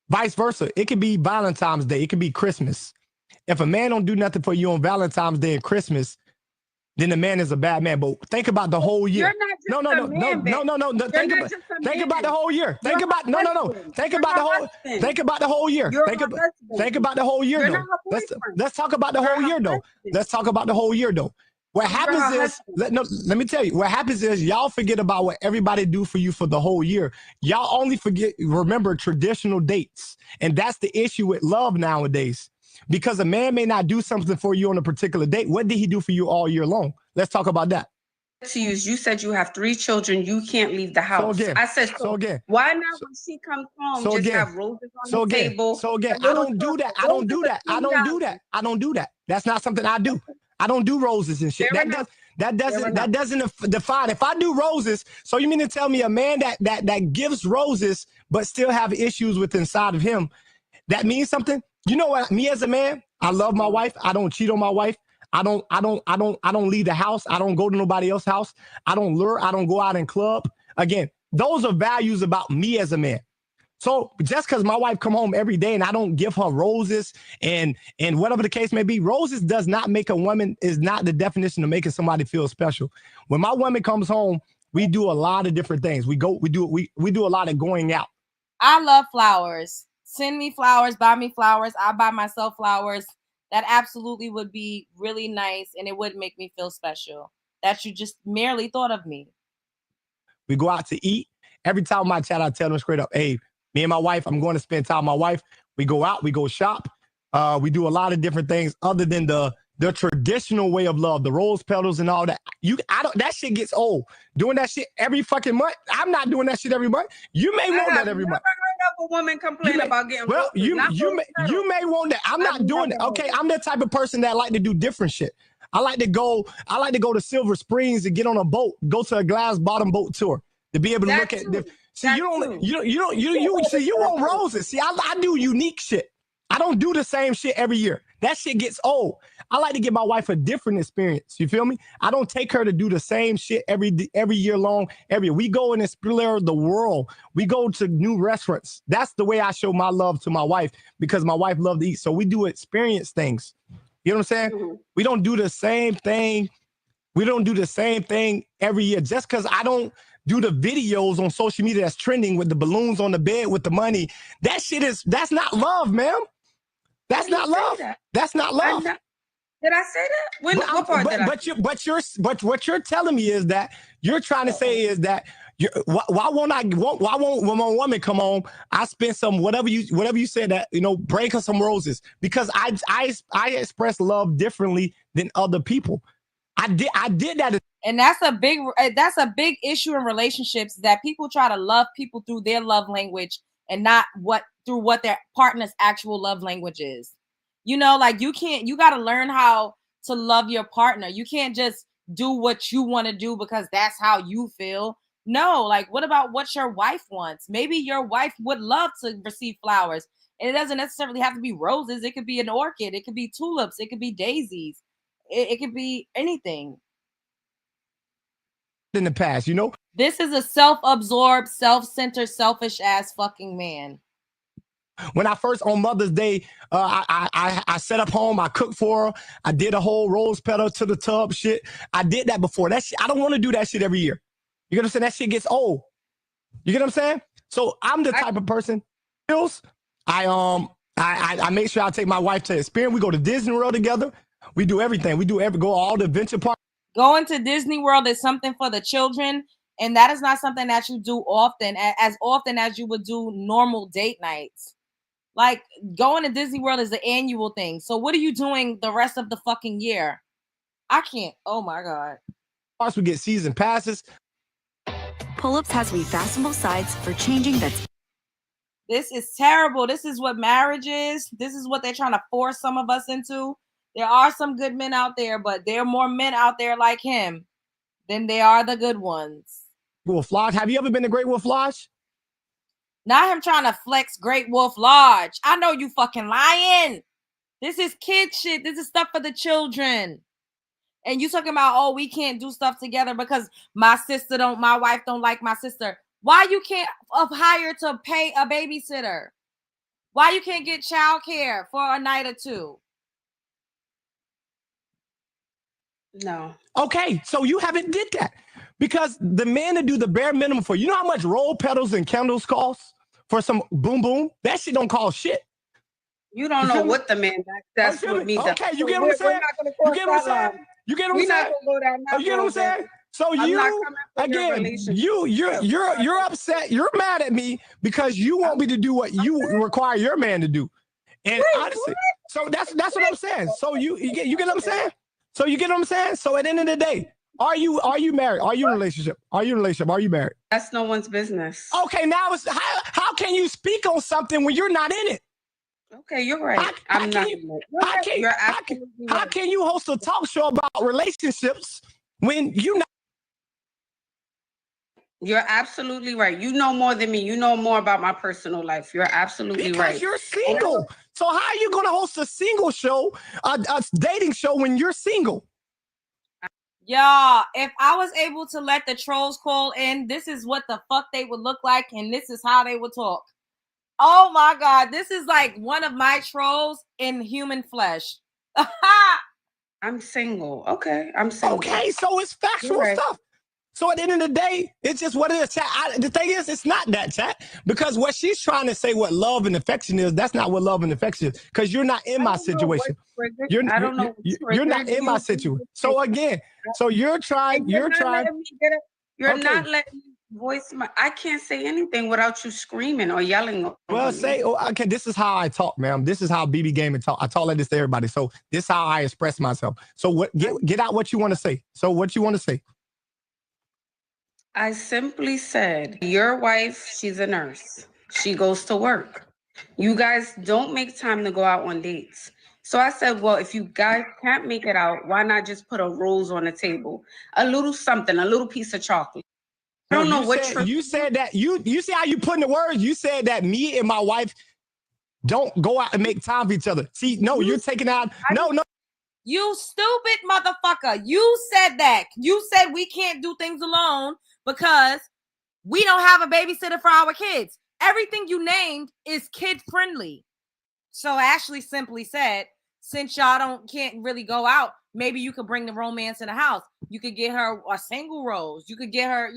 vice versa. It could be Valentine's Day. It could be Christmas. If a man don't do nothing for you on Valentine's Day and Christmas, then the man is a bad man. But think about the whole year. You're not just a man. Think about the whole year. Think about the whole year. Think about the whole year though. Let's talk about the whole year though. Let's talk about the whole year though. What happens is, let me tell you, what happens is y'all forget about what everybody do for you for the whole year. Y'all only remember traditional dates. And that's the issue with love nowadays. Because a man may not do something for you on a particular date. What did he do for you all year long? Let's talk about that. You said you have 3 children. You can't leave the house. I said, why not when she comes home, have roses on the table? I don't do that. I don't do that. That's not something I do. I don't do roses and shit. That doesn't define. If I do roses, so you mean to tell me a man that gives roses but still have issues with inside of him, that means something? You know what? Me as a man, I love my wife. I don't cheat on my wife. I don't leave the house. I don't go to nobody else's house. I don't lure. I don't go out and club. Again, those are values about me as a man. So just because my wife come home every day and I don't give her roses and whatever the case may be, roses does not make a woman, is not the definition of making somebody feel special. When my woman comes home, we do a lot of different things. We do a lot of going out. I love flowers. Send me flowers, buy me flowers. I buy myself flowers. That absolutely would be really nice, and it would make me feel special that you just merely thought of me. We go out to eat. Every time I chat, I tell them straight up, hey, me and my wife, I'm going to spend time with my wife. We go out, we go shop. We do a lot of different things other than the traditional way of love, the rose petals and all that. That shit gets old. Doing that shit every fucking month. I'm not doing that shit every month. You may want that every month. A woman complain about getting well, roses, you may want that. I'm not doing it. Okay, I'm the type of person that like to do different shit. I like to go to Silver Springs and get on a boat, go to a glass bottom boat tour to be able to look at. See, you want roses. See, I do unique shit. I don't do the same shit every year. That shit gets old. I like to give my wife a different experience. You feel me? I don't take her to do the same shit every year long. We go and explore the world. We go to new restaurants. That's the way I show my love to my wife, because my wife loves to eat. So we do experience things. You know what I'm saying? Mm-hmm. We don't do the same thing. We don't do the same thing every year. Just because I don't do the videos on social media that's trending with the balloons on the bed with the money. That's not love, ma'am. That's not love. That's not love. Did I say that? What part did I? But what you're telling me is that you're trying to say is that why won't when my woman come home, I spend some whatever you said that, bring her some roses, because I express love differently than other people. I did that. And that's a big issue in relationships, that people try to love people through their love language and not through what their partner's actual love language is. You got to learn how to love your partner. You can't just do what you want to do because that's how you feel. No, what about what your wife wants? Maybe your wife would love to receive flowers, and it doesn't necessarily have to be roses. It could be an orchid. It could be tulips. It could be daisies. It could be anything. In the past, this is a self-absorbed, self-centered, selfish ass fucking man. When I first, on Mother's Day, I set up home, I cooked for her, I did a whole rose petal to the tub shit. I did that before. That shit, I don't want to do that shit every year. You get what I'm saying? That shit gets old. You get what I'm saying? So I'm the type of person, I make sure I take my wife to experience. We go to Disney World together. We do everything. Go all the adventure parks. Going to Disney World is something for the children, and that is not something that you do often, as often as you would do normal date nights. Going to Disney World is the annual thing. So what are you doing the rest of the fucking year? I can't. Oh my God. Plus, we get season passes. Pull-ups has refastenable sides for changing beds. This is terrible. This is what marriage is. This is what they're trying to force some of us into. There are some good men out there, but there are more men out there like him than there are the good ones. Wolf Lodge. Have you ever been to Great Wolf Lodge? Not him trying to flex Great Wolf Lodge. I know you fucking lying. This is kid shit. This is stuff for the children. And you talking about, we can't do stuff together because my wife don't like my sister. Why you can't hire to pay a babysitter? Why you can't get childcare for a night or two? No. Okay, so you haven't did that. Because the man to do the bare minimum for, you know how much roll petals and candles cost for some boom boom? That shit don't cost shit. You don't know what the man that's with me. Okay, you get what I'm saying? You get what I'm saying? You get what I'm saying? We're not gonna go down that road. You get what I'm saying? So you're upset. You're mad at me because you want me to do what you require your man to do. And honestly, so that's what I'm saying. So you get what I'm saying? So you get what I'm saying? So at the end of the day, are you married? Are you in a relationship? Are you married? That's no one's business. Okay, now how can you speak on something when you're not in it? Okay, you're right. How can you host a talk show about relationships when you're not? You're absolutely right. You know more than me. You know more about my personal life. You're absolutely Because right. you're single. So how are you going to host a single show, a dating show when you're single? Y'all, if I was able to let the trolls call in, this is what the fuck they would look like, and this is how they would talk. Oh my God, this is like one of my trolls in human flesh. I'm single. Okay, I'm single. Okay, so it's factual Right. stuff. So at the end of the day, it's just what it is, chat. The thing is, it's not that, chat. Because what she's trying to say, what love and affection is, that's not what love and affection is. Because you're not in my situation. I don't know. You're not in my situation. So again, so you're trying. You're not letting me voice my. I can't say anything without you screaming or yelling. Well, say, okay, this is how I talk, ma'am. This is how BB Gaming talk. I talk like this to everybody. So this is how I express myself. So what? Get out what you want to say. So what you want to say? I simply said, your wife, she's a nurse. She goes to work. You guys don't make time to go out on dates. So I said, well, if you guys can't make it out, why not just put a rose on the table? A little something, a little piece of chocolate. I don't know what you said that you see how you put in the words. You said that me and my wife don't go out and make time for each other. See, no, you're taking out. No. You stupid motherfucker. You said that. You said we can't do things alone because we don't have a babysitter for our kids. Everything you named is kid friendly. So Ashley simply said, since y'all can't really go out, maybe you could bring the romance in the house. You could get her a single rose. You could get her,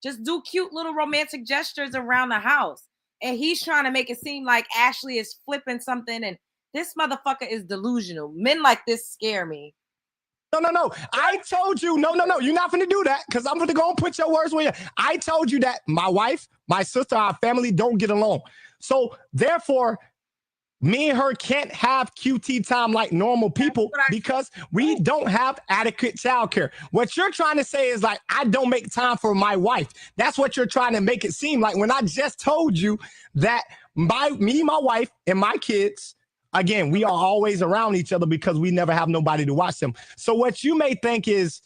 just do cute little romantic gestures around the house. And he's trying to make it seem like Ashley is flipping something, and this motherfucker is delusional. Men like this scare me. No. I told you, no. You're not going to do that because I'm going to go and put your words where you. I told you that my wife, my sister, our family don't get along. So therefore, me and her can't have QT time like normal people because we don't have adequate childcare. What you're trying to say is like, I don't make time for my wife. That's what you're trying to make it seem like when I just told you that my wife, and my kids, again, we are always around each other because we never have nobody to watch them. So what you may think is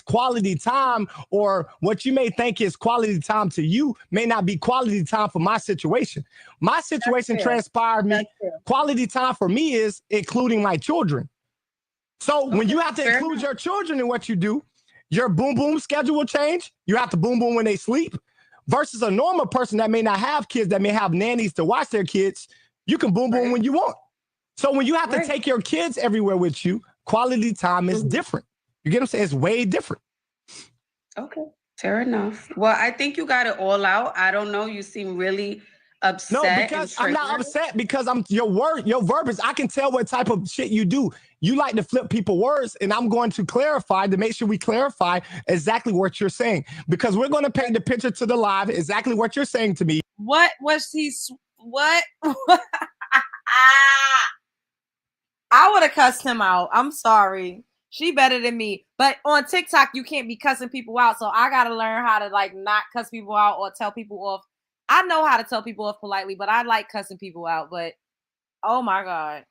quality time, or what you may think is quality time to you may not be quality time for my situation. My situation transpired me. Quality time for me is including my children. So when you have to include your children in what you do, your boom boom schedule will change. You have to boom boom when they sleep versus a normal person that may not have kids, that may have nannies to watch their kids. You can boom boom when you want. So when you have to take your kids everywhere with you, quality time is different. You get what I'm saying? It's way different. Okay, fair enough. Well, I think you got it all out. I don't know. You seem really upset. No, because I'm not upset because your verbiage. I can tell what type of shit you do. You like to flip people words, and I'm going to clarify to make sure we clarify exactly what you're saying, because we're going to paint the picture to the live exactly what you're saying to me. What was he? What? I would have cussed him out. I'm sorry. She better than me. But on TikTok, you can't be cussing people out. So I got to learn how to not cuss people out or tell people off. I know how to tell people off politely, but I like cussing people out. But oh my God.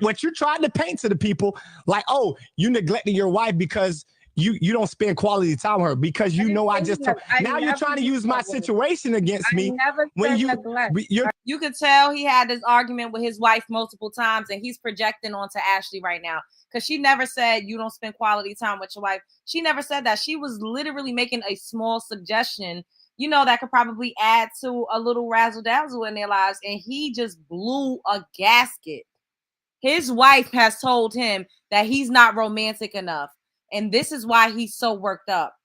What you're trying to paint to the people, like, oh, you neglected your wife because you don't spend quality time with her, because I just told. Now you're trying to use my situation against me. When you could tell he had this argument with his wife multiple times, and he's projecting onto Ashley right now, because she never said you don't spend quality time with your wife. She never said that. She was literally making a small suggestion, that could probably add to a little razzle dazzle in their lives, and he just blew a gasket. His wife has told him that he's not romantic enough. And this is why he's so worked up.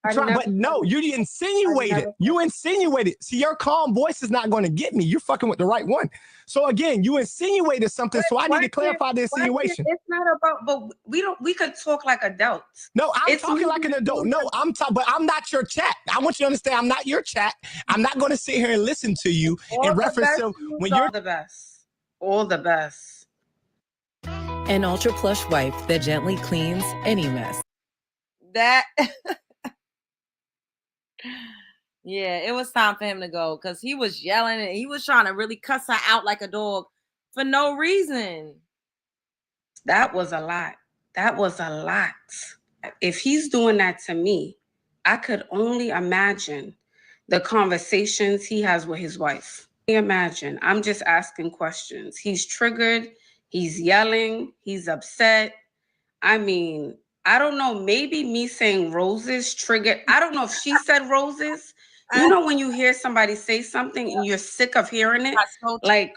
But no, you insinuated. You insinuated. See, your calm voice is not going to get me. You're fucking with the right one. So again, you insinuated something. So I need to clarify the insinuation. It's not about, but we could talk like adults. No, I'm talking like an adult. No, but I'm not your chat. I want you to understand, I'm not your chat. I'm not going to sit here and listen to you in reference to when you're the best. All the best. An Ultra Plush wipe that gently cleans any mess. That, yeah, it was time for him to go, because he was yelling and he was trying to really cuss her out like a dog for no reason. That was a lot. If he's doing that to me, I could only imagine the conversations he has with his wife. Imagine. I'm just asking questions. He's triggered. He's yelling. He's upset. I mean, I don't know. Maybe me saying roses triggered. I don't know if she said roses. You know, when you hear somebody say something and you're sick of hearing it, like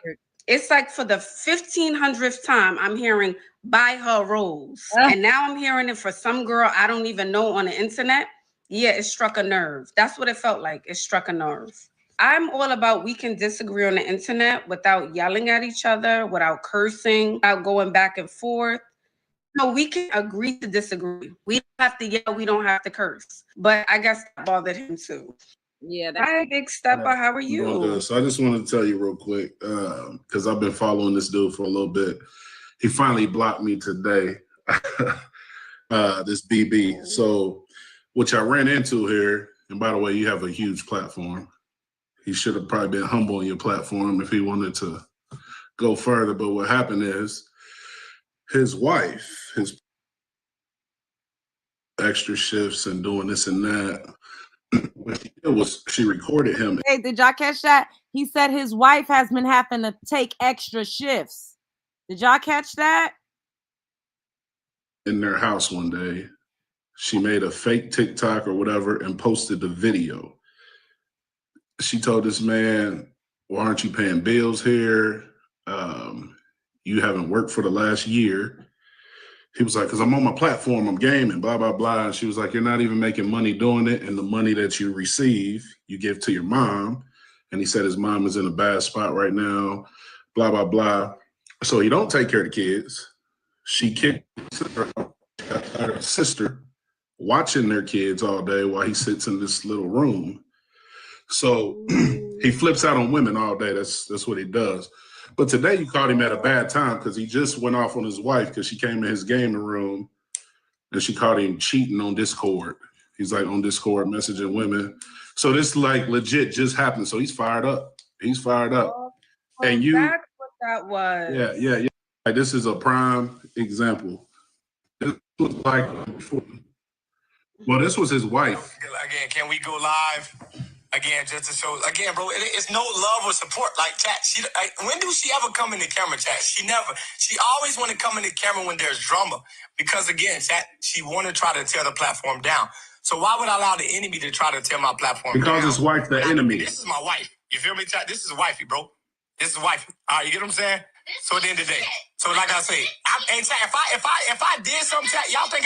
it's like for the 1500th time, I'm hearing buy her rose. And now I'm hearing it for some girl I don't even know on the internet. Yeah, it struck a nerve. That's what it felt like. It struck a nerve. I'm all about we can disagree on the internet without yelling at each other, without cursing, without going back and forth. No, we can agree to disagree. We don't have to yell, we don't have to curse. But I guess that bothered him too. Yeah. Hi, Big Stepper. How are Doing you? good. So I just wanted to tell you real quick, because I've been following this dude for a little bit. He finally blocked me today, this BB. So, which I ran into here, and by the way, you have a huge platform. He should have probably been humble on your platform if he wanted to go further. But what happened is his wife, his extra shifts and doing this and that. What she did was she recorded him. Hey, did y'all catch that? He said his wife has been having to take extra shifts. Did y'all catch that? In their house one day. She made a fake TikTok or whatever and posted the video. She told this man, why aren't you paying bills here? You haven't worked for the last year. He was like, because I'm on my platform, I'm gaming, blah, blah, blah. And she was like, you're not even making money doing it. And the money that you receive, you give to your mom. And he said his mom is in a bad spot right now, blah, blah, blah. So he don't take care of the kids. She kicked her sister watching their kids all day while he sits in this little room. So he flips out on women all day. That's what he does. But today you caught him at a bad time because he just went off on his wife because she came in his gaming room and she caught him cheating on Discord. He's like on Discord messaging women. So this like legit just happened. So he's fired up. He's fired up. And you, That's what that was. yeah. Like, this is a prime example. This was like before. Well, this was his wife. Again, can we go live? Again, just to show, again, bro, it's no love or support. Like, chat, when do she ever come in the camera, chat? She never. She always want to come in the camera when there's drama. Because, again, chat, she want to try to tear the platform down. So why would I allow the enemy to try to tear my platform down? Because his wife, the enemy. This is my wife. You feel me, chat? This is wifey, bro. This is wifey. All right, you get what I'm saying? So at the end of the day, so like I say, and chat, if I did something, chat, y'all think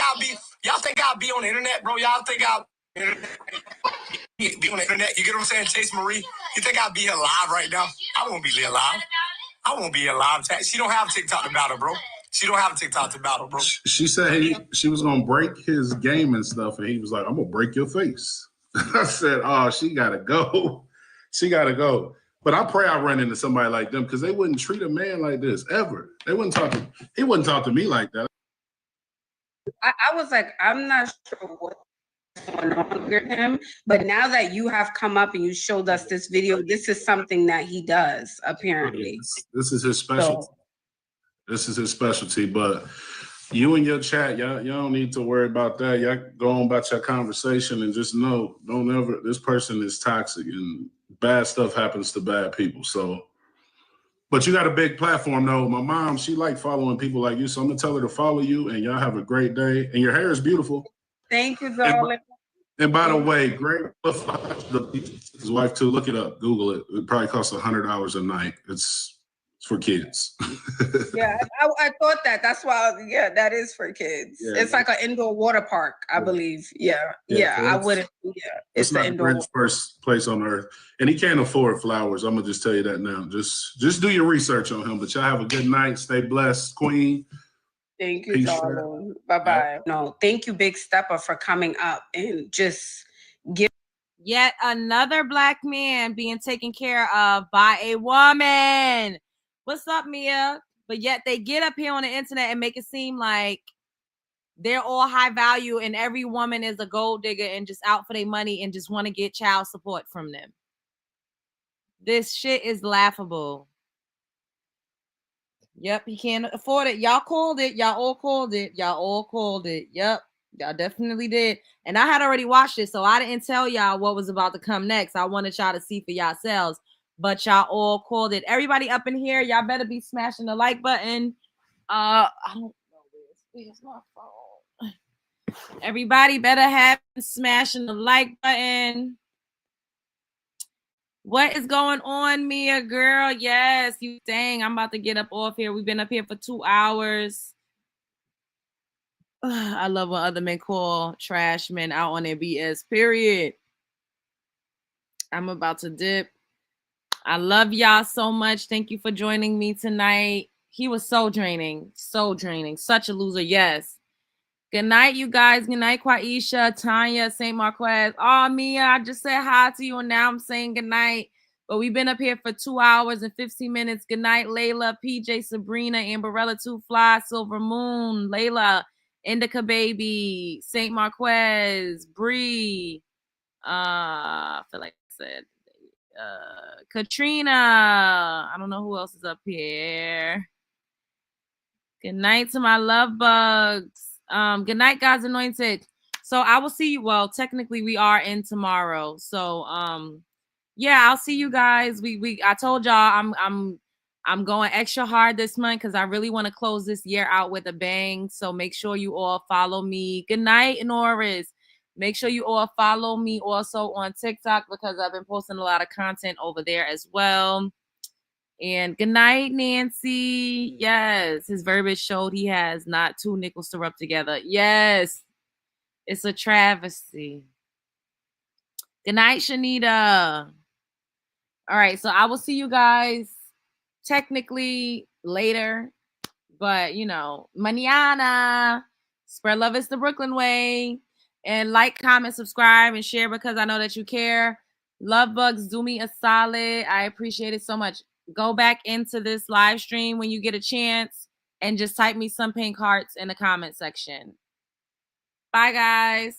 I'll be on the internet, bro? Y'all think I'll be on the internet? You get what I'm saying, Chase Marie? You think I'll be here live right now? I won't be here live. I won't be here live, chat. She don't have TikTok to battle, bro. She don't have a TikTok to battle, bro. She said she was gonna break his game and stuff, and he was like, "I'm gonna break your face." I said, "Oh, she gotta go. She gotta go." But I pray I run into somebody like them because they wouldn't treat a man like this ever. They wouldn't talk to. He wouldn't talk to me like that. I was like, I'm not sure what's going on with him, but now that you have come up and you showed us this video, this is something that he does apparently. This is his specialty. This is his specialty. But you and your chat, y'all don't need to worry about that. Y'all go on about your conversation and just know, don't ever. This person is toxic and bad stuff happens to bad people. So, but you got a big platform though. My mom, she like following people like you. So I'm gonna tell her to follow you and y'all have a great day. And your hair is beautiful. Thank you, darling. And by the way, great his wife too. Look it up, Google it. It probably costs $100 a night. It's for kids. Yeah, I thought that. That's why. That is for kids. Yeah, it's like an indoor water park, I believe. Yeah. I wouldn't. Yeah, it's the not indoor. the first place on earth, and he can't afford flowers. I'm gonna just tell you that now. Just do your research on him. But y'all have a good night. Stay blessed, Queen. Thank you, Peace, darling. Bye-bye. No, thank you, Big Stepper, for coming up and just give. Yet another black man being taken care of by a woman. What's up, Mia? But yet they get up here on the internet and make it seem like they're all high value and every woman is a gold digger and just out for their money and just want to get child support from them. This shit is laughable. Yep, he can't afford it. Y'all called it. Y'all all called it. Y'all all called it. Yep. Y'all definitely did. And I had already watched it, so I didn't tell y'all what was about to come next. I wanted y'all to see for yourselves, but y'all all called it. Everybody up in here, y'all better be smashing the like button. I don't know where's my phone. Everybody better have smashing the like button. What is going on, Mia girl? Yes, you dang. I'm about to get up off here. We've been up here for 2 hours. I love when other men call trash men out on their BS, period. I'm about to dip. I love y'all so much. Thank you for joining me tonight. He was so draining. So draining. Such a loser. Yes. Good night, you guys. Good night, Quaisha, Tanya, St. Marquez. Oh, Mia, I just said hi to you, and now I'm saying good night. But we've been up here for 2 hours and 15 minutes. Good night, Layla, PJ, Sabrina, Amberella, Two Fly, Silver Moon, Layla, Indica Baby, St. Marquez, Bree. I feel like I said Katrina. I don't know who else is up here. Good night to my love bugs. Good night, God's anointed. So I will see you. Well, technically we are in tomorrow. So yeah, I'll see you guys. I told y'all I'm going extra hard this month because I really want to close this year out with a bang. So make sure you all follow me. Good night, Norris. Make sure you all follow me also on TikTok because I've been posting a lot of content over there as well. And good night, Nancy. Yes, his verbiage showed he has not two nickels to rub together. Yes, it's a travesty. Good night, Shanita. All right, so I will see you guys technically later, but you know, mañana. Spread love is the Brooklyn way. And like, comment, subscribe, and share because I know that you care. Love bugs, do me a solid. I appreciate it so much. Go back into this live stream when you get a chance and just type me some pink hearts in the comment section. Bye, guys.